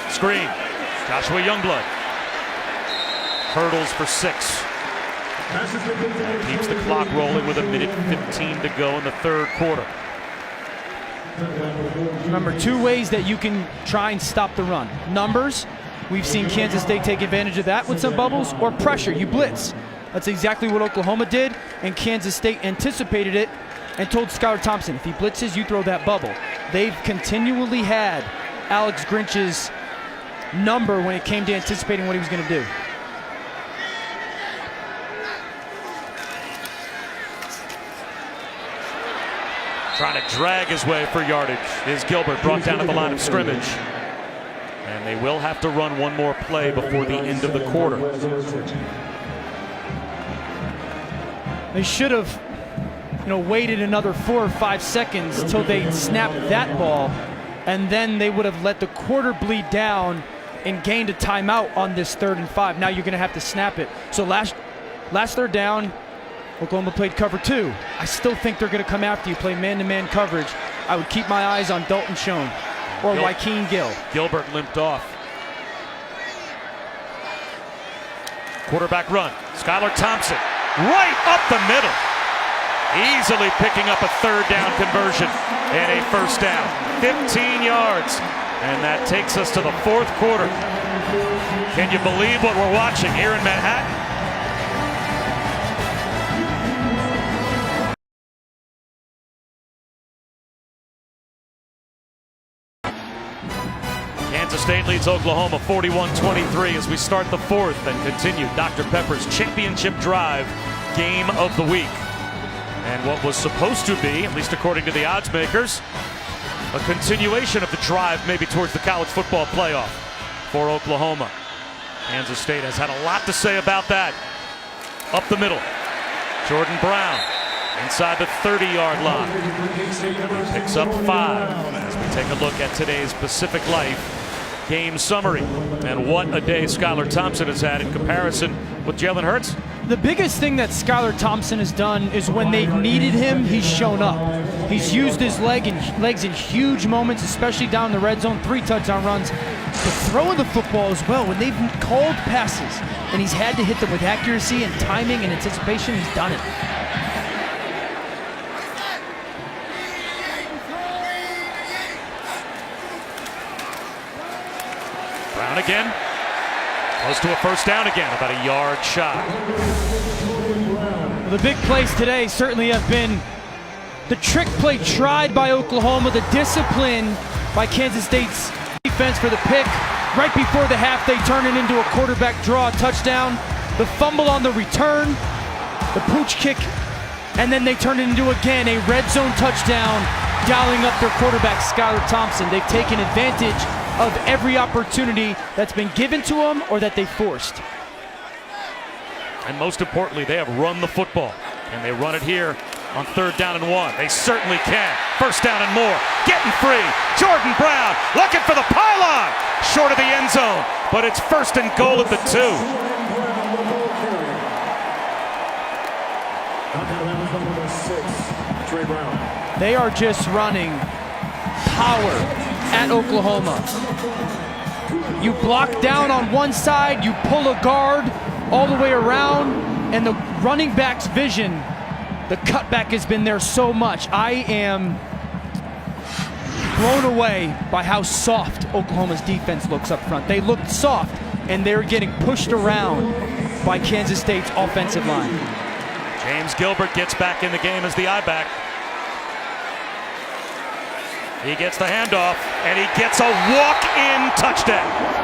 Screen. Joshua Youngblood. Hurdles for 6. Keeps the clock rolling with 1:15 to go in the 3rd quarter. Remember, 2 ways that you can try and stop the run. Numbers. We've seen Kansas State take advantage of that with some bubbles. Or pressure. You blitz. That's exactly what Oklahoma did. And Kansas State anticipated it and told Skylar Thompson, if he blitzes, you throw that bubble. They've continually had Alex Grinch's number when it came to anticipating what he was going to do. Trying to drag his way for yardage is Gilbert, brought down at the line of scrimmage. And they will have to run 1 more play before the end of the quarter. They should have, waited another 4 or 5 seconds till they snapped that ball, and then they would have let the quarter bleed down and gained a timeout on this 3rd and 5. Now you're going to have to snap it. So last 3rd down, Oklahoma played cover 2. I still think they're going to come after you, play man-to-man coverage. I would keep my eyes on Dalton Schoen or Joaquin Gill. Gilbert limped off. Quarterback run. Skylar Thompson right up the middle. Easily picking up a 3rd down conversion and a first down. 15 yards. And that takes us to the 4th quarter. Can you believe what we're watching here in Manhattan? Kansas State leads Oklahoma 41-23 as we start the 4th and continue Dr. Pepper's championship drive game of the week. And what was supposed to be, at least according to the odds makers, a continuation of the drive maybe towards the college football playoff for Oklahoma. Kansas State has had a lot to say about that. Up the middle, Jordan Brown inside the 30-yard line. He picks up 5 as we take a look at today's Pacific Life game summary. And what a day Skylar Thompson has had in comparison with Jalen Hurts. The biggest thing that Skylar Thompson has done is when they've needed him, he's shown up. He's used his legs in huge moments, especially down the red zone, 3 touchdown runs. But throwing the football as well, when they've called passes and he's had to hit them with accuracy and timing and anticipation, he's done it. Brown again. Close to a first down again, about a yard shy. Well, the big plays today certainly have been the trick play tried by Oklahoma, the discipline by Kansas State's defense for the pick. Right before the half, they turn it into a quarterback draw touchdown. The fumble on the return, the pooch kick, and then they turn it into, again, a red zone touchdown, dialing up their quarterback, Skylar Thompson. They've taken advantage of every opportunity that's been given to them or that they forced. And most importantly, they have run the football. And they run it here on 3rd down and 1. They certainly can. 1st down and more. Getting free. Jordan Brown looking for the pylon. Short of the end zone. But it's 1st and goal at the 2. They are just running power at Oklahoma. You block down on one side, you pull a guard all the way around, and the running back's vision, the cutback has been there so much. I am blown away by how soft Oklahoma's defense looks up front. They looked soft, and they're getting pushed around by Kansas State's offensive line. James Gilbert gets back in the game as the I-back. He gets the handoff, and he gets a walk-in touchdown.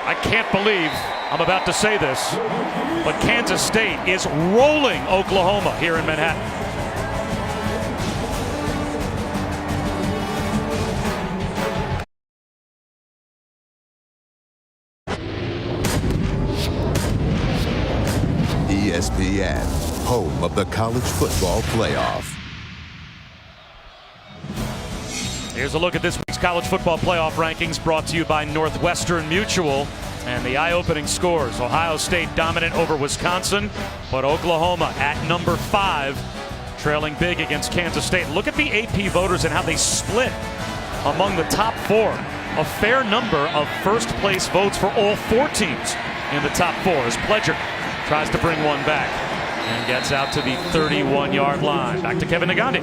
I can't believe I'm about to say this, but Kansas State is rolling Oklahoma here in Manhattan. ESPN, home of the college football playoff. Here's a look at this week's college football playoff rankings brought to you by Northwestern Mutual. And the eye-opening scores: Ohio State dominant over Wisconsin, but Oklahoma at number 5, trailing big against Kansas State. Look at the AP voters and how they split among the top 4. A fair number of first-place votes for all 4 teams in the top 4 as Pledger tries to bring one back and gets out to the 31-yard line. Back to Kevin Nagandi.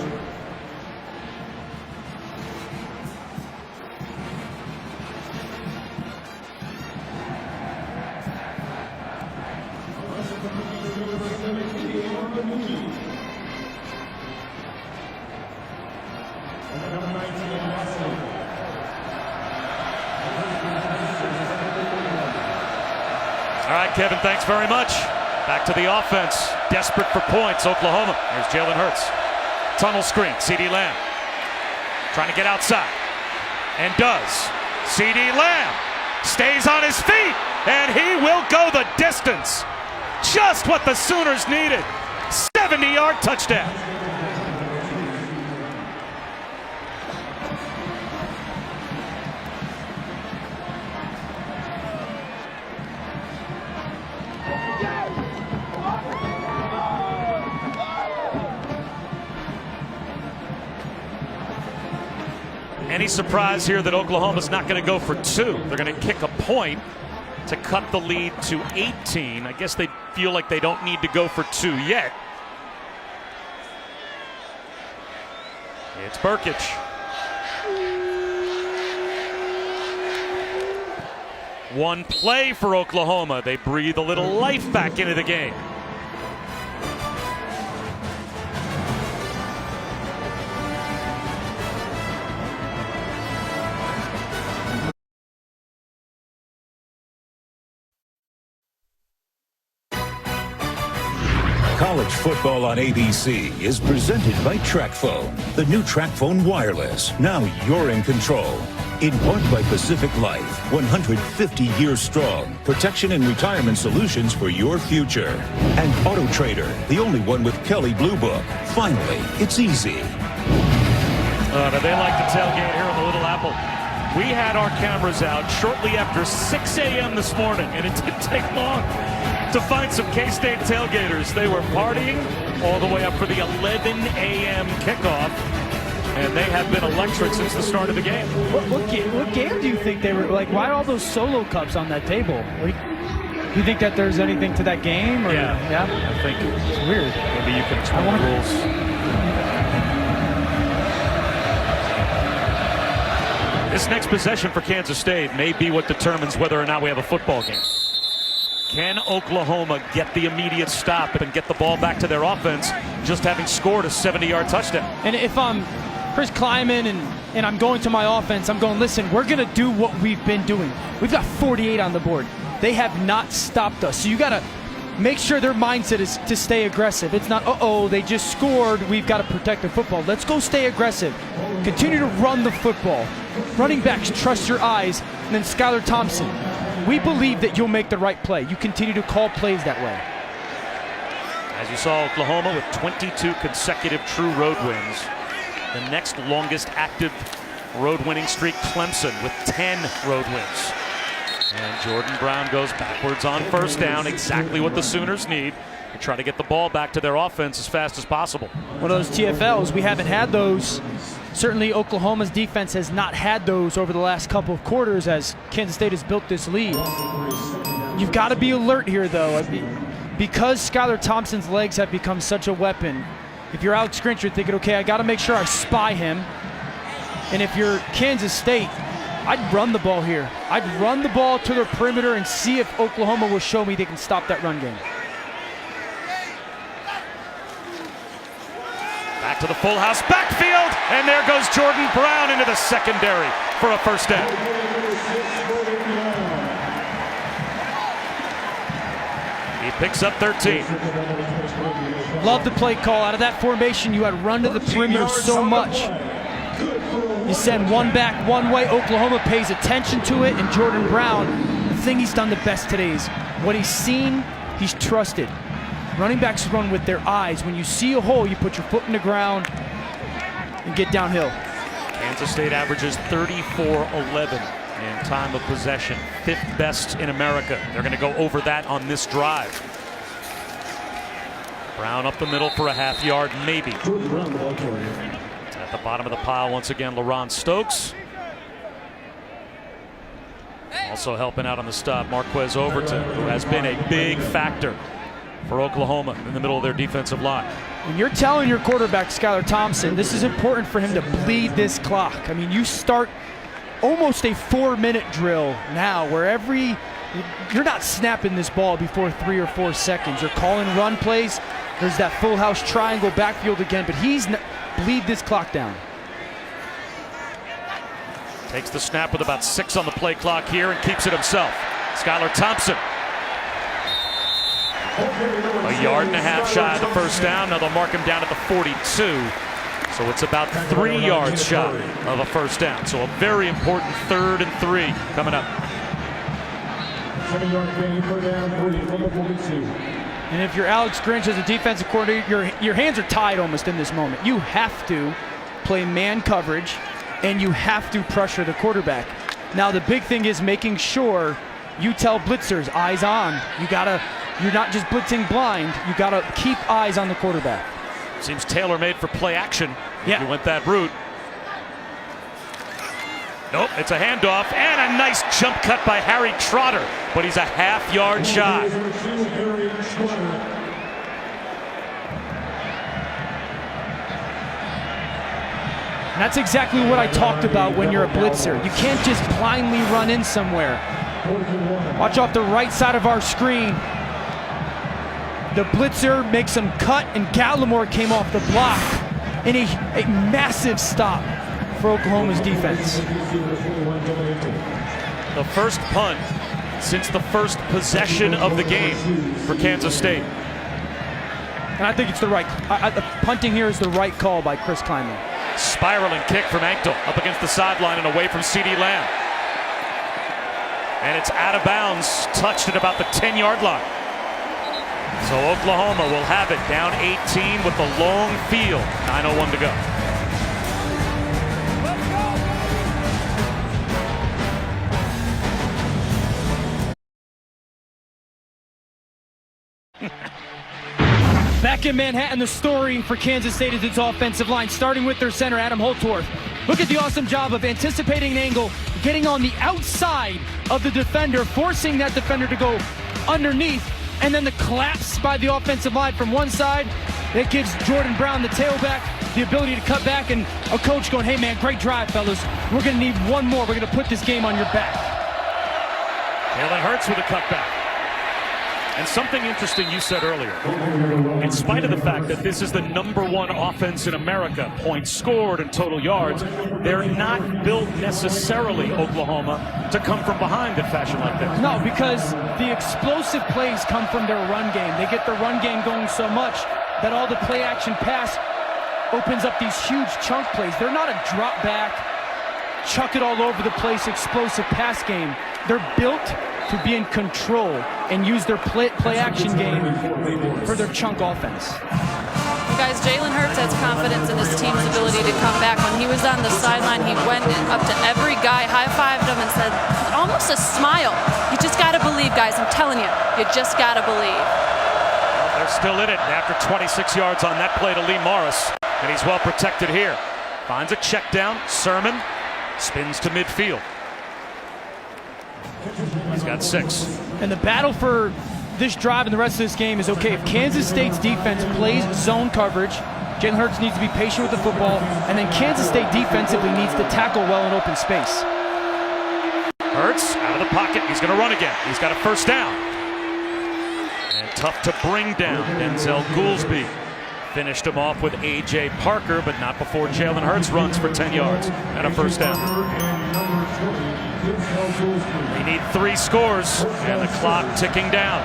All right, Kevin, thanks very much. Back to the offense. Desperate for points, Oklahoma. Here's Jalen Hurts. Tunnel screen, CeeDee Lamb. Trying to get outside. And does. CeeDee Lamb stays on his feet, and he will go the distance. Just what the Sooners needed. 70-yard touchdown. Any surprise here that Oklahoma's not going to go for 2? They're going to kick a point to cut the lead to 18. I guess they feel like they don't need to go for 2 yet. It's Burkich. One play for Oklahoma. They breathe a little life back into the game. College football on ABC is presented by TrackPhone, the new TrackPhone wireless. Now you're in control. In part by Pacific Life, 150 years strong. Protection and retirement solutions for your future. And Auto Trader, the only one with Kelley Blue Book. Finally, it's easy. They like to tailgate here in the Little Apple. We had our cameras out shortly after 6 a.m. this morning, and it didn't take long to find some K-State tailgaters. They were partying all the way up for the 11 a.m. kickoff, and they have been electric since the start of the game. What game do you think they were like? Why all those solo cups on that table? Like, do you think that there's anything to that game? Or, yeah, I think it's weird. Maybe you can explain the rules. This next possession for Kansas State may be what determines whether or not we have a football game. Can Oklahoma get the immediate stop and get the ball back to their offense, just having scored a 70-yard touchdown? And if I'm Chris Kleiman and I'm going to my offense, I'm going, listen, we're going to do what we've been doing. We've got 48 on the board. They have not stopped us. So you got to make sure their mindset is to stay aggressive. It's not, they just scored, we've got to protect the football. Let's go stay aggressive. Continue to run the football. Running backs, trust your eyes. And then Skylar Thompson, we believe that you'll make the right play. You continue to call plays that way. As you saw, Oklahoma with 22 consecutive true road wins. The next longest active road winning streak, Clemson, with 10 road wins. And Jordan Brown goes backwards on first down, exactly what the Sooners need to try to get the ball back to their offense as fast as possible. One of those TFLs, we haven't had those. Certainly Oklahoma's defense has not had those over the last couple of quarters as Kansas State has built this lead. You've got to be alert here, though. Because Skylar Thompson's legs have become such a weapon, if you're Alex Grinch, you're thinking, okay, I got to make sure I spy him. And if you're Kansas State, I'd run the ball here. I'd run the ball to the perimeter and see if Oklahoma will show me they can stop that run game. Back to the full house backfield, and there goes Jordan Brown into the secondary for a first down. He picks up 13. Love the play call. Out of that formation, you had run to the perimeter so much. You send one back one way, Oklahoma pays attention to it, and Jordan Brown, the thing he's done the best today is what he's seen, he's trusted. Running backs run with their eyes. When you see a hole, you put your foot in the ground and get downhill. Kansas State averages 34-11 in time of possession, 5th best in America. They're going to go over that on this drive. Brown up the middle for a half yard, maybe. At the bottom of the pile, once again, LaRon Stokes. Also helping out on the stop, Marquez Overton, who has been a big factor for Oklahoma in the middle of their defensive line. When you're telling your quarterback, Skylar Thompson, this is important for him to bleed this clock. I mean, you start almost a 4-minute drill now where you're not snapping this ball before 3 or 4 seconds. You're calling run plays. There's that full house triangle backfield again, but he's bleed this clock down. Takes the snap with about 6 on the play clock here and keeps it himself. Skylar Thompson. A yard and a half shy of the first down. Now they'll mark him down at the 42. So it's about 3 yards shy of a first down. So a very important 3rd and 3 coming up. 7-yard gain for down 3 from the 42. And if you're Alex Grinch as a defensive coordinator, your hands are tied almost in this moment. You have to play man coverage and you have to pressure the quarterback. Now the big thing is making sure you tell blitzers, eyes on. You're not just blitzing blind. You got to keep eyes on the quarterback. Seems tailor-made for play action. Yeah. If you went that route. Nope, it's a handoff and a nice jump cut by Harry Trotter, but he's a half yard shy. And that's exactly what I talked about when you're a blitzer. You can't just blindly run in somewhere. Watch off the right side of our screen. The blitzer makes him cut, and Gallimore came off the block in a massive stop for Oklahoma's defense. The first punt since the first possession of the game for Kansas State. And I think it's the right, the punting here is the right call by Chris Kleinman. Spiraling kick from Anktel up against the sideline and away from CeeDee Lamb. And it's out of bounds, touched at about the 10-yard line. So Oklahoma will have it down 18 with the long field. 9:01 to go. Back in Manhattan, the story for Kansas State is its offensive line, starting with their center, Adam Holtorf. Look at the awesome job of anticipating an angle, getting on the outside of the defender, forcing that defender to go underneath, and then the collapse by the offensive line from one side. That gives Jordan Brown, the tailback, the ability to cut back, and a coach going, hey man, great drive, fellas. We're going to need one more. We're going to put this game on your back. Jalen Hurts with a cutback. And something interesting you said earlier, in spite of the fact that this is the #1 offense in America, points scored and total yards, they're not built necessarily, Oklahoma, to come from behind in fashion like this. No, because the explosive plays come from their run game. They get the run game going so much that all the play action pass opens up these huge chunk plays. They're not a drop back, chuck it all over the place, explosive pass game. They're built to be in control and use their play action game for their chunk offense. Guys, Jalen Hurts has confidence in his team's ability to come back. When he was on the sideline, he went up to every guy, high-fived him, and said, almost a smile, you just got to believe, guys. I'm telling you, you just got to believe. Well, they're still in it after 26 yards on that play to Lee Morris, and he's well protected here. Finds a check down, Sermon spins to midfield. He's got 6. And the battle for this drive and the rest of this game is, okay, if Kansas State's defense plays zone coverage, Jalen Hurts needs to be patient with the football, and then Kansas State defensively needs to tackle well in open space. Hurts out of the pocket. He's going to run again. He's got a first down. And tough to bring down. Denzel Goolsby finished him off with A.J. Parker, but not before Jalen Hurts runs for 10 yards and a first down. They need 3 scores, and the clock ticking down.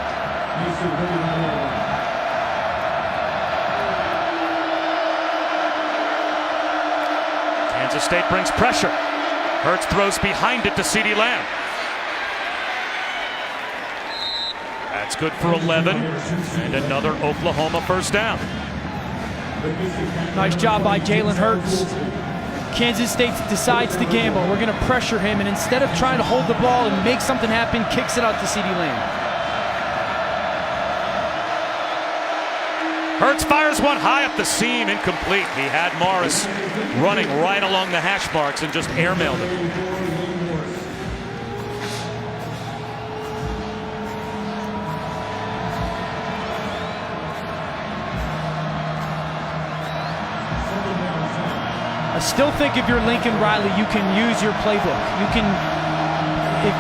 Kansas State brings pressure. Hurts throws behind it to CeeDee Lamb. That's good for 11, and another Oklahoma first down. Nice job by Jalen Hurts. Kansas State decides to gamble. We're going to pressure him, and instead of trying to hold the ball and make something happen, kicks it out to CeeDee Lamb. Hurts fires one high up the seam, incomplete. He had Morris running right along the hash marks and just airmailed him. I still think if you're Lincoln Riley, you can use your playbook. You can,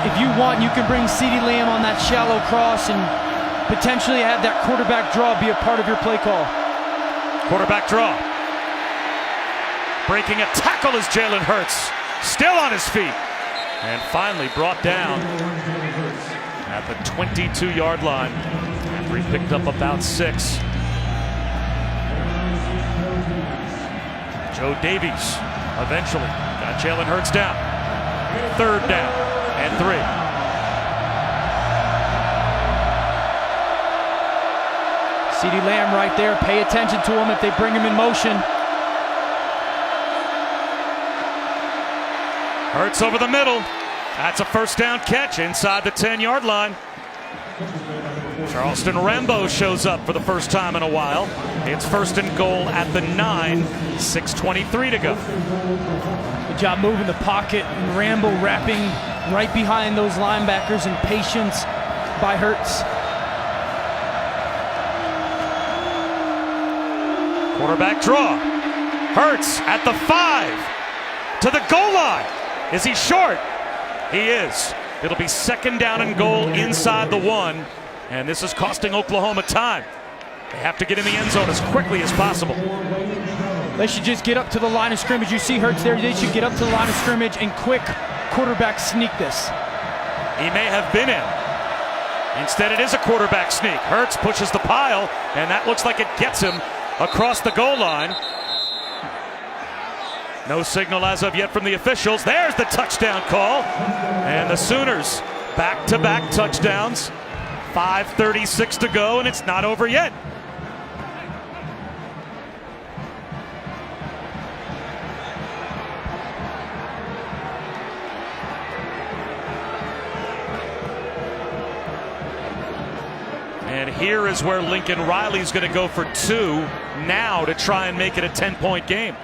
if you want, you can bring CeeDee Lamb on that shallow cross and potentially have that quarterback draw be a part of your play call. Quarterback draw. Breaking a tackle is Jalen Hurts. Still on his feet. And finally brought down at the 22-yard line after he picked up about 6. Joe Davies eventually got Jalen Hurts down. 3rd down and 3. CeeDee Lamb right there. Pay attention to him if they bring him in motion. Hurts over the middle. That's a first down catch inside the 10-yard line. Charleston Rambo shows up for the first time in a while. It's 1st and goal at the 9, 6:23 to go. Good job moving the pocket, and Rambo wrapping right behind those linebackers, and patience by Hurts. Quarterback draw. Hurts at the 5 to the goal line. Is he short? He is. It'll be 2nd down and goal inside the 1, and this is costing Oklahoma time. They have to get in the end zone as quickly as possible. They should just get up to the line of scrimmage. You see Hurts there. They should get up to the line of scrimmage and quick quarterback sneak this. He may have been in. Instead, it is a quarterback sneak. Hurts pushes the pile, and that looks like it gets him across the goal line. No signal as of yet from the officials. There's the touchdown call. And the Sooners back-to-back touchdowns. 5:36 to go, and it's not over yet. And here is where Lincoln Riley's going to go for 2 now to try and make it a 10-point game.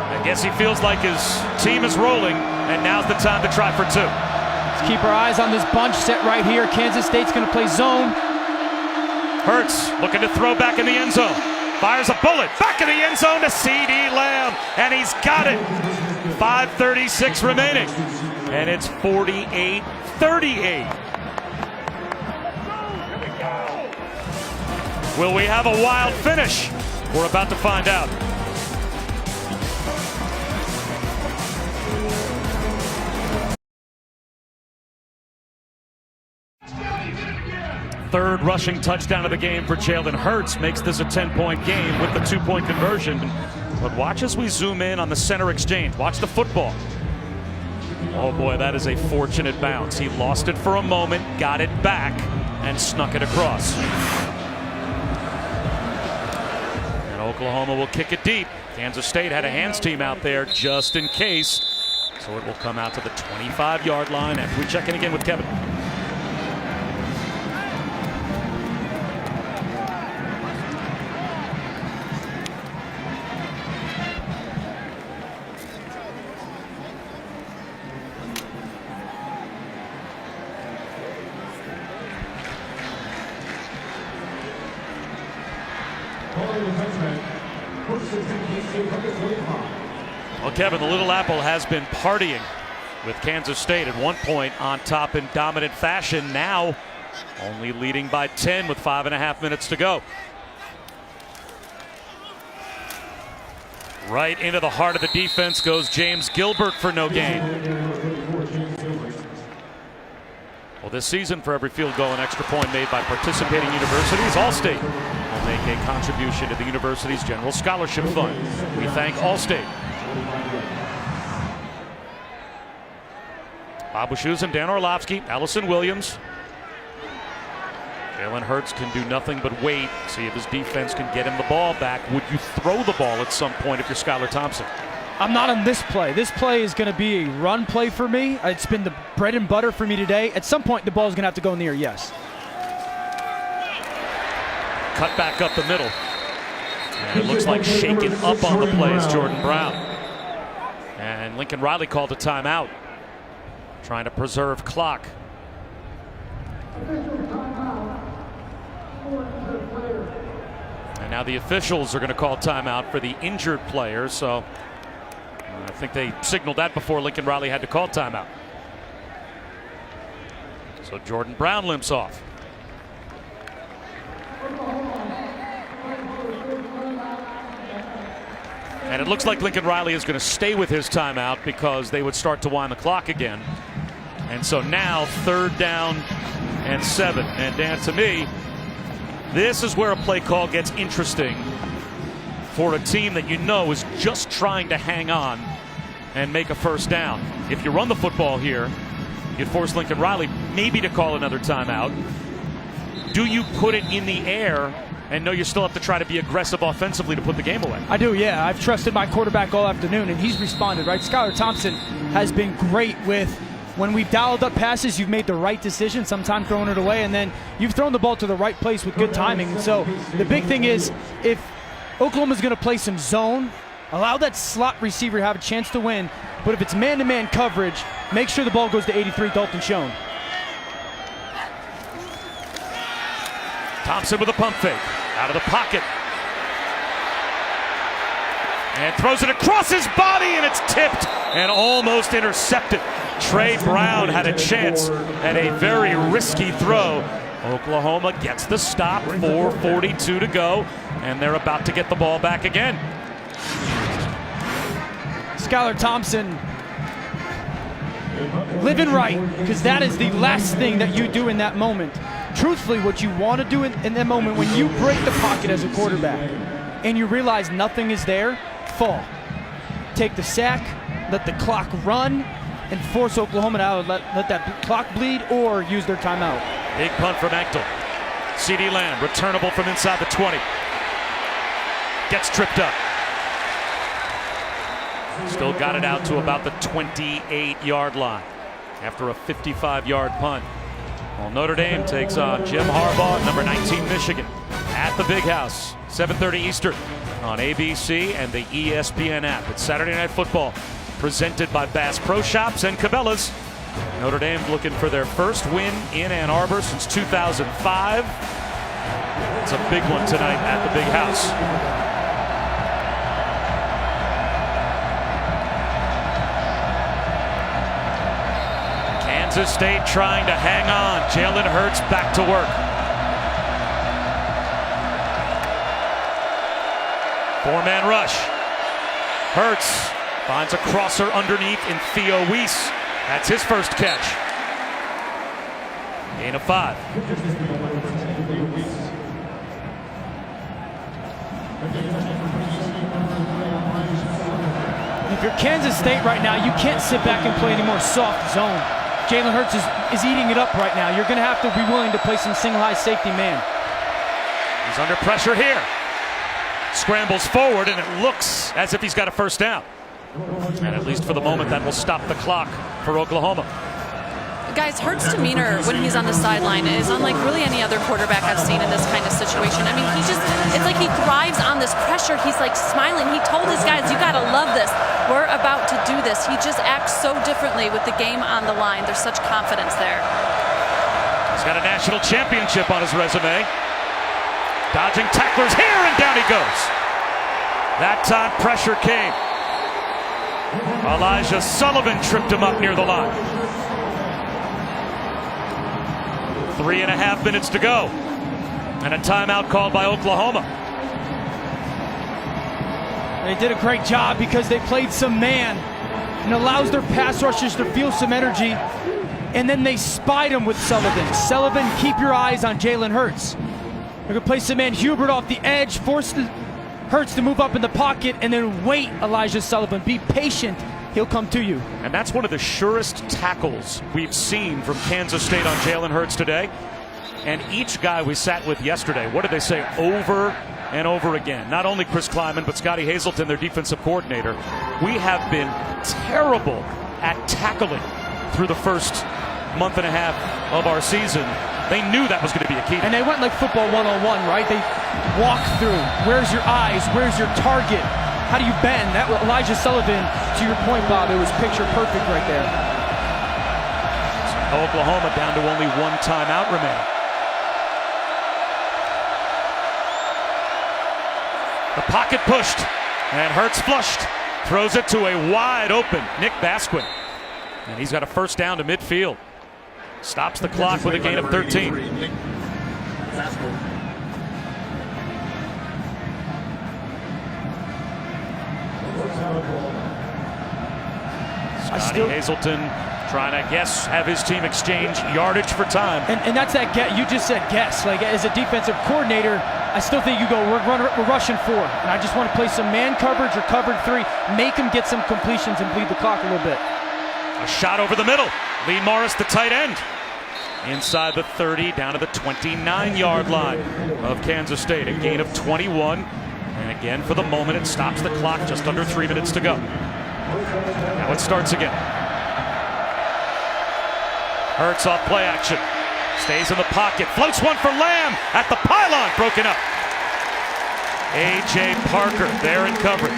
I guess he feels like his team is rolling, and now's the time to try for 2. Let's keep our eyes on this bunch set right here. Kansas State's going to play zone. Hurts looking to throw back in the end zone. Fires a bullet back in the end zone to C.D. Lamb, and he's got it. 5:36 remaining, and it's 48-38. Will we have a wild finish? We're about to find out. Third rushing touchdown of the game for Jalen Hurts makes this a 10-point game with the 2-point conversion. But watch as we zoom in on the center exchange. Watch the football. Oh boy, that is a fortunate bounce. He lost it for a moment, got it back, and snuck it across. And Oklahoma will kick it deep. Kansas State had a hands team out there just in case. So it will come out to the 25-yard line after we check in again with Kevin. Well, Kevin, the Little Apple has been partying with Kansas State at one point on top in dominant fashion. Now only leading by 10 with 5.5 minutes to go. Right into the heart of the defense goes James Gilbert for no gain. Well, this season, for every field goal and extra point made by participating universities, Allstate will make a contribution to the university's general scholarship fund. We thank Allstate. Bob Wischusen, Dan Orlovsky, Allison Williams. Jalen Hurts can do nothing but wait, see if his defense can get him the ball back. Would you throw the ball at some point if you're Skylar Thompson? I'm not on this play. This play is going to be a run play for me. It's been the bread and butter for me today. At some point, the ball is going to have to go in the air, yes. Cut back up the middle. And it looks like shaken up on the play is Jordan Brown. And Lincoln Riley called a timeout, trying to preserve clock. And now the officials are going to call timeout for the injured player, so I think they signaled that before Lincoln Riley had to call timeout. So Jordan Brown limps off. And it looks like Lincoln Riley is going to stay with his timeout because they would start to wind the clock again. And so now 3rd down and 7. And Dan, to me, this is where a play call gets interesting for a team that you know is just trying to hang on and make a first down. If you run the football here, you'd force Lincoln Riley maybe to call another timeout. Do you put it in the air and know you still have to try to be aggressive offensively to put the game away? I do, yeah. I've trusted my quarterback all afternoon, and he's responded, right? Skylar Thompson has been great with when we've dialed up passes, you've made the right decision, sometimes throwing it away, and then you've thrown the ball to the right place with good timing. And so the big thing is, if Oklahoma's going to play some zone, allow that slot receiver to have a chance to win, but if it's man-to-man coverage, make sure the ball goes to 83, Dalton Schoen. Thompson with a pump fake, out of the pocket. And throws it across his body, and it's tipped and almost intercepted. Trey Brown had a chance at a very risky throw. Oklahoma gets the stop, 4:42 to go, and they're about to get the ball back again. Skylar Thompson living right, because that is the last thing that you do in that moment. Truthfully, what you want to do in that moment when you break the pocket as a quarterback and you realize nothing is there, fall. Take the sack, let the clock run, and force Oklahoma to let that clock bleed or use their timeout. Big punt from Echtel. CeeDee Lamb, returnable from inside the 20. Gets tripped up. Still got it out to about the 28-yard line after a 55-yard punt. Well, Notre Dame takes on Jim Harbaugh, number 19 Michigan, at the Big House, 7:30 Eastern on ABC and the ESPN app. It's Saturday Night Football, presented by Bass Pro Shops and Cabela's. Notre Dame looking for their first win in Ann Arbor since 2005. It's a big one tonight at the Big House. Kansas State trying to hang on. Jalen Hurts back to work. Four-man rush. Hurts finds a crosser underneath in Theo Weiss. That's his first catch. Gain of 5. If you're Kansas State right now, you can't sit back and play any more soft zone. Jalen Hurts is eating it up right now. You're going to have to be willing to play some single high safety man. He's under pressure here. Scrambles forward, and it looks as if he's got a first down. And at least for the moment, that will stop the clock for Oklahoma. Guys, Hurts' demeanor when he's on the sideline is unlike really any other quarterback I've seen in this kind of situation. I mean, it's like he thrives on this pressure. He's like smiling. He told his guys, you got to love this. We're about to do this. He just acts so differently with the game on the line. There's such confidence there. He's got a national championship on his resume. Dodging tacklers here, and down he goes. That time pressure came. Elijah Sullivan tripped him up near the line. 3.5 minutes to go. And a timeout called by Oklahoma. They did a great job because they played some man and allows their pass rushers to feel some energy. And then they spied him with Sullivan. Sullivan, keep your eyes on Jalen Hurts. They're going to play some man. Hubert off the edge, force Hurts to move up in the pocket, and then wait, Elijah Sullivan. Be patient. He'll come to you. And that's one of the surest tackles we've seen from Kansas State on Jalen Hurts today. And each guy we sat with yesterday, what did they say over and over again? Not only Chris Kleiman, but Scotty Hazelton, their defensive coordinator. We have been terrible at tackling through the first month and a half of our season. They knew that was going to be a key. And they went like football 101, right? They walked through. Where's your eyes? Where's your target? How do you bend? That Elijah Sullivan, to your point, Bob, it was picture perfect right there. So Oklahoma down to only one timeout remaining. The pocket pushed, and Hurts flushed. Throws it to a wide open Nick Basquin. And he's got a first down to midfield. Stops the clock with a gain of 13. Scotty Hazelton trying to have his team exchange yardage for time. And that's that get. You just said guess. Like as a defensive coordinator, I still think you go, we're rushing 4. And I just want to play some man coverage or covered 3. Make them get some completions and bleed the clock a little bit. A shot over the middle. Lee Morris, the tight end. Inside the 30, down to the 29-yard line of Kansas State. A gain of 21. And again, for the moment, it stops the clock. Just under 3 minutes to go. Now it starts again. Hurts off play action. Stays in the pocket. Floats one for Lamb at the pylon. Broken up. A.J. Parker there in coverage.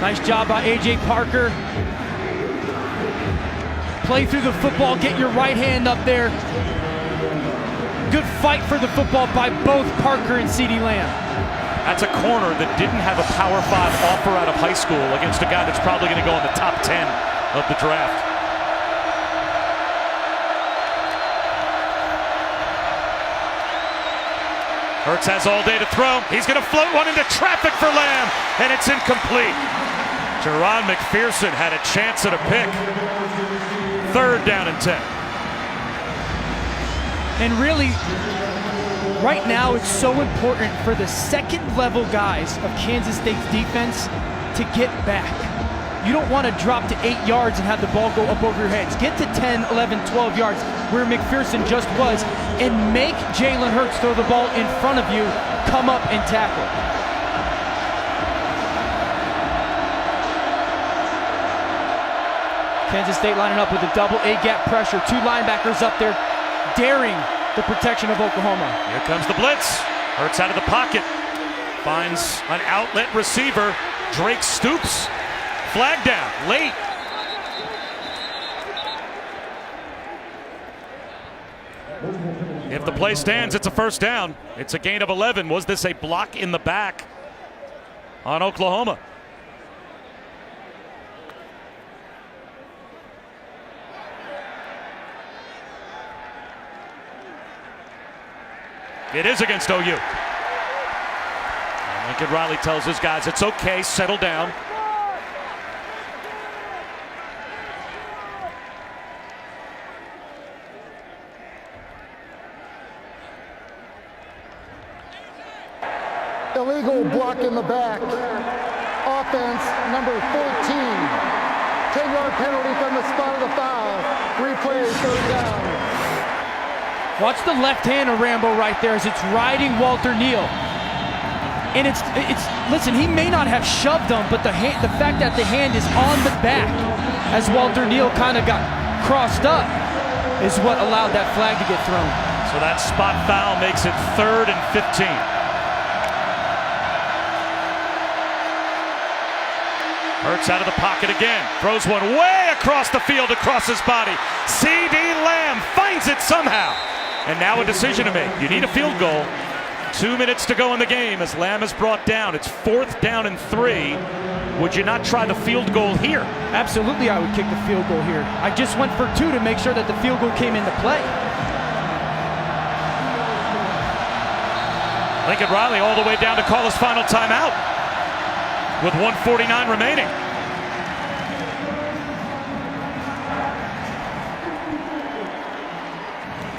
Nice job by A.J. Parker. Play through the football. Get your right hand up there. Good fight for the football by both Parker and CeeDee Lamb. That's a corner that didn't have a Power 5 offer out of high school against a guy that's probably going to go in the top 10 of the draft. Hurts has all day to throw. He's going to float one into traffic for Lamb, and it's incomplete. Jerron McPherson had a chance at a pick. 3rd down and 10. And really, right now it's so important for the second-level guys of Kansas State's defense to get back. You don't want to drop to 8 yards and have the ball go up over your heads. Get to 10, 11, 12 yards where McPherson just was and make Jalen Hurts throw the ball in front of you, come up and tackle. Kansas State lining up with a double A-gap pressure. 2 linebackers up there daring the protection of Oklahoma. Here comes the blitz. Hurts out of the pocket. Finds an outlet receiver. Drake stoops. Flag down late. If the play stands, it's a 1st down. It's a gain of 11. Was this a block in the back on Oklahoma? It is against OU. And Lincoln Riley tells his guys, it's okay, settle down. Illegal block in the back. Offense number 14. 10-yard penalty from the spot of the foul. Replay, 3rd down. Watch the left hand of Rambo right there as it's riding Walter Neal. And it's listen, he may not have shoved him, but the fact that the hand is on the back as Walter Neal kind of got crossed up is what allowed that flag to get thrown. So that spot foul makes it 3rd and 15. Hurts out of the pocket again. Throws one way across the field, across his body. CeeDee Lamb finds it somehow. And now a decision to make. You need a field goal. 2 minutes to go in the game as Lamb is brought down. It's 4th down and 3. Would you not try the field goal here? Absolutely, I would kick the field goal here. I just went for 2 to make sure that the field goal came into play. Lincoln Riley all the way down to call his final timeout with 1:49 remaining.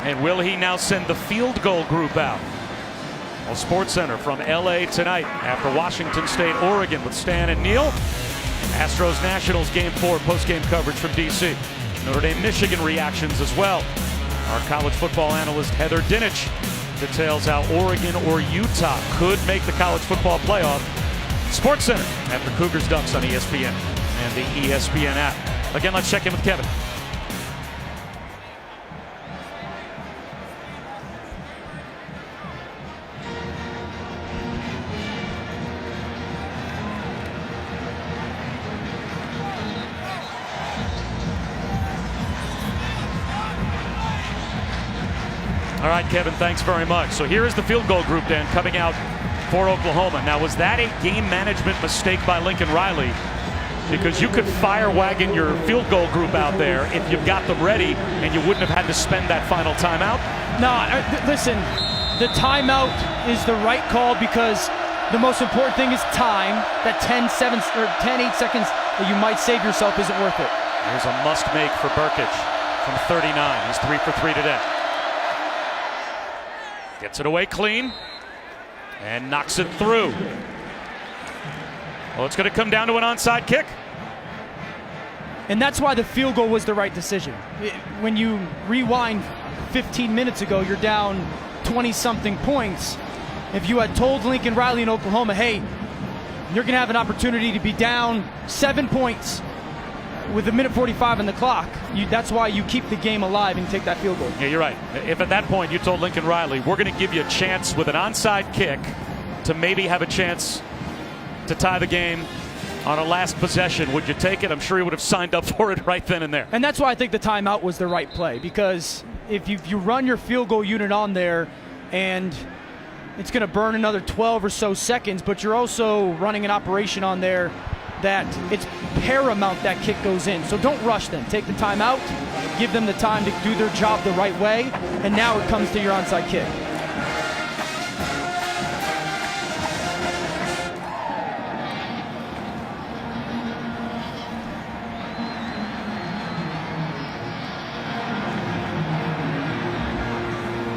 And will he now send the field goal group out? Well, Sports Center from LA tonight after Washington State, Oregon with Stan and Neil. Astros Nationals Game 4 post-game coverage from DC. Notre Dame Michigan reactions as well. Our college football analyst Heather Dinich details how Oregon or Utah could make the college football playoff. Sports Center after Cougars Ducks on ESPN and the ESPN app. Again, let's check in with Kevin. All right, Kevin, thanks very much. So here is the field goal group then coming out for Oklahoma. Now, was that a game management mistake by Lincoln Riley? Because you could fire wagon your field goal group out there if you've got them ready and you wouldn't have had to spend that final timeout? No, listen, the timeout is the right call because the most important thing is time. That 10, 8 seconds that you might save yourself isn't worth it. Here's a must make for Burkich from 39. He's 3 for 3 today. Gets it away clean and knocks it through. Well, it's going to come down to an onside kick. And that's why the field goal was the right decision. When you rewind 15 minutes ago, you're down 20-something points. If you had told Lincoln Riley in Oklahoma, hey, you're going to have an opportunity to be down 7 points with a minute 45 on the clock, that's why you keep the game alive and take that field goal. Yeah, you're right. If at that point you told Lincoln Riley, we're going to give you a chance with an onside kick to maybe have a chance to tie the game on a last possession, would you take it? I'm sure he would have signed up for it right then and there. And that's why I think the timeout was the right play, because if you run your field goal unit on there, and it's going to burn another 12 or so seconds, but you're also running an operation on there that it's paramount that kick goes in. So don't rush them. Take the time out, give them the time to do their job the right way, and now it comes to your onside kick.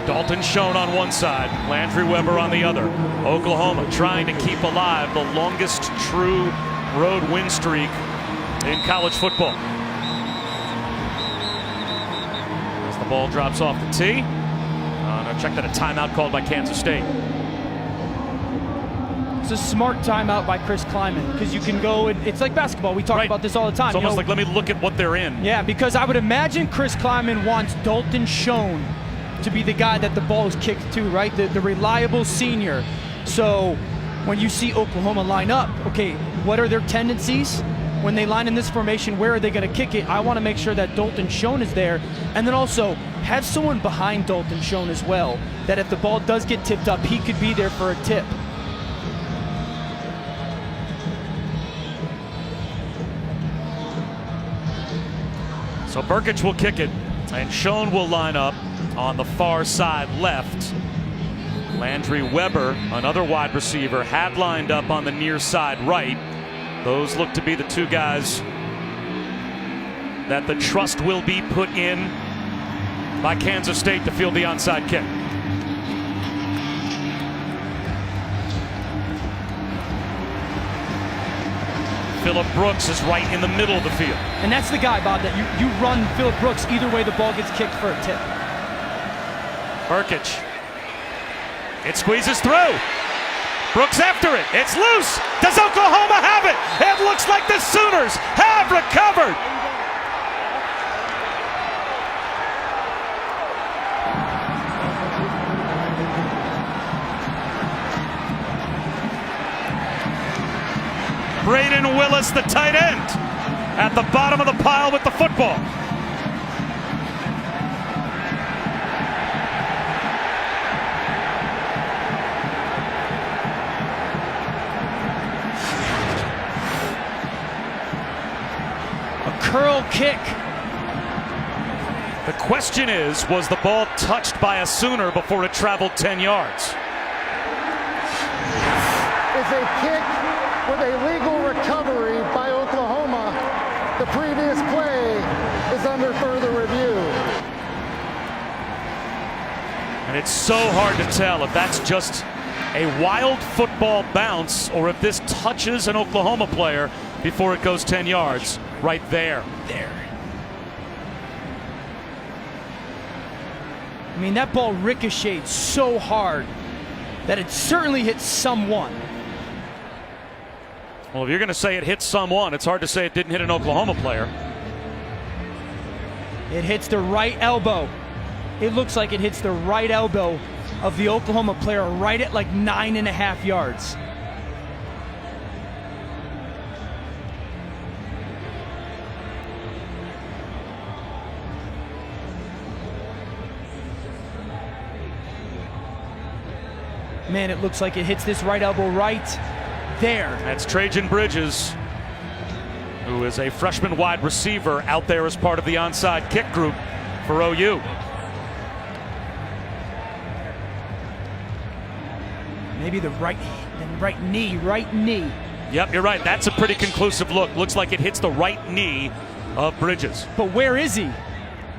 Dalton Schoen on one side, Landry Weber on the other. Oklahoma trying to keep alive the longest true road win streak in college football. As the ball drops off the tee. Now check that, a timeout called by Kansas State. It's a smart timeout by Chris Kleiman, because you can go, and it's like basketball. We talk about this all the time. It's almost like, let me look at what they're in. Yeah, because I would imagine Chris Kleiman wants Dalton Schoen to be the guy that the ball is kicked to, right? The reliable senior. So when you see Oklahoma line up, okay, what are their tendencies? When they line in this formation, where are they going to kick it? I want to make sure that Dalton Schoen is there. And then also have someone behind Dalton Schoen as well, that if the ball does get tipped up, he could be there for a tip. So Burkich will kick it, and Schoen will line up on the far side left. Landry Weber, another wide receiver, had lined up on the near side right. Those look to be the two guys that the trust will be put in by Kansas State to field the onside kick. Phillip Brooks is right in the middle of the field. And that's the guy, Bob, that you run Phillip Brooks either way the ball gets kicked for a tip. Burkich. It squeezes through. Brooks after it. It's loose. Does Oklahoma have it? It looks like the Sooners have recovered. Braden Willis, the tight end, at the bottom of the pile with the football. Curl kick. The question is, was the ball touched by a Sooner before it traveled 10 yards? Is a kick with a legal recovery by Oklahoma. The previous play is under further review. And it's so hard to tell if that's just a wild football bounce or if this touches an Oklahoma player before it goes 10 yards. Right there. I mean, that ball ricocheted so hard that it certainly hit someone. Well, if you're going to say it hit someone, it's hard to say it didn't hit an Oklahoma player. It hits the right elbow. It looks like it hits the right elbow of the Oklahoma player right at like 9.5 yards. Man, it looks like it hits this right elbow right there. That's Trajan Bridges, who is a freshman wide receiver out there as part of the onside kick group for OU. Maybe the right knee. Yep, you're right. That's a pretty conclusive look. Looks like it hits the right knee of Bridges. But where is he?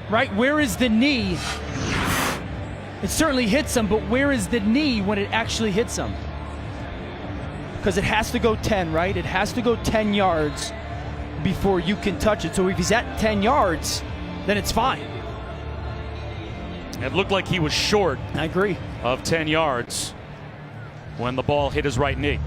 Right? Where is the knee? It certainly hits him, but where is the knee when it actually hits him? Because it has to go 10, right? It has to go 10 yards before you can touch it. So if he's at 10 yards, then it's fine. It looked like he was short. I agree. Of 10 yards when the ball hit his right knee.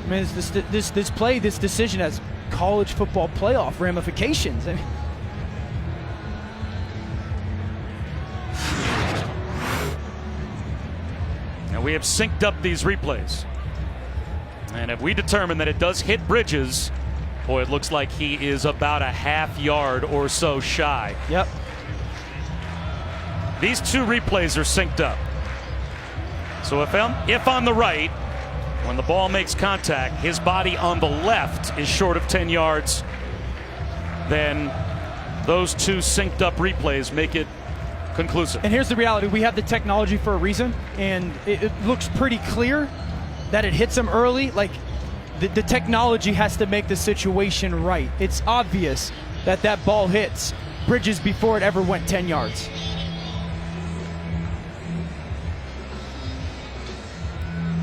I mean, this decision has college football playoff ramifications. I mean, Now we have synced up these replays. And if we determine that it does hit Bridges, boy, it looks like he is about a half yard or so shy. Yep. These two replays are synced up. So if on the right, when the ball makes contact, his body on the left is short of 10 yards, then those two synced up replays make it conclusive. And here's the reality. We have the technology for a reason, and it looks pretty clear that it hits him early. Like, the technology has to make the situation right. It's obvious that that ball hits Bridges before it ever went 10 yards.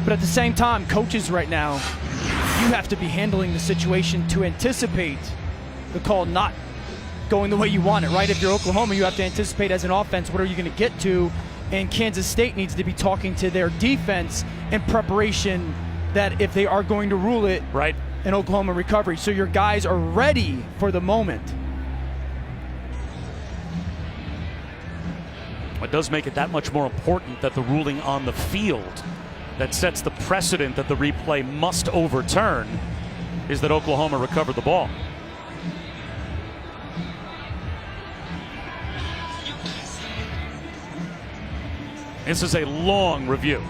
But at the same time, coaches right now, you have to be handling the situation to anticipate the call not going the way you want it, right? If you're Oklahoma, you have to anticipate as an offense, what are you going to get to? And Kansas State needs to be talking to their defense in preparation that if they are going to rule it, right, an Oklahoma recovery. So your guys are ready for the moment. It does make it that much more important that the ruling on the field that sets the precedent that the replay must overturn is that Oklahoma recovered the ball. This is a long review.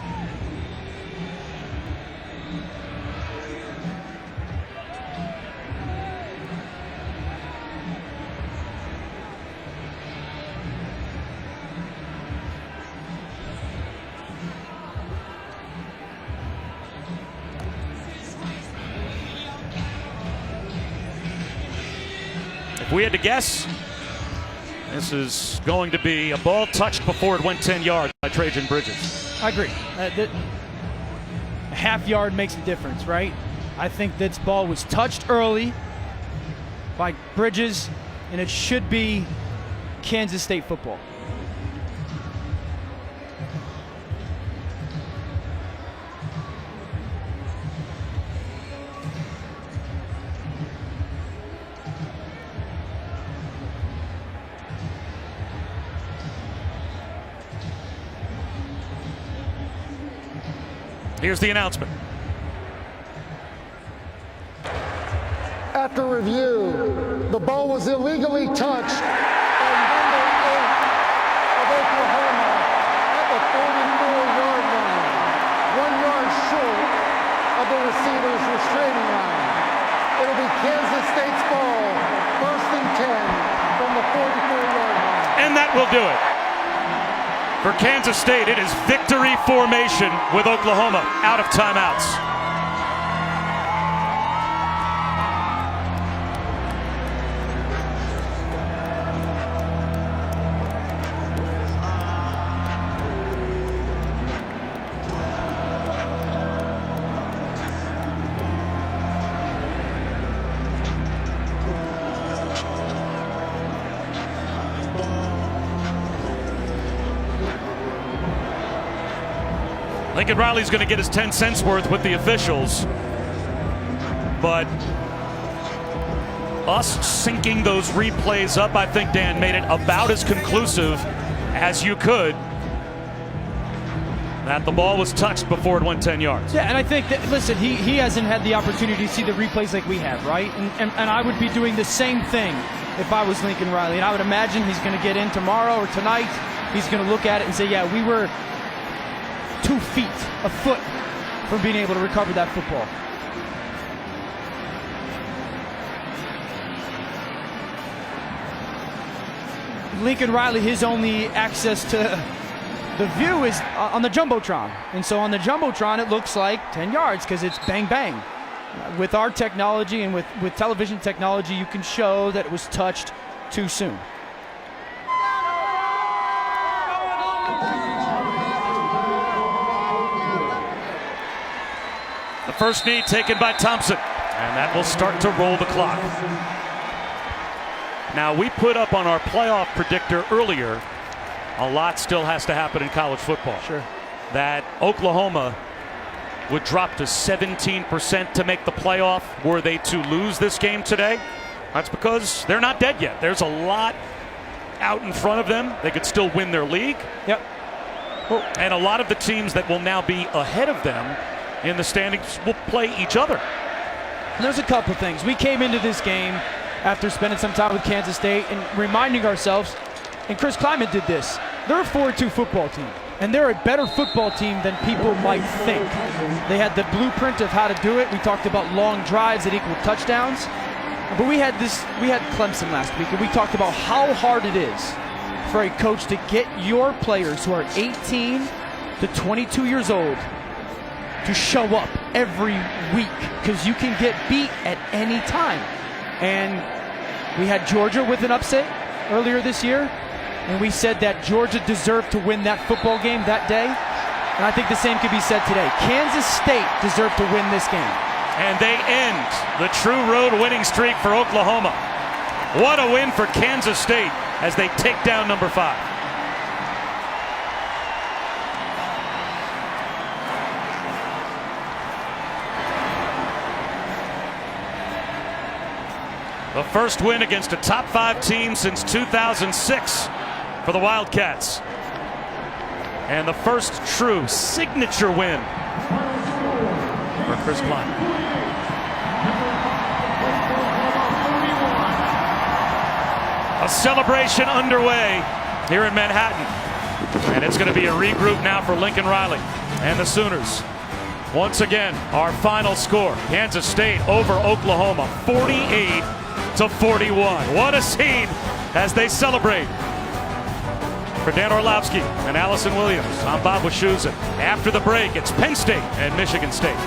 If we had to guess, this is going to be a ball touched before it went 10 yards by Trajan Bridges. I agree. A half yard makes a difference, right? I think this ball was touched early by Bridges, and it should be Kansas State football. Here's the announcement. After review, the ball was illegally touched by number 8 of Oklahoma at the 34-yard line, 1 yard short of the receiver's restraining line. It'll be Kansas State's ball, 1st and 10 from the 44-yard line. And that will do it. For Kansas State, it is victory formation with Oklahoma out of timeouts. Lincoln Riley's going to get his 10 cents worth with the officials, but us syncing those replays up, I think, Dan, made it about as conclusive as you could that the ball was touched before it went 10 yards. Yeah, and I think that, listen, he hasn't had the opportunity to see the replays like we have, right? And I would be doing the same thing if I was Lincoln Riley. And I would imagine he's going to get in tomorrow or tonight. He's going to look at it and say, yeah, we were 2 feet, a foot from being able to recover that football. Lincoln Riley, his only access to the view is on the Jumbotron. And so on the Jumbotron, it looks like 10 yards because it's bang, bang. With our technology and with television technology, you can show that it was touched too soon. The first knee taken by Thompson, and that will start to roll the clock. Now, we put up on our playoff predictor earlier, a lot still has to happen in college football. Sure. That Oklahoma would drop to 17% to make the playoff were they to lose this game today. That's because they're not dead yet. There's a lot out in front of them. They could still win their league. Yep. And a lot of the teams that will now be ahead of them in the standings will play each other. There's a couple things. We came into this game after spending some time with Kansas State and reminding ourselves, and Chris Kleiman did this, they're a 4-2 football team. And they're a better football team than people might think. They had the blueprint of how to do it. We talked about long drives that equal touchdowns. But we had Clemson last week, and we talked about how hard it is for a coach to get your players who are 18 to 22 years old to show up every week, because you can get beat at any time. And we had Georgia with an upset earlier this year, and we said that Georgia deserved to win that football game that day. And I think the same could be said today. Kansas State deserved to win this game. And they end the true road winning streak for Oklahoma. What a win for Kansas State as they take down number 5. The first win against a top 5 team since 2006 for the Wildcats. And the first true signature win for Chris Kleiman. A celebration underway here in Manhattan. And it's going to be a regroup now for Lincoln Riley and the Sooners. Once again, our final score, Kansas State over Oklahoma, 48-41. What a scene as they celebrate. For Dan Orlovsky and Allison Williams, I'm Bob Wischusen. After the break, it's Penn State and Michigan State.